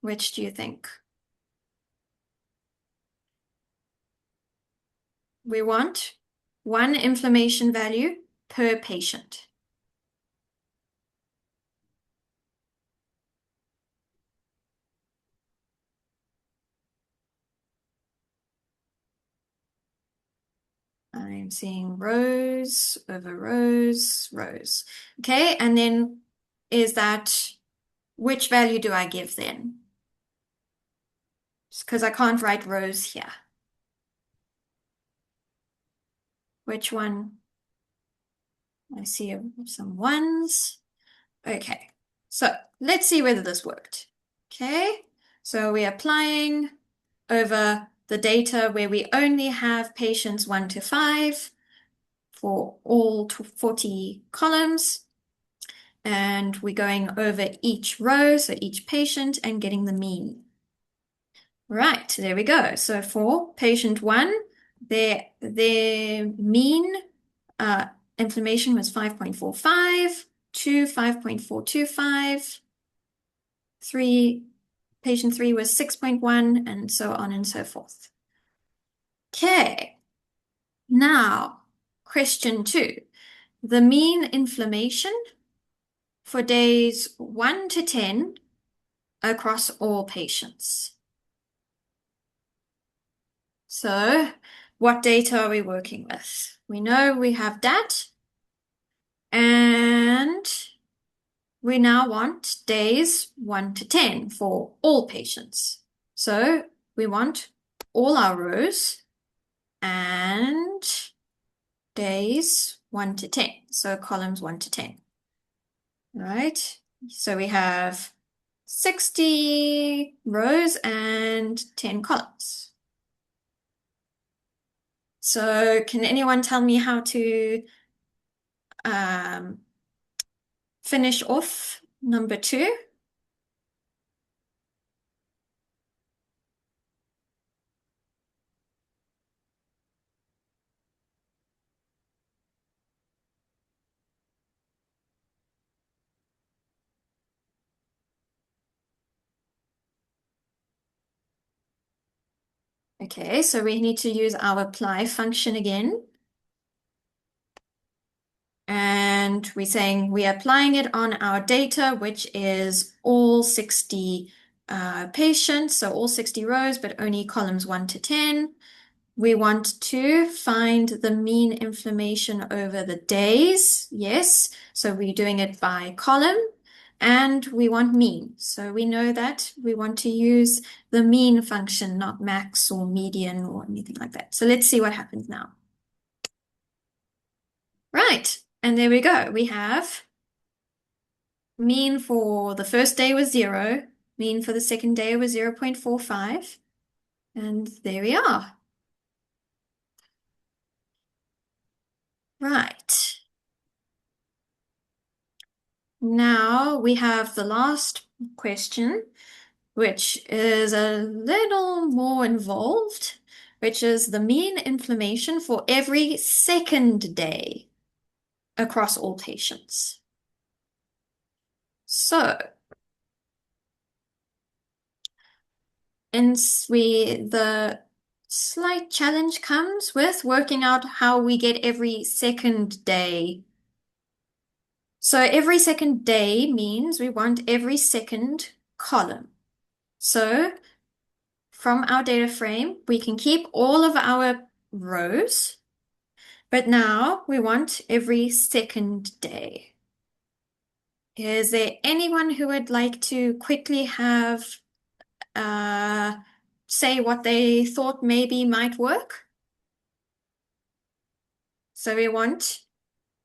Which do you think? We want one inflammation value per patient. I'm seeing rows over rows, rows. Okay, and then is that, which value do I give then? Because I can't write rows here. Which one? I see some ones. Okay, so let's see whether this worked. Okay, so we're applying over the data where we only have patients 1 to 5 for all 40 columns. And we're going over each row, so each patient, and getting the mean. Right, there we go. So for patient 1, their mean inflammation was 5.45, 2, 5.425, 3, patient 3 was 6.1, and so on and so forth. Okay, now question 2. The mean inflammation for days 1 to 10 across all patients. So what data are we working with? We know we have that, and we now want days 1 to 10 for all patients. So we want all our rows and days 1 to 10. So columns 1 to 10. Right? So we have 60 rows and 10 columns. So can anyone tell me how to finish off number 2? Okay, so we need to use our apply function again. And we're saying we're applying it on our data, which is all 60 patients, so all 60 rows, but only columns 1 to 10. We want to find the mean inflammation over the days. Yes, so we're doing it by column. And we want mean. So we know that we want to use the mean function, not max or median or anything like that. So let's see what happens now. Right, and there we go. We have mean for the first day was 0, mean for the second day was 0.45, and there we are. Right. Now we have the last question, which is a little more involved, which is the mean inflammation for every second day across all patients. So, the slight challenge comes with working out how we get every second day. So every second day means we want every second column. So from our data frame, we can keep all of our rows, but now we want every second day. Is there anyone who would like to quickly have say what they thought maybe might work. So we want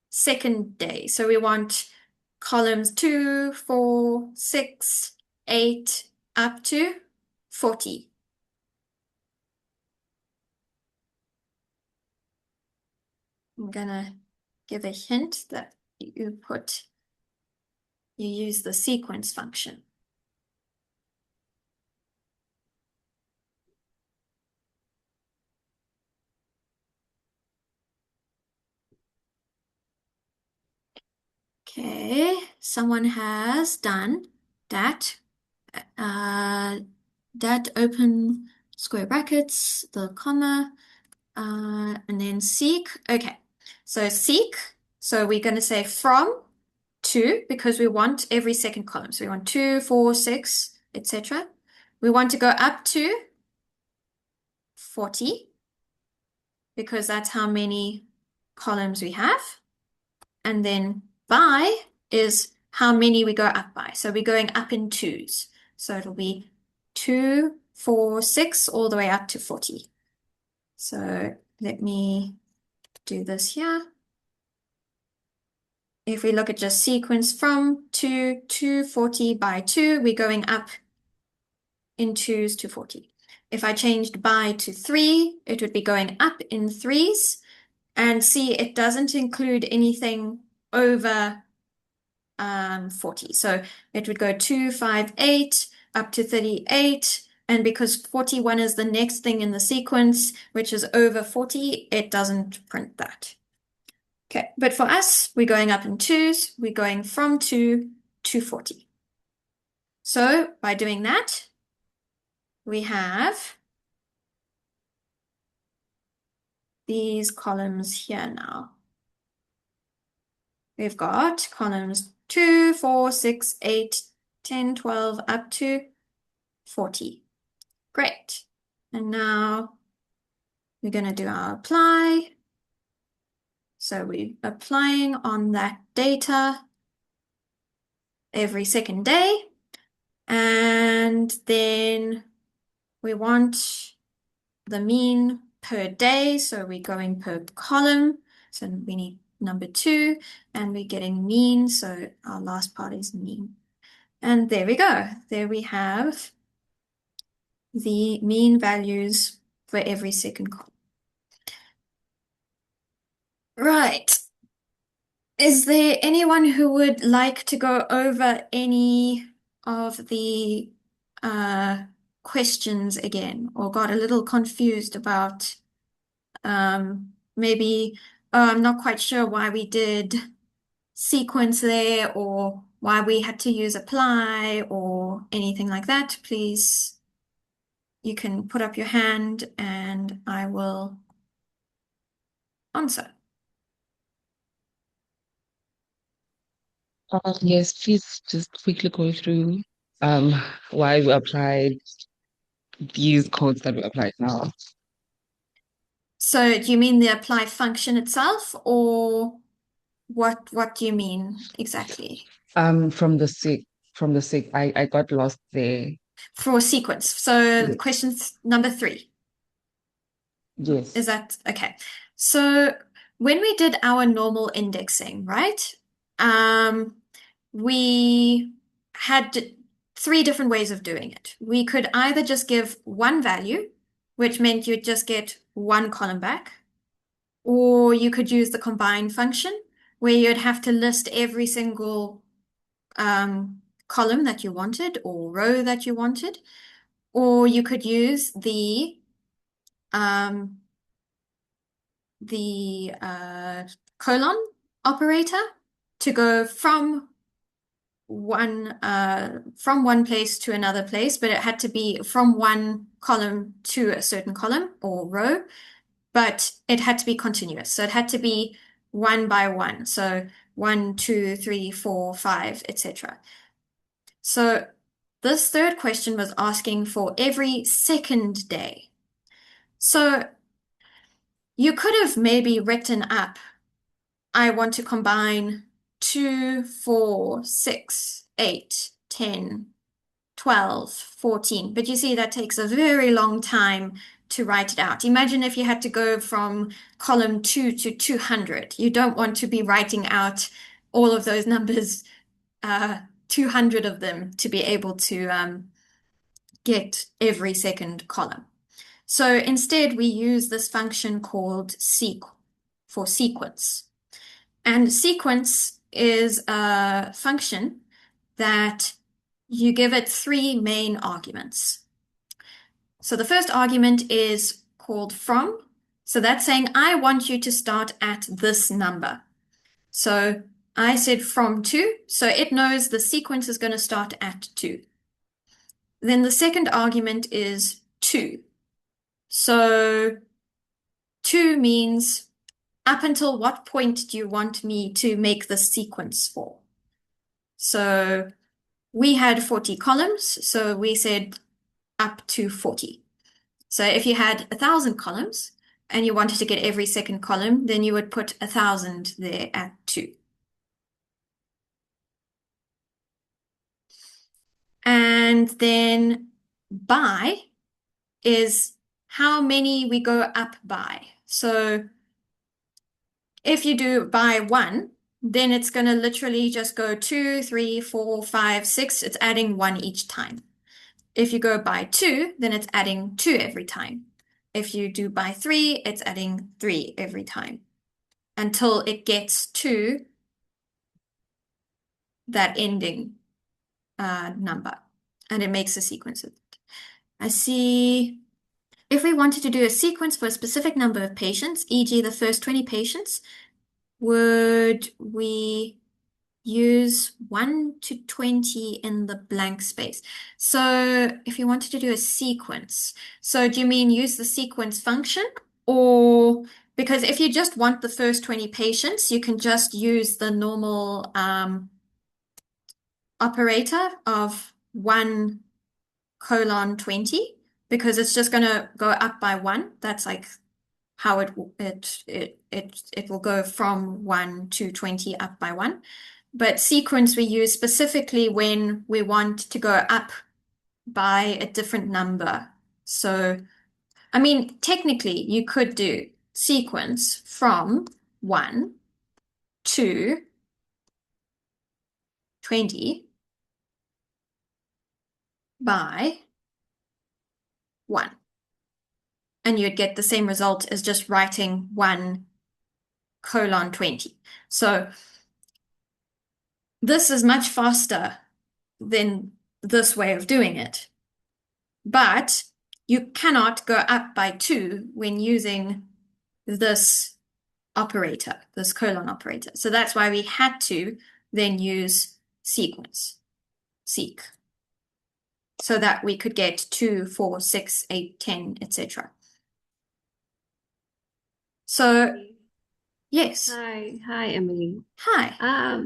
second day. So we want columns 2, 4, 6, 8, up to 40. I'm gonna give a hint that you use the sequence function. Okay, someone has done that. That open square brackets, the comma, and then seek. Okay, so seek. So we're going to say from to, because we want every second column. So we want 2, 4, 6, etc. We want to go up to 40, because that's how many columns we have. And then by is how many we go up by. So we're going up in twos. So it'll be 2, 4, 6, all the way up to 40. So let me do this here. If we look at just sequence from 2 to 40 by 2, we're going up in twos to 40. If I changed by to 3, it would be going up in threes. And see, it doesn't include anything over 40. So it would go 2, 5, 8, up to 38. And because 41 is the next thing in the sequence, which is over 40, it doesn't print that. Okay, but for us, we're going up in twos. We're going from 2 to 40. So by doing that, we have these columns here now. We've got columns 2, 4, 6, 8, 10, 12, up to 40. Great. And now we're going to do our apply. So we're applying on that data every second day. And then we want the mean per day. So we're going per column. So we need number 2, and we're getting mean. So our last part is mean. And there we go. There we have the mean values for every second column. Right. Is there anyone who would like to go over any of the questions again, or got a little confused about maybe, oh, I'm not quite sure why we did sequence there, or why we had to use apply, or anything like that? Please, you can put up your hand and I will answer. Yes, please just quickly go through why we applied these codes that we applied now. So do you mean the apply function itself, or what do you mean exactly? From the SIG, I got lost there. For sequence. So Yes. question number 3. Yes. Is that okay? So when we did our normal indexing, right? We had 3 different ways of doing it. We could either just give one value, which meant you'd just get one column back, or you could use the combine function, where you'd have to list every single column that you wanted or row that you wanted, or you could use the colon operator to go from one place to another place, but it had to be from one column to a certain column or row, but it had to be continuous. So it had to be one by one. So 1, 2, 3, 4, 5, etc. So this third question was asking for every second day. So you could have maybe written up, I want to combine 2, 4, 6, 8, 10, 12, 14. But you see, that takes a very long time to write it out. Imagine if you had to go from column 2 to 200. You don't want to be writing out all of those numbers, 200 of them, to be able to get every second column. So instead, we use this function called seq for sequence. And sequence is a function that you give it three main arguments. So the first argument is called from. So that's saying, I want you to start at this number. So I said from 2, so it knows the sequence is going to start at 2. Then the second argument is to. So to means up until what point do you want me to make the sequence for? So we had 40 columns, so we said up to 40. So if you had 1,000 columns and you wanted to get every second column, then you would put 1,000 there at 2. And then by is how many we go up by. So if you do by 1, then it's going to literally just go 2, 3, 4, 5, 6. It's adding 1 each time. If you go by 2, then it's adding 2 every time. If you do by 3, it's adding 3 every time until it gets to that ending number, and it makes a sequence of it. I see. If we wanted to do a sequence for a specific number of patients, e.g. the first 20 patients, would we use 1 to 20 in the blank space? So if you wanted to do a sequence, so do you mean use the sequence function? Or because if you just want the first 20 patients, you can just use the normal operator of 1 colon 20, because it's just going to go up by 1. That's like how it will go from 1 to 20 up by 1. But sequence we use specifically when we want to go up by a different number. So, I mean, technically you could do sequence from 1 to 20 by 1. And you'd get the same result as just writing 1 colon 20. So this is much faster than this way of doing it. But you cannot go up by 2 when using this operator, this colon operator. So that's why we had to then use sequence, seek, so that we could get 2, 4, 6, 8, 10, etc. So, yes. Hi, Emily. Hi.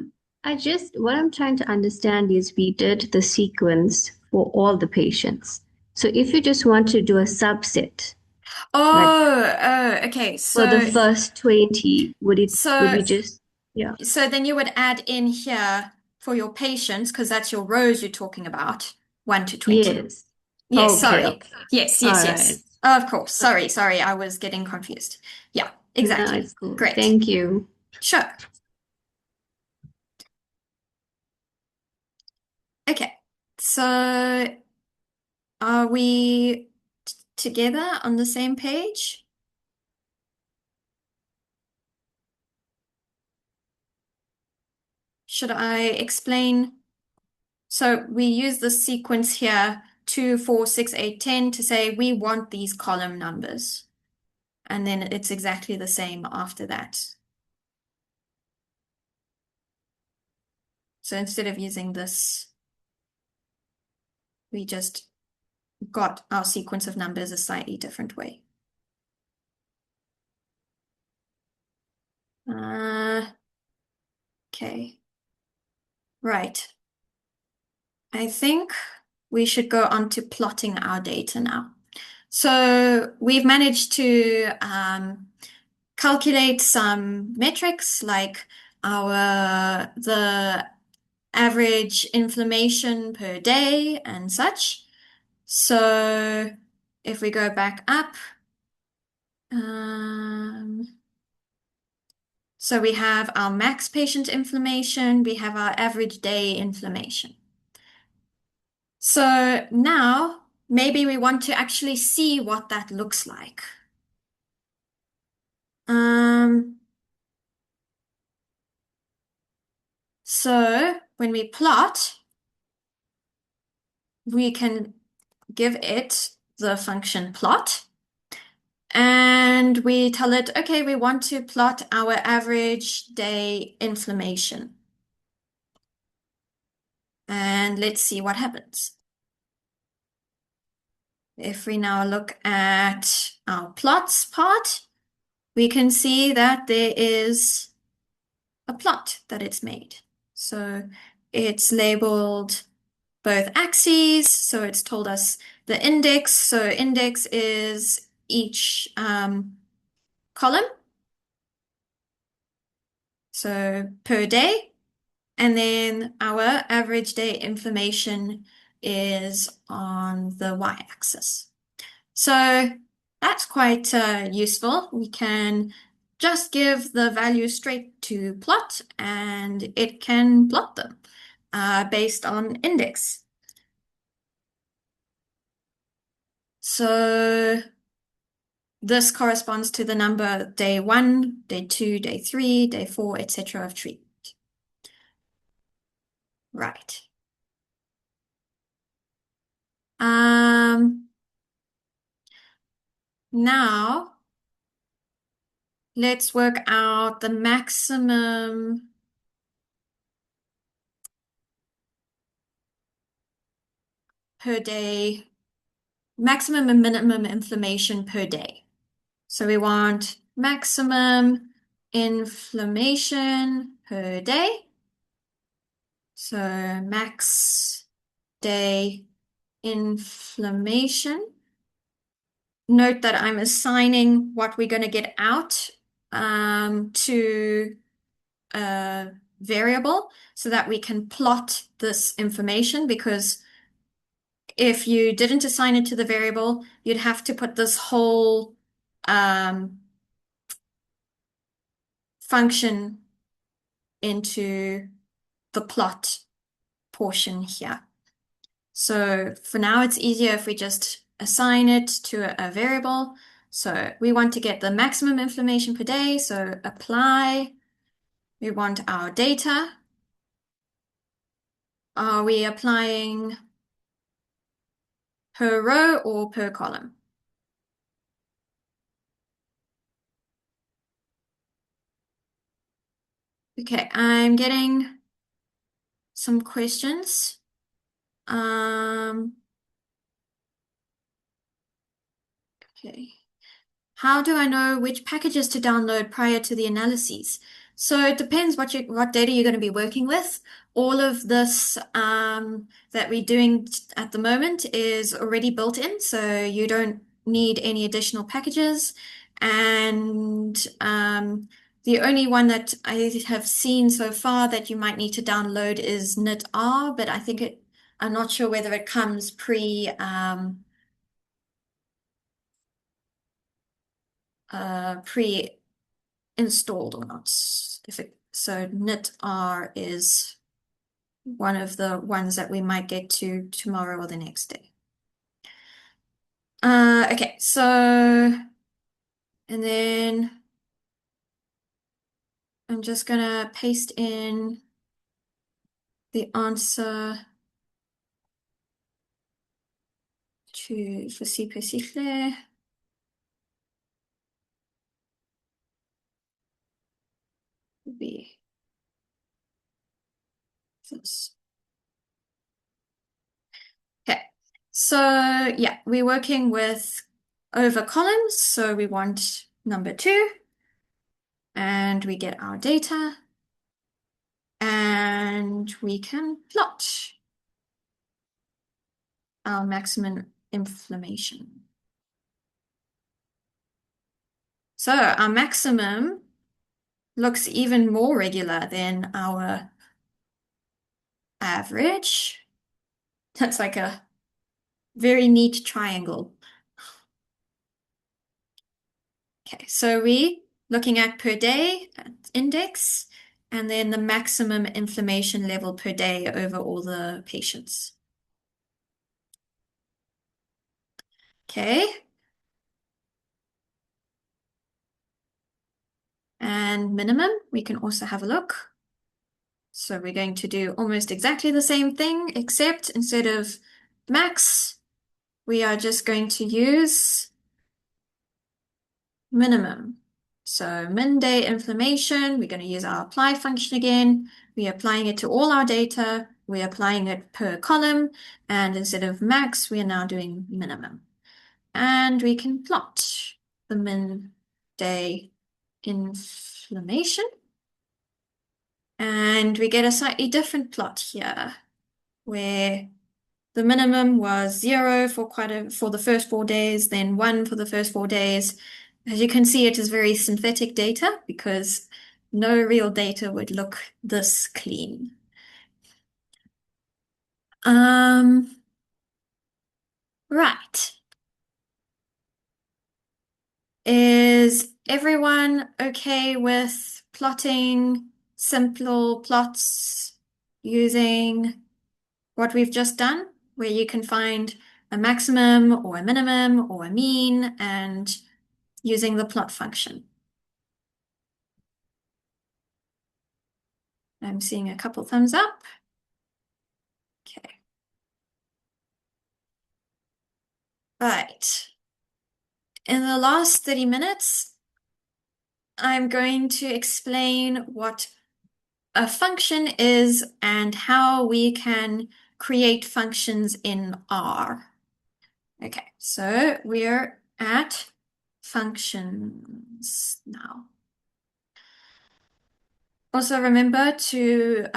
What I'm trying to understand is we did the sequence for all the patients. So if you just want to do a subset, Okay. for the first 20, would we just, yeah. So then you would add in here for your patients, because that's your rows you're talking about, 1 to 20. Yes. Yes, Okay, sorry. okay. Yes. All right. Of course. Sorry, I was getting confused. Yeah, exactly. No, it's cool. Great. Thank you. Sure. Okay. So are we together on the same page? Should I explain? So we use the sequence here, 2, 4, 6, 8, 10, to say we want these column numbers. And then it's exactly the same after that. So instead of using this, we just got our sequence of numbers a slightly different way. Okay. Right. I think we should go on to plotting our data now. So we've managed to calculate some metrics like the average inflammation per day and such. So if we go back up, so we have our max patient inflammation, we have our average day inflammation. So now maybe we want to actually see what that looks like. So when we plot, we can give it the function plot, and we tell it, okay, we want to plot our average day inflammation. And let's see what happens. If we now look at our plots part, we can see that there is a plot that it's made. So it's labeled both axes. So it's told us the index. So index is each column. So per day. And then our average day inflammation is on the y-axis. So that's quite useful. We can just give the value straight to plot and it can plot them based on index. So this corresponds to the number day 1, day 2, day 3, day 4, etc. of treatment. Right. Now let's work out the maximum per day, maximum and minimum inflammation per day. So we want maximum inflammation per day. So max day inflammation. Note that I'm assigning what we're going to get out to a variable so that we can plot this information, because if you didn't assign it to the variable, you'd have to put this whole function into the plot portion here. So for now, it's easier if we just assign it to a variable. So we want to get the maximum inflammation per day. So apply. We want our data. Are we applying per row or per column? Okay, I'm getting some questions. Okay. How do I know which packages to download prior to the analyses? So it depends what data you're going to be working with. All of this that we're doing at the moment is already built in, so you don't need any additional packages. And the only one that I have seen so far that you might need to download is NITR, but I'm not sure whether it comes pre-installed or not. So NITR is one of the ones that we might get to tomorrow or the next day. Okay, so and then I'm just gonna paste in the answer for C per Siffler. Would be this. Okay, so yeah, we're working with over columns, so we want number 2, and we get our data, and we can plot our maximum inflammation. So our maximum looks even more regular than our average. That's like a very neat triangle. Okay, so we looking at per day index, and then the maximum inflammation level per day over all the patients. Okay. And minimum, we can also have a look. So we're going to do almost exactly the same thing, except instead of max, we are just going to use minimum. So min day inflammation, we're going to use our apply function again. We're applying it to all our data. We're applying it per column. And instead of max, we are now doing minimum. And we can plot the min day inflammation. And we get a slightly different plot here, where the minimum was 0 for the first 4 days, then 1 for the first 4 days. As you can see, it is very synthetic data because no real data would look this clean. Right. Is everyone okay with plotting simple plots using what we've just done, where you can find a maximum or a minimum or a mean and using the plot function? I'm seeing a couple thumbs up. Okay. All right. In the last 30 minutes, I'm going to explain what a function is and how we can create functions in R. Okay, so we're at functions now. Also remember to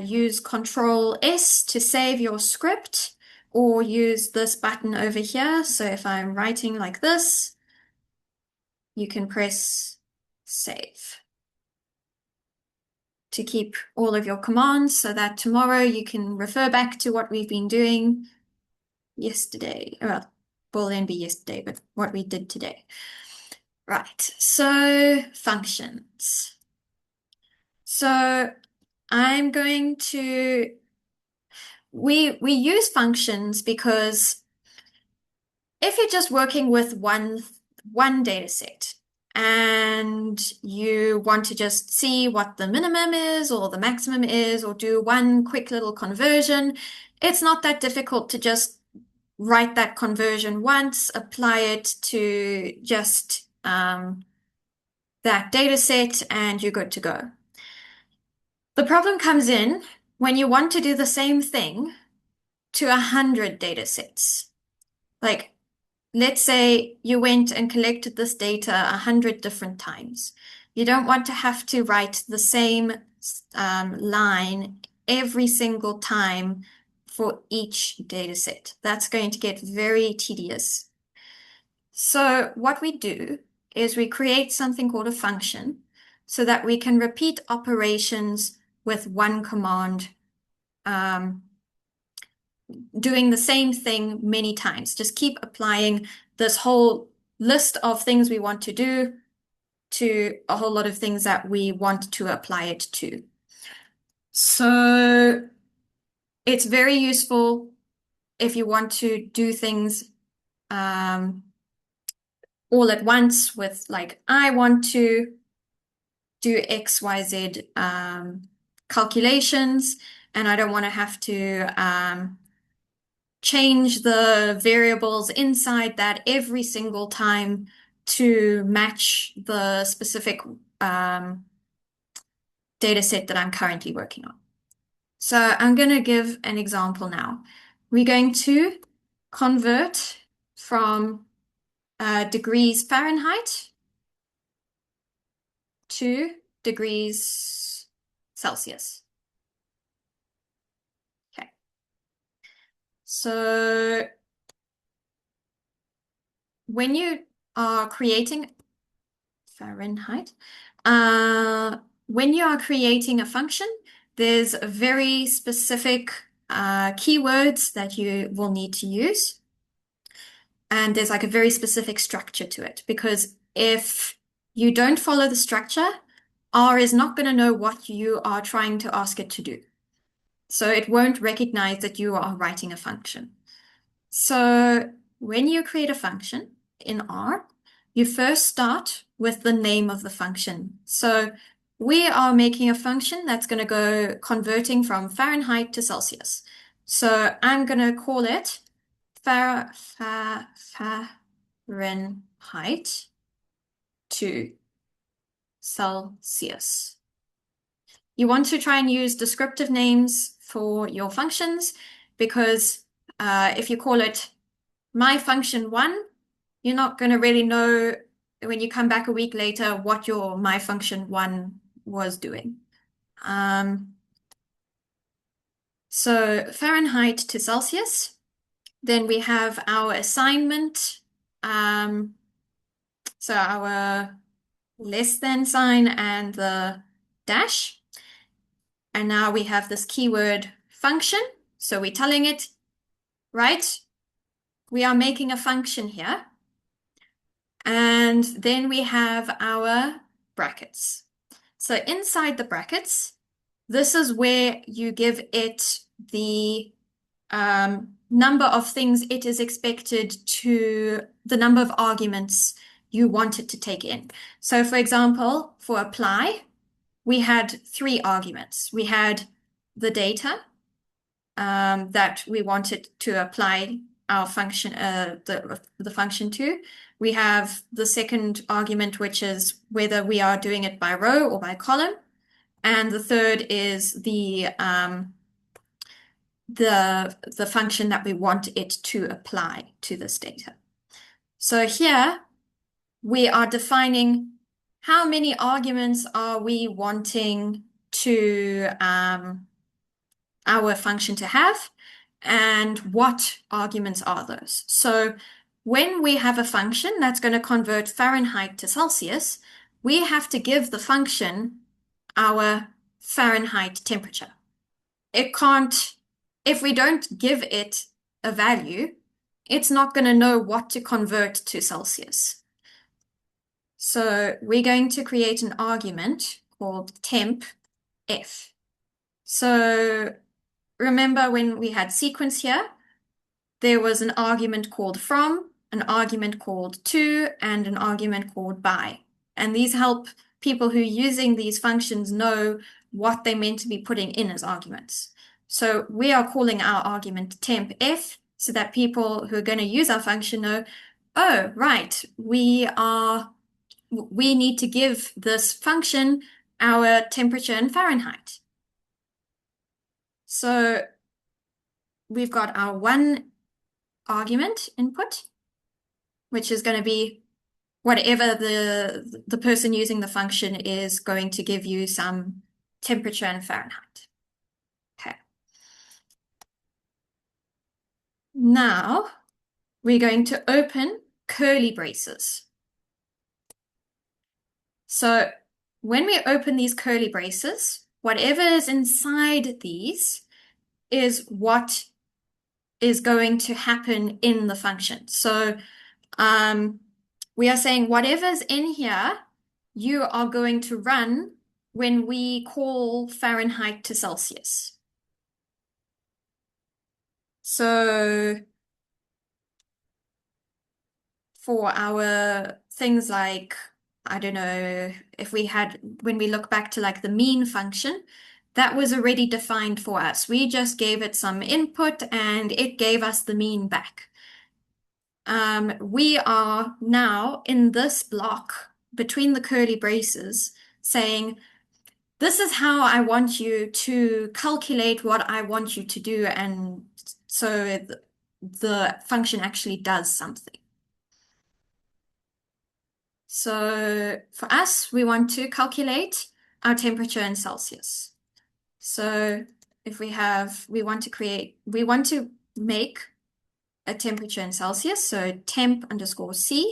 use Control S to save your script, or use this button over here. So if I'm writing like this, you can press save to keep all of your commands so that tomorrow you can refer back to what we've been doing yesterday. Well, will then be yesterday, but what we did today. Right, so functions. So I'm going to, we use functions because if you're just working with one data set and you want to just see what the minimum is or the maximum is, or do one quick little conversion, it's not that difficult to just write that conversion once, apply it to just that data set, and you're good to go. The problem comes in when you want to do the same thing to 100 data sets. Like, let's say you went and collected this data 100 different times. You don't want to have to write the same line every single time for each data set. That's going to get very tedious. So what we do is we create something called a function so that we can repeat operations with one command, doing the same thing many times. Just keep applying this whole list of things we want to do to a whole lot of things that we want to apply it to. So it's very useful if you want to do things all at once with, like, I want to do X, Y, Z calculations, and I don't want to have to change the variables inside that every single time to match the specific data set that I'm currently working on. So I'm going to give an example now. We're going to convert from degrees Fahrenheit to degrees Celsius. Okay. So when you are creating Fahrenheit, when you are creating a function, there's very specific keywords that you will need to use. And there's like a very specific structure to it, because if you don't follow the structure, R is not going to know what you are trying to ask it to do. So it won't recognize that you are writing a function. So when you create a function in R, you first start with the name of the function. So we are making a function that's going to go converting from Fahrenheit to Celsius. So I'm going to call it Fahrenheit to Celsius. You want to try and use descriptive names for your functions, because if you call it my function 1, you're not going to really know when you come back a week later what your my function 1 was doing. So Fahrenheit to Celsius. Then we have our assignment. So our less than sign and the dash. And now we have this keyword function. So we're telling it, right, we are making a function here. And then we have our brackets. So inside the brackets, this is where you give it the number of things it is expected to, the number of arguments you want it to take in. So for example, for apply, we had 3 arguments. We had the data that we wanted to apply our function, the function to. We have the second argument, which is whether we are doing it by row or by column. And the third is the function that we want it to apply to this data. So here we are defining how many arguments are we wanting to our function to have, and what arguments are those. So when we have a function that's going to convert Fahrenheit to Celsius, we have to give the function our Fahrenheit temperature. It can't, if we don't give it a value, it's not going to know what to convert to Celsius. So we're going to create an argument called temp f. So remember when we had sequence here, there was an argument called from, an argument called to, and an argument called by. And these help people who are using these functions know what they're meant to be putting in as arguments. So we are calling our argument temp f, so that people who are going to use our function know, oh, right, we need to give this function our temperature in Fahrenheit. So we've got our one argument input, which is going to be whatever the person using the function is going to give you some temperature in Fahrenheit. Okay. Now we're going to open curly braces. So when we open these curly braces, whatever is inside these is what is going to happen in the function. So we are saying whatever's in here, you are going to run when we call Fahrenheit to Celsius. So for our things like, I don't know, if we had, when we look back to like the mean function, that was already defined for us. We just gave it some input and it gave us the mean back. We are now in this block between the curly braces saying, this is how I want you to calculate what I want you to do. And so the function actually does something. So for us, we want to calculate our temperature in Celsius. So if we want to make a temperature in Celsius, so temp_C.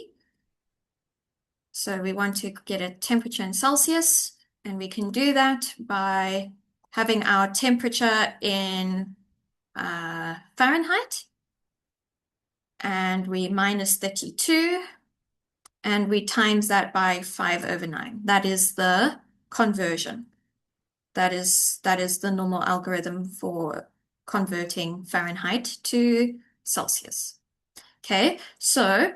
So we want to get a temperature in Celsius, and we can do that by having our temperature in Fahrenheit, and we minus 32, and we times that by 5/9. That is the conversion. That is the normal algorithm for converting Fahrenheit to Celsius. Okay, so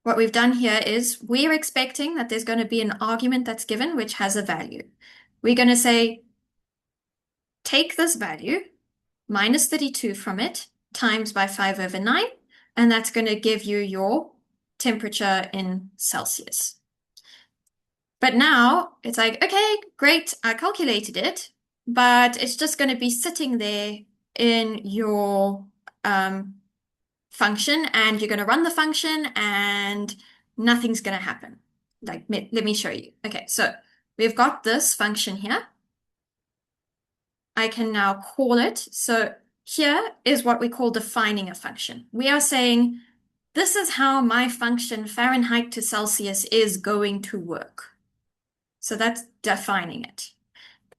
what we've done here is we're expecting that there's going to be an argument that's given which has a value. We're going to say, take this value, minus 32 from it, times by 5/9, and that's going to give you your temperature in Celsius. But now it's like, okay, great, I calculated it, but it's just going to be sitting there in your function, and you're going to run the function and nothing's going to happen. Like, let me show you. Okay, so we've got this function here. I can now call it. So here is what we call defining a function. We are saying, this is how my function Fahrenheit to Celsius is going to work. So that's defining it.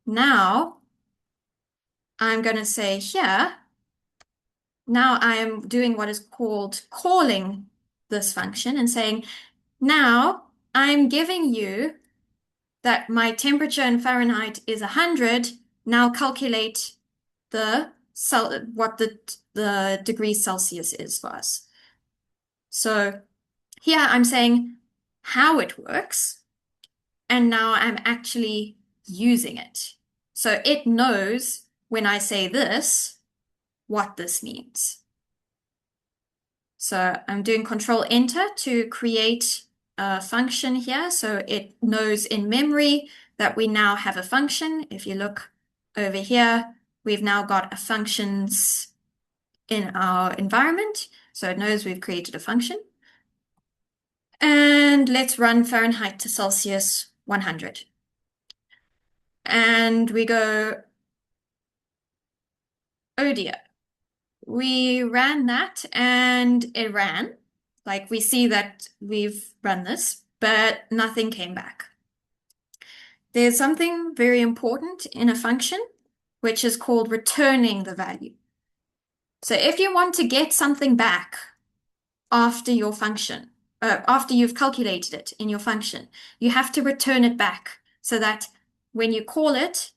Now, I'm going to say here, now I am doing what is called calling this function and saying, now I'm giving you that my temperature in Fahrenheit is 100. Now calculate what the degrees Celsius is for us. So here I'm saying how it works, and now I'm actually using it. So it knows when I say this, what this means. So I'm doing Control Enter to create a function here. So it knows in memory that we now have a function. If you look over here, we've now got a functions in our environment. So it knows we've created a function. And let's run Fahrenheit to Celsius 100. And we go, oh dear. We ran that and it ran. Like, we see that we've run this, but nothing came back. There's something very important in a function, which is called returning the value. So if you want to get something back after your function, after you've calculated it in your function, you have to return it back so that when you call it,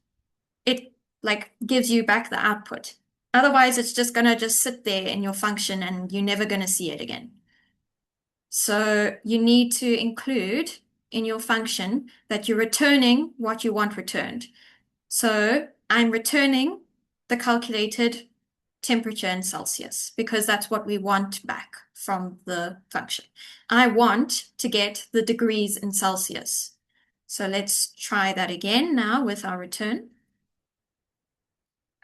it like gives you back the output. Otherwise, it's just going to just sit there in your function and you're never going to see it again. So you need to include in your function that you're returning what you want returned. So I'm returning the calculated temperature in Celsius because that's what we want back from the function. I want to get the degrees in Celsius. So let's try that again now with our return.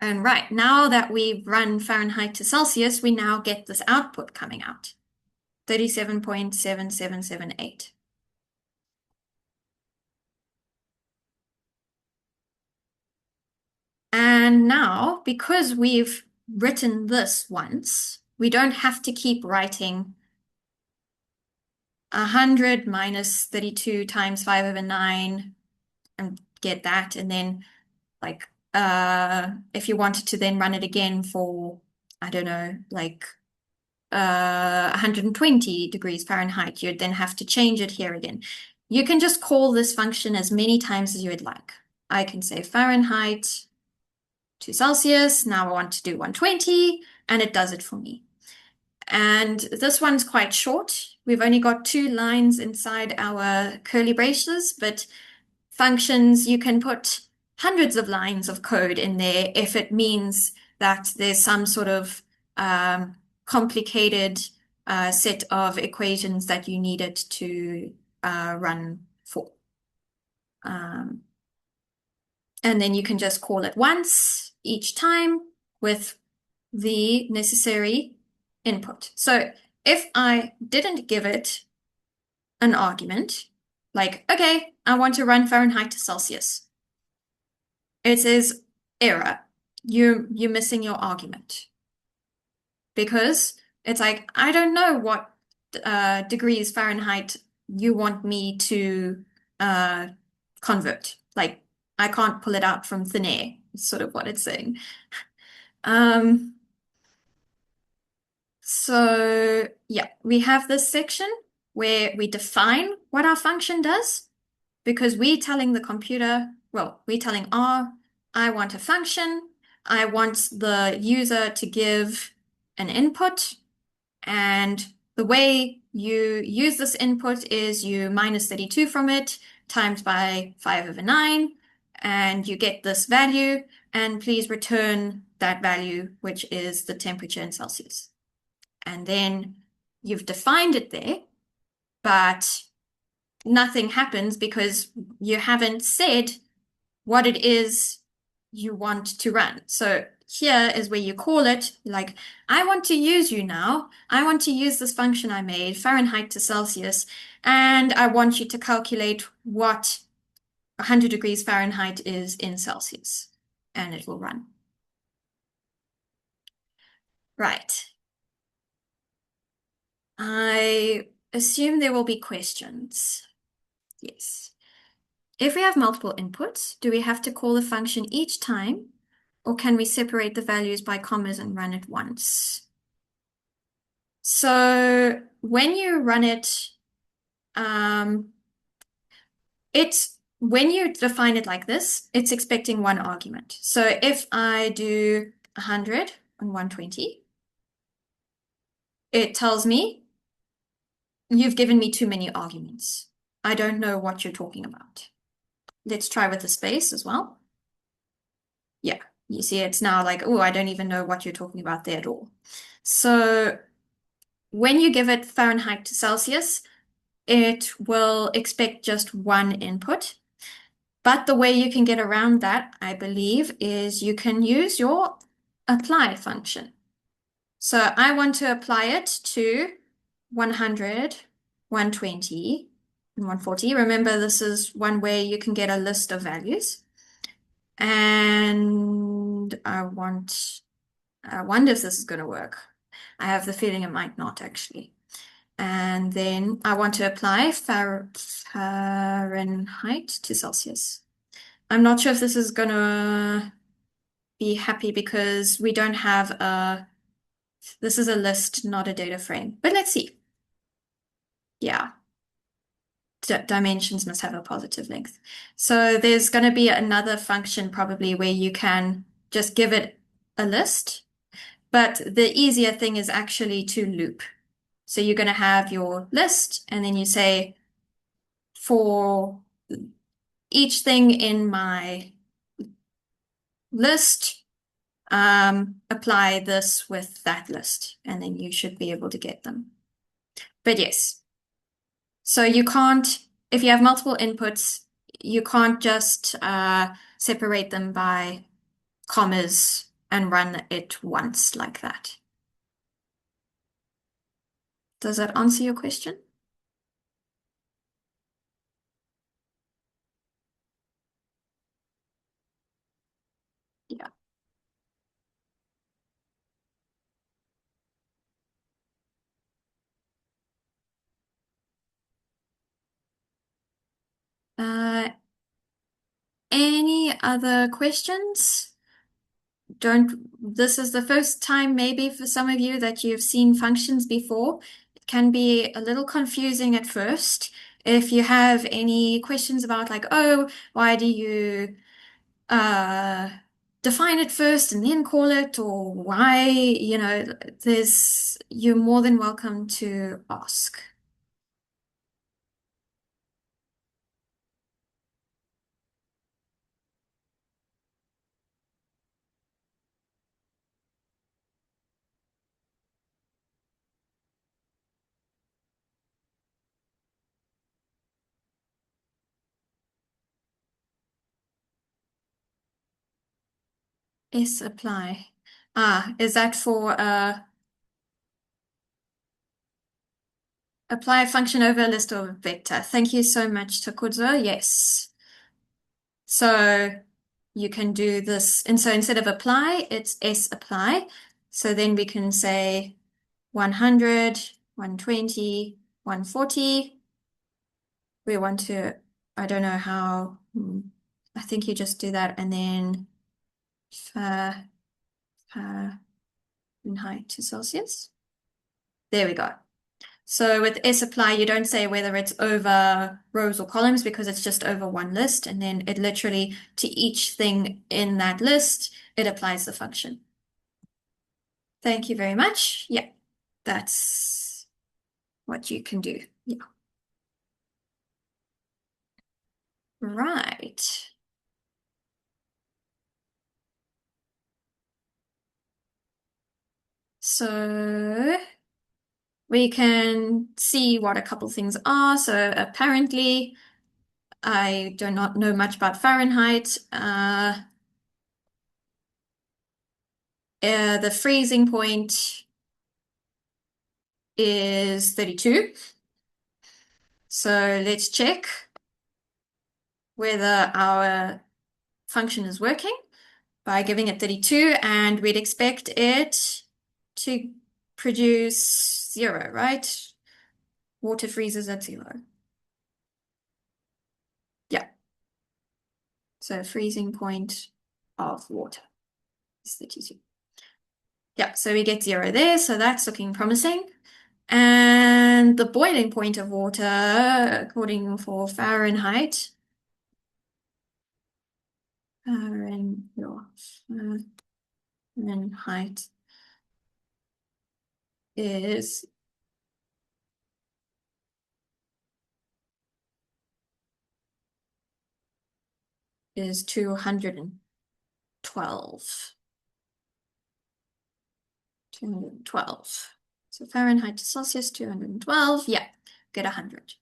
And right, now that we've run Fahrenheit to Celsius, we now get this output coming out, 37.7778. And now, because we've written this once, we don't have to keep writing 100 minus 32 times 5/9 and get that. And then, like, if you wanted to then run it again for, I don't know, like 120 degrees Fahrenheit, you'd then have to change it here again. You can just call this function as many times as you would like. I can say Fahrenheit to Celsius. Now I want to do 120, and it does it for me. And this one's quite short. We've only got 2 lines inside our curly braces, but functions, you can put hundreds of lines of code in there if it means that there's some sort of complicated set of equations that you need it to run for. And then you can just call it once each time with the necessary input. So if I didn't give it an argument, like, okay, I want to run Fahrenheit to Celsius, it says error. You're missing your argument. Because it's like, I don't know what degrees Fahrenheit you want me to convert. Like, I can't pull it out from thin air. sort of what it's saying. Um, so yeah, we have this section where we define what our function does because we're telling the computer, well, we're telling R, I want a function. I want the user to give an input. And the way you use this input is you minus 32 from it, times by 5/9, and you get this value. And please return that value, which is the temperature in Celsius. And then you've defined it there, but nothing happens because you haven't said what it is you want to run. So here is where you call it, like, I want to use you now. I want to use this function I made, Fahrenheit to Celsius, and I want you to calculate what 100 degrees Fahrenheit is in Celsius, and it will run. Right. I assume there will be questions. Yes. If we have multiple inputs, do we have to call the function each time, or can we separate the values by commas and run it once? So when you run it, when you define it like this, it's expecting one argument. So if I do 100 and 120, it tells me you've given me too many arguments. I don't know what you're talking about. Let's try with the space as well. Yeah, you see it's now like, oh, I don't even know what you're talking about there at all. So when you give it Fahrenheit to Celsius, it will expect just one input. But the way you can get around that, I believe, is you can use your apply function. So I want to apply it to 100, 120, and 140. Remember, this is one way you can get a list of values. And I wonder if this is going to work. I have the feeling it might not actually. And then I want to apply Fahrenheit to Celsius. I'm not sure if this is going to be happy because we don't have this is a list, not a data frame. But let's see. Yeah. Dimensions must have a positive length. So there's going to be another function probably where you can just give it a list. But the easier thing is actually to loop. So you're going to have your list, and then you say, for each thing in my list, apply this with that list, and then you should be able to get them. But yes, so you can't, if you have multiple inputs, you can't just separate them by commas and run it once like that. Does that answer your question? Yeah. Any other questions? This is the first time maybe for some of you that you've seen functions before. It can be a little confusing at first. If you have any questions about like, oh, why do you define it first and then call it, or why, you're more than welcome to ask. S apply. Is that for apply a function over a list or a vector? Thank you so much, Takuzo. Yes. So you can do this. And so instead of apply, it's S apply. So then we can say 100, 120, 140. We want to, I don't know how, I think you just do that and then Fahrenheit to Celsius. There we go. So with sapply, you don't say whether it's over rows or columns because it's just over one list. And then it literally, to each thing in that list, it applies the function. Thank you very much. Yeah, that's what you can do. Yeah. Right. So we can see what a couple things are. So apparently, I do not know much about Fahrenheit. The freezing point is 32. So let's check whether our function is working by giving it 32, and we'd expect it to produce 0, right? Water freezes at 0. Yeah. So freezing point of water is 32. Yeah, so we get 0 there, so that's looking promising. And the boiling point of water, according for Fahrenheit, Fahrenheit is 212. 212. So Fahrenheit to Celsius, 212. Yeah, get 100.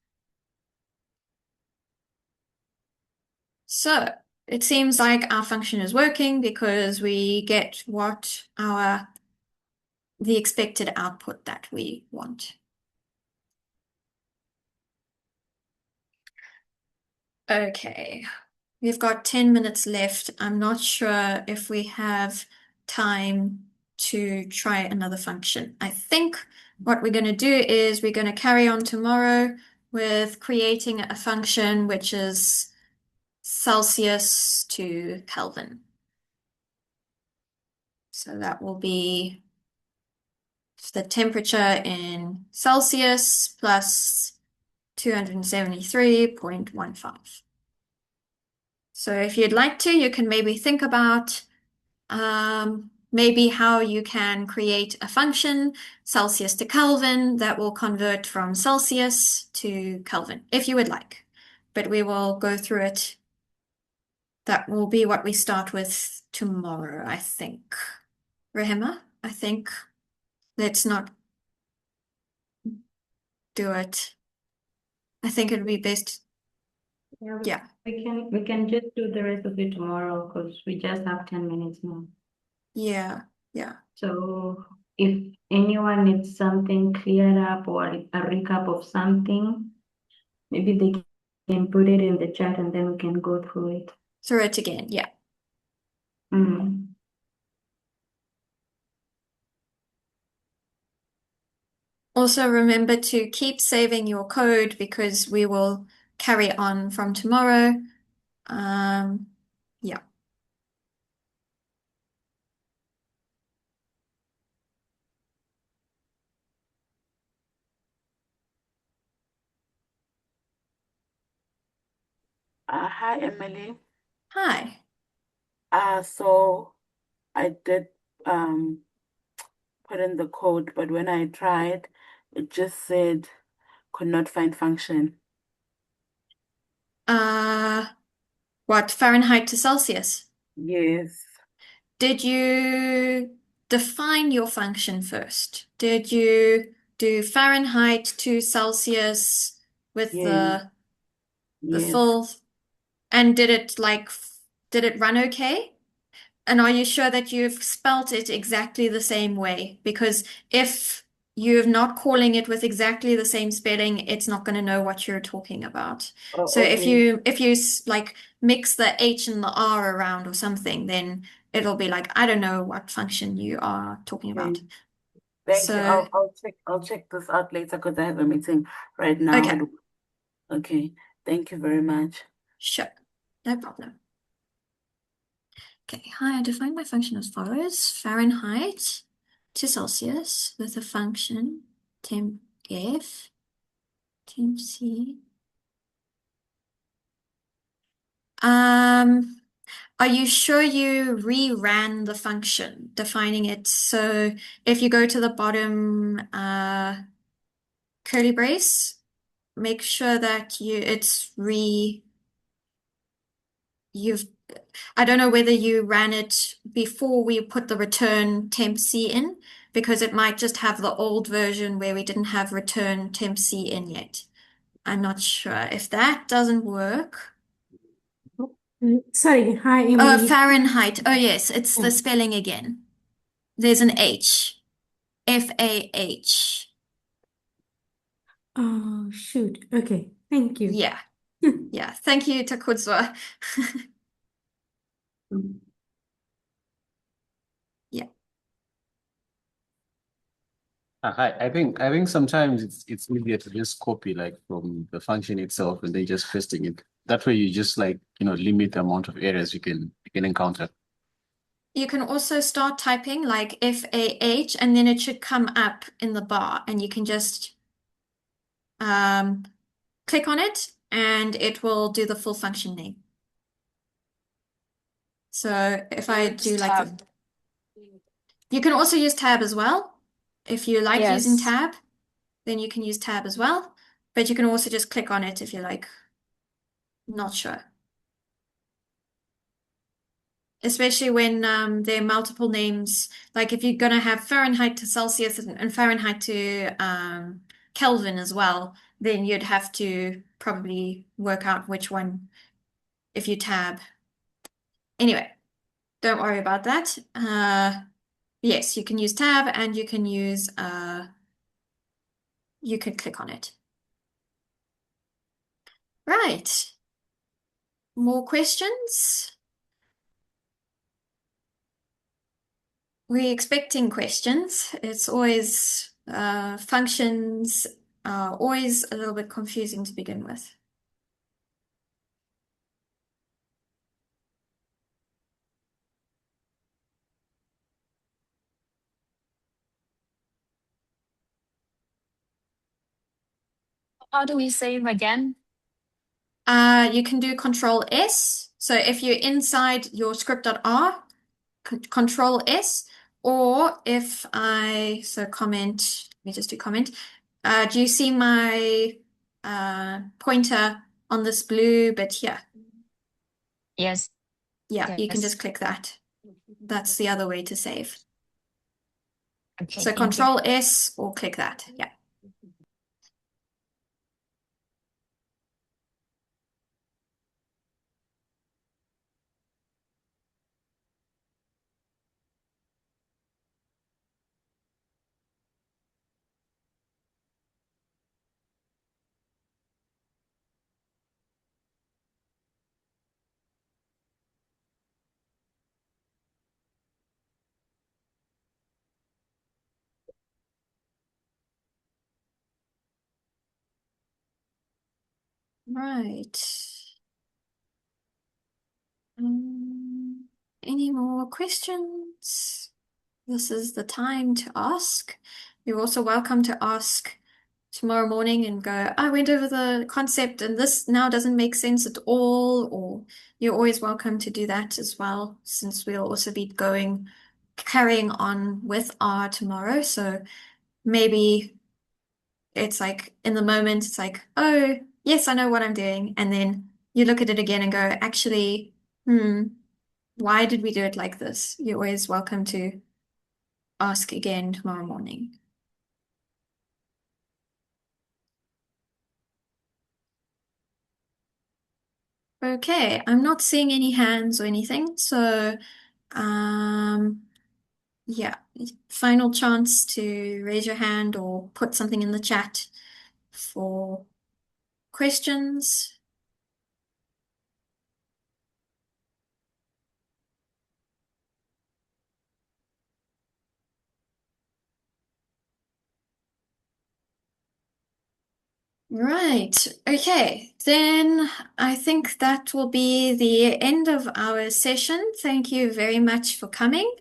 So it seems like our function is working because we get the expected output that we want. Okay, we've got 10 minutes left. I'm not sure if we have time to try another function. I think what we're going to do is we're going to carry on tomorrow with creating a function which is Celsius to Kelvin. So that will be the temperature in Celsius plus 273.15. So if you'd like to, you can maybe think about maybe how you can create a function, Celsius to Kelvin, that will convert from Celsius to Kelvin, if you would like. But we will go through it. That will be what we start with tomorrow, I think. Rehema, I think let's not do it. I think it would be best. Yeah, Yeah. we can just do the rest of it tomorrow because we just have 10 minutes now. Yeah. Yeah. So if anyone needs something cleared up or a recap of something, maybe they can put it in the chat and then we can go through it. Through it again. Yeah. Mm. Also remember to keep saving your code because we will carry on from tomorrow. Yeah. Hi, Emily. Hi. So I did put in the code, but when I tried, it just said could not find function. What, Fahrenheit to Celsius? Yes, Did you define your function first? Did you do Fahrenheit to Celsius with yes, the yes. full, and did it run okay? And are you sure that you've spelt it exactly the same way? Because if you're not calling it with exactly the same spelling, it's not going to know what you're talking about. Oh, So okay. if you like mix the H and the R around or something, then it'll be like, I don't know what function you are talking about. Okay. Thank you. So, I'll check this out later because I have a meeting right now. okay, Okay. Thank you very much. sure, no problem. Okay, hi, I define my function as follows. Fahrenheit to Celsius with a function temp F, temp C. Are you sure you reran the function, defining it? So if you go to the bottom curly brace, make sure that you've I don't know whether you ran it before we put the return temp C in, because it might just have the old version where we didn't have return temp C in yet. I'm not sure. If that doesn't work. Sorry, hi Emily. Fahrenheit. Oh yes, it's the Yeah. spelling again. There's an H. FAH. Oh, shoot. Okay, thank you. Yeah. Yeah. Thank you, Takudzwa. Yeah. I think sometimes it's easier to just copy like from the function itself and then just pasting it. That way you just like, limit the amount of errors you can encounter. You can also start typing like FAH and then it should come up in the bar and you can just click on it and it will do the full function name. So if I do like tab. you can also use tab as well. If you like using Yes. tab, then you can use tab as well. But you can also just click on it if you're like not sure. Especially when there are multiple names, like if you're going to have Fahrenheit to Celsius and Fahrenheit to Kelvin as well, then you'd have to probably work out which one if you tab. Anyway, don't worry about that. Yes, you can use tab and you can click on it. Right. More questions? We're expecting questions. It's always functions are always a little bit confusing to begin with. How do we save again? You can do Control S. So if you're inside your script.r, Control S, or comment, let me just do comment. Do you see my pointer on this blue bit here? Yes. Yeah, you can Yes. just click that. That's the other way to save. Okay, So thank you. Control S or click that. Yeah. Right. Any more questions? This is the time to ask. You're also welcome to ask tomorrow morning and go, I went over the concept and this now doesn't make sense at all. Or you're always welcome to do that as well, since we'll also be carrying on with R tomorrow. So maybe it's like in the moment, it's like, oh, yes, I know what I'm doing. And then you look at it again and go, actually, why did we do it like this? You're always welcome to ask again tomorrow morning. Okay, I'm not seeing any hands or anything, so yeah, final chance to raise your hand or put something in the chat for questions. Right. Okay. Then I think that will be the end of our session. Thank you very much for coming.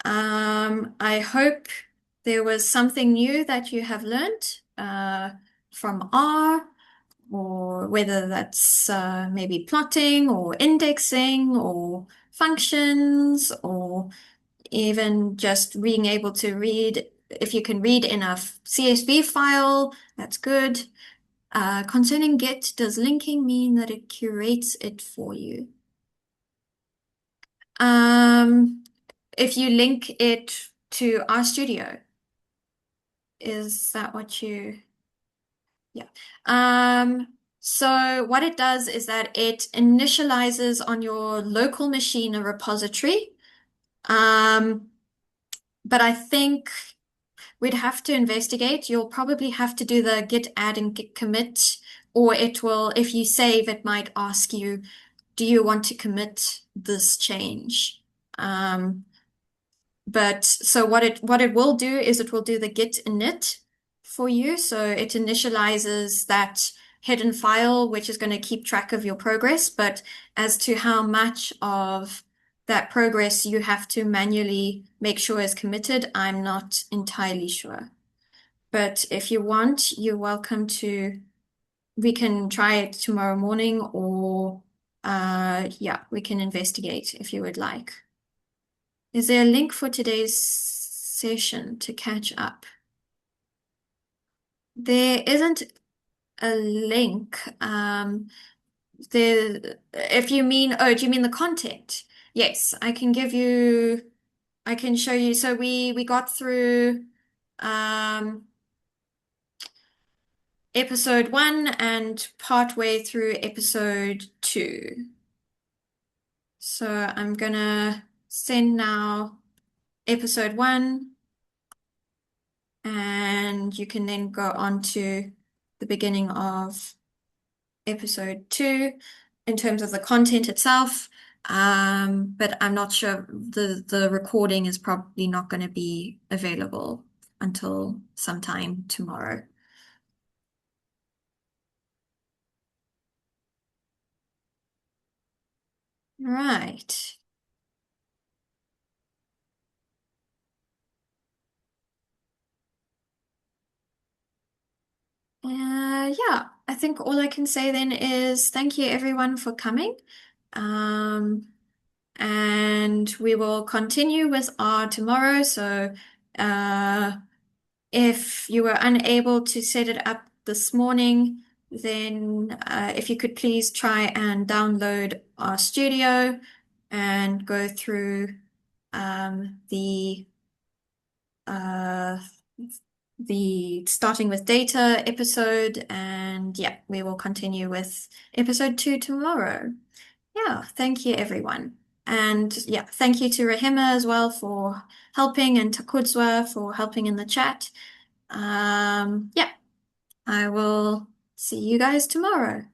I hope there was something new that you have learned from R, or whether that's maybe plotting or indexing or functions, or even just being able to read. If you can read in a CSV file, that's good. Concerning Git, does linking mean that it curates it for you? If you link it to RStudio, is that what you? Yeah. So what it does is that it initializes on your local machine a repository. But I think we'd have to investigate. You'll probably have to do the git add and git commit, or it will, if you save, it might ask you, do you want to commit this change? But so what it will do is it will do the git init for you. So it initializes that hidden file, which is going to keep track of your progress. But as to how much of that progress you have to manually make sure is committed, I'm not entirely sure. But if you want, you're welcome to, we can try it tomorrow morning, or yeah, we can investigate if you would like. Is there a link for today's session to catch up? There isn't a link. If you mean, oh, do you mean the content? Yes, I can give you, I can show you. So we got through episode 1 and partway through episode 2. So I'm gonna send now episode 1, and you can then go on to the beginning of episode 2 in terms of the content itself. But I'm not sure, the recording is probably not going to be available until sometime tomorrow. Right. Yeah, I think all I can say then is thank you everyone for coming. And we will continue with R tomorrow. So if you were unable to set it up this morning, then if you could please try and download RStudio and go through the uh, the starting with data episode, and yeah, we will continue with episode 2 tomorrow. Yeah, thank you everyone. And yeah, thank you to Rahima as well for helping, and Takudzwa for helping in the chat. Yeah, I will see you guys tomorrow.